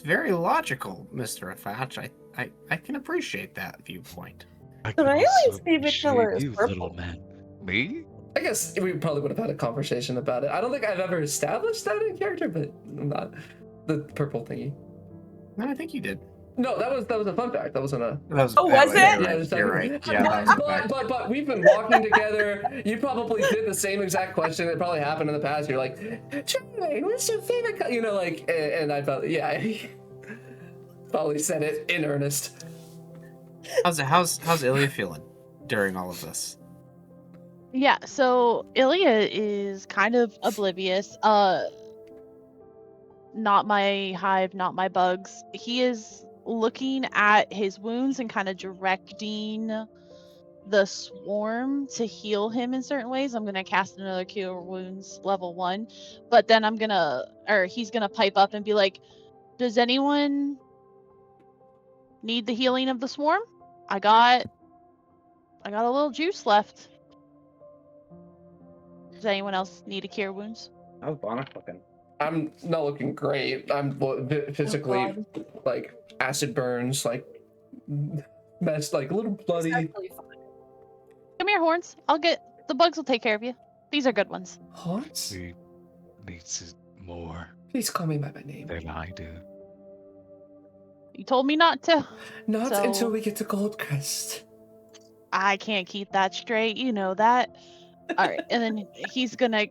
very logical, Mr. Thatch. I can appreciate that viewpoint. I can Riley's also favorite color appreciate is you, purple. little man. Me? I guess we probably would have had a conversation about it. I don't think I've ever established that in character, but not the purple thingy. No, I think you did. No, that was a fun fact. That wasn't a. That was, Oh, was that it? You're right. Yeah, that was a fact. But we've been walking together. You probably did the same exact question. It probably happened in the past. You're like, Charlie, what's your favorite color? You know, like, and I felt, yeah, probably said it in earnest. How's Ilya feeling during all of this? Yeah, so Ilya is kind of oblivious. Not my hive, not my bugs. He is looking at his wounds and kind of directing the swarm to heal him in certain ways. I'm gonna cast another Cure Wounds level 1, but then he's gonna pipe up and be like, "Does anyone need the healing of the swarm? I got a little juice left. Does anyone else need a Cure Wounds?" How's Bonnick looking? I'm not looking great. I'm physically like acid burns, like messed, like a little bloody. Exactly fine. Come here, Horns. The bugs will take care of you. These are good ones. Horns? He needs it more Please call me by my name. than I do. You told me not to. Not So- until we get to Goldcrest. I can't keep that straight. You know that. All right, and then he's gonna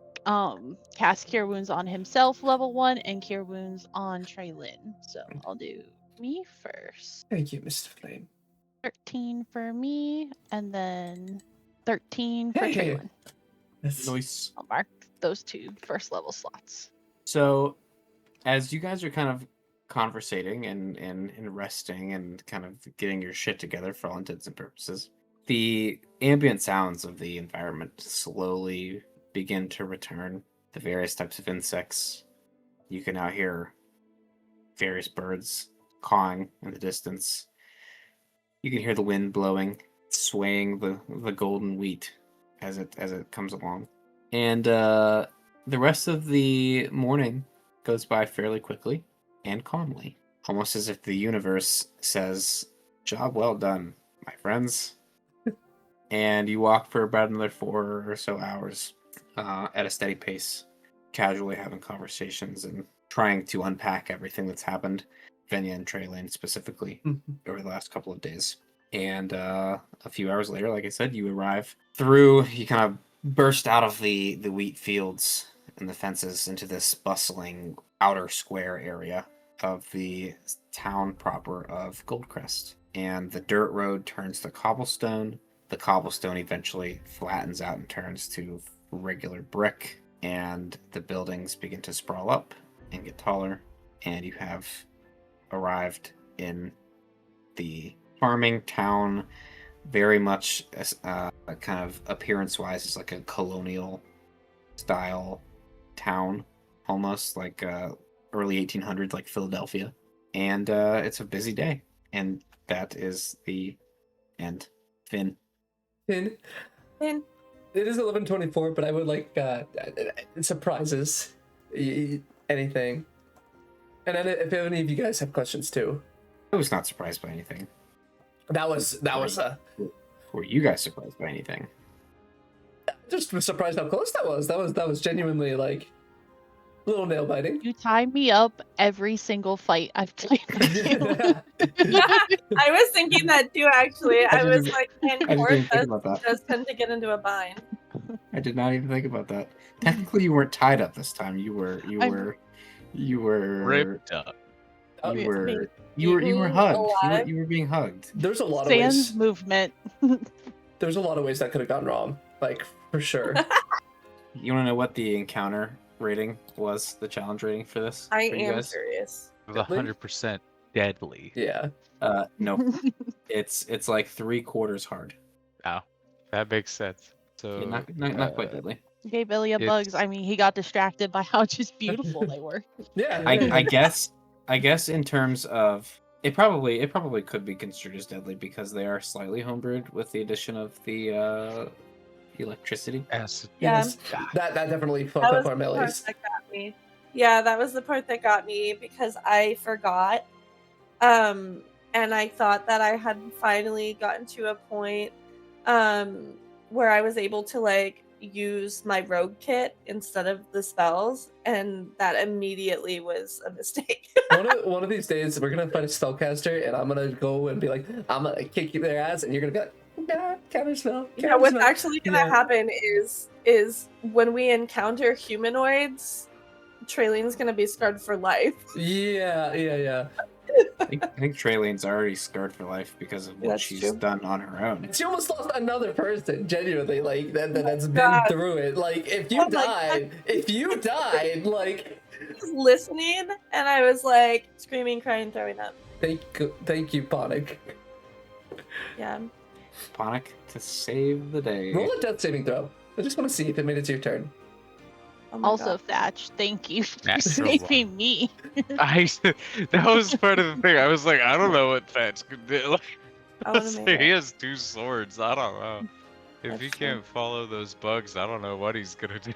cast Cure Wounds on himself, level 1, and Cure Wounds on Trayalane. So I'll do me first. Thank you, Mr. Flame. 13 for me, and then 13 for Hey. Trayalane. That's Noise. I'll mark those 2 first level slots. So, as you guys are kind of conversating and resting and kind of getting your shit together for all intents and purposes, the ambient sounds of the environment slowly begin to return. The various types of insects. You can now hear various birds cawing in the distance. You can hear the wind blowing, swaying the golden wheat as it comes along. And the rest of the morning goes by fairly quickly and calmly, almost as if the universe says, "Job well done, my friends." And you walk for about another 4 or so hours at a steady pace, casually having conversations and trying to unpack everything that's happened, Vaenya and Trayalane specifically, over the last couple of days. And a few hours later, like I said, you arrive you kind of burst out of the wheat fields and the fences into this bustling outer square area of the town proper of Goldcrest. And the dirt road turns to cobblestone. The cobblestone eventually flattens out and turns to regular brick, and the buildings begin to sprawl up and get taller, and you have arrived in the farming town, very much kind of appearance-wise, it's like a colonial style town, almost like early 1800s, like Philadelphia. And it's a busy day, and that is the end. Finn. Finn. It is 11:24, but I would like surprises, anything. And then if any of you guys have questions too. I was not surprised by anything. That was Were you guys surprised by anything? just was surprised how close that was. That was genuinely like a little nail biting. You tie me up every single fight I've played with you. I was thinking that too, actually. I was like, I didn't even think about that. does tend to get into a bind. I did not even think about that. Technically, you weren't tied up this time. You were Ripped up. You were hugged. You were being hugged. There's a lot of Sans ways. movement. There's a lot of ways that could have gone wrong. Like for sure. You want to know what the encounter rating was? The challenge rating for this? I for you am guys? curious. It was 100% deadly. Yeah. No. it's like 3/4 hard. Oh, that makes sense. So Yeah, not quite deadly. Gave Ilya It's- bugs. I mean, he got distracted by how just beautiful they were. Yeah. I guess in terms of it probably could be construed as deadly because they are slightly homebrewed with the addition of the electricity. acid. Yeah. Yes. That definitely fucked That up was our the part mellies. that got me. Yeah, that was the part that got me because I forgot. And I thought that I had finally gotten to a point where I was able to like use my rogue kit instead of the spells, and that immediately was a mistake. one of these days we're gonna find a spellcaster and I'm gonna go and be like, I'm gonna kick their ass and you're gonna be like, nah, counterspell. Yeah, what's counterspell." actually gonna happen is when we encounter humanoids, Traylane's gonna be scarred for life. Yeah. I think Traylane's already scarred for life because of what That's she's true. done on her own. She almost lost another person, genuinely, like that's been God. through it. Like if you Oh my died, like Just listening, and I was like screaming, crying, throwing up. thank you, Ponic. Yeah. Ponic to save the day. Roll a death saving throw. I just want to see if it made it to your turn. Oh my Also, God. Thatch, thank you for Natural one. saving me. That was part of the thing. I was like, I don't know what Thatch could do. Like, I wanna make he it. has 2 swords. I don't know. If That's he true. can't follow those bugs, I don't know what he's gonna do.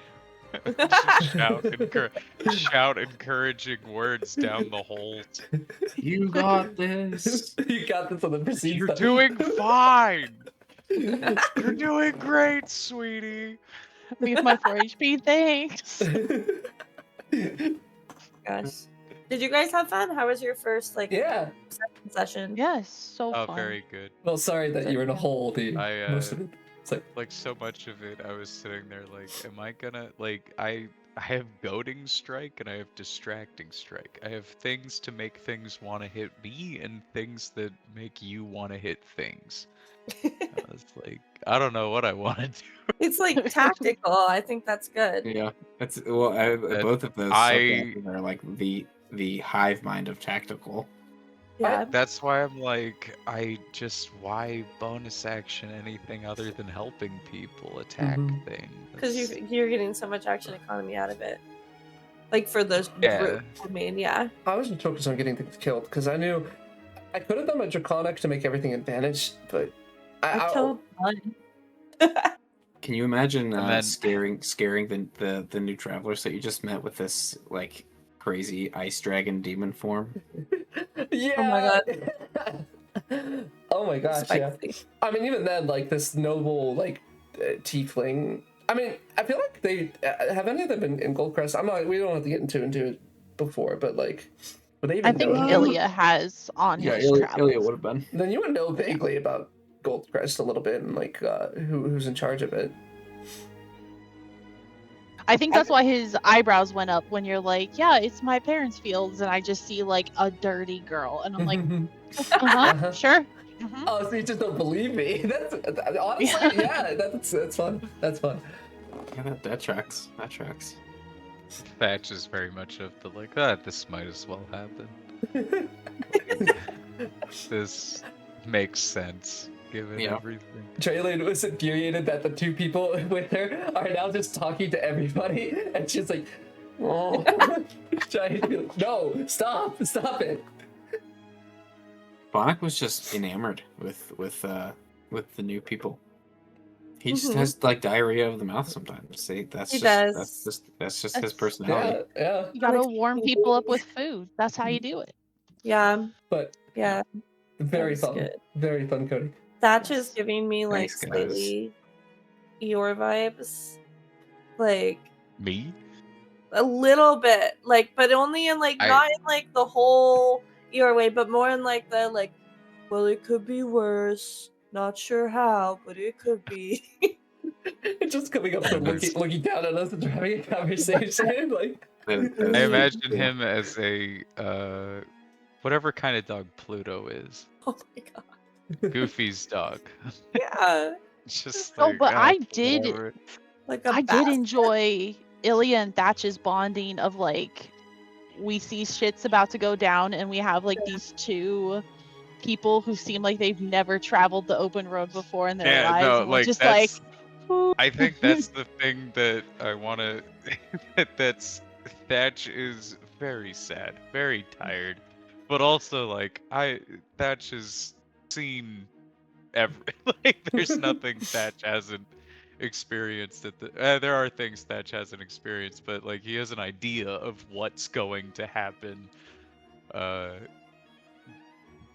Just shout encouraging words down the hole. You got this. You got this on the proceed. You're doing fine. You're doing great, sweetie. Leave my 4 HP, thanks. Gosh. Did you guys have fun? How was your first Yeah. session? Yes, so Oh, fun. very good. Well, sorry that you were in a hole. I, Most of it. It's like, Like so much of it, I was sitting there like, am I gonna like I have goading strike and I have distracting strike. I have things to make things want to hit me and things that make you want to hit things. I was like, I don't know what I want to do. It's like tactical. I think that's good. Yeah, that's both of those I- subclasses are like the the hive mind of tactical. Yeah. That's why I'm like, why bonus action anything other than helping people attack Mhm. things? Because you're getting so much action economy out of it. Like for the Yeah. group. I mean, yeah. I was just focused on getting things killed because I knew I could have done my Draconic to make everything advantage, but I killed one. Can you imagine And then- scaring the new travelers that you just met with this like crazy ice dragon demon form? Yeah. Oh my god. Oh my gosh, yeah. Spicy. I mean, even then, like this noble like tiefling. I mean, I feel like they have any of them been in Goldcrest. I'm not. We don't have to get into it before, but like, would they even I think know? Ilya has on his Ilya travels. would have been. Then you would know vaguely about Goldcrest a little bit and like who's in charge of it. I think that's why his eyebrows went up when you're like, yeah, it's my parents' fields, and I just see like a dirty girl, and I'm like, Uh-huh. sure. Mhm. Oh, so you just don't believe me? That's honestly, yeah, that's fun. That's fun. Yeah, that tracks. That tracks. Thatch is very much of the like, this might as well happen. This makes sense given Yeah. everything. Trayalane was infuriated that the two people with her are now just talking to everybody, and she's like, "Oh, trying to be like, no, stop it." Bonnick was just enamored with the new people. He just Mhm. has like diarrhea of the mouth sometimes. See, that's He just does. that's just his That's- personality. Yeah. You gotta Alex, warm you people do. up with food. That's how you do it. Yeah. But Yeah. very That's fun, good. very fun, Cody. Thatch Yes. is giving me like Thanks, guys. slightly your vibes. Like Me? a little bit. Like, but only in like not in like the whole your way, but more in like the like, well, it could be worse. Not sure how, but it could be. It's just coming up from looking down at us and having a conversation. Like, I imagine him as a whatever kind of dog Pluto is. Oh my god. Goofy's dog. Yeah. Just Oh, like, but I whatever. Like a did basket. enjoy Ilya and Thatch's bonding of like, we see shit's about to go down, and we have like these two people who seem like they've never traveled the open road before in their Yeah, lives. no, and we're like just like, that's. I think that's the thing that I want to. That's Thatch is very sad, very tired, but also like Thatch has seen like there's nothing Thatch hasn't experienced at the. There are things Thatch hasn't experienced, but like he has an idea of what's going to happen.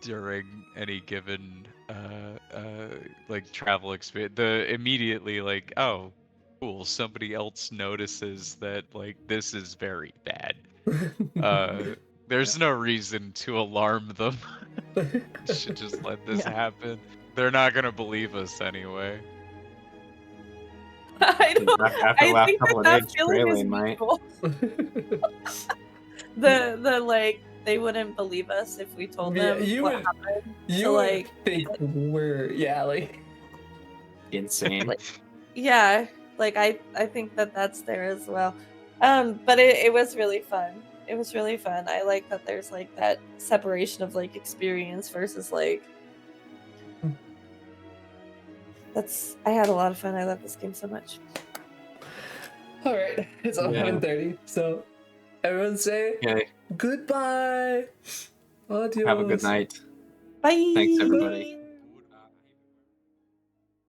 During any given like travel experience, immediately like, oh cool, somebody else notices that like this is very bad. There's no reason to alarm them. Should just let this happen. They're not gonna believe us anyway. I don't. After the I last think couple of that days, feeling is Trayalane might. mutual. The like they wouldn't believe us if we told Yeah, them you what would- happened. you So, would like, think we're like Insane. yeah, like I think that that's there as well. But it was really fun. It was really fun. I like that there's like that separation of like experience versus like. I had a lot of fun. I love this game so much. all right. It's 11:30, so everyone say Okay. goodbye. Adios. Have a good night. Bye. Thanks, everybody.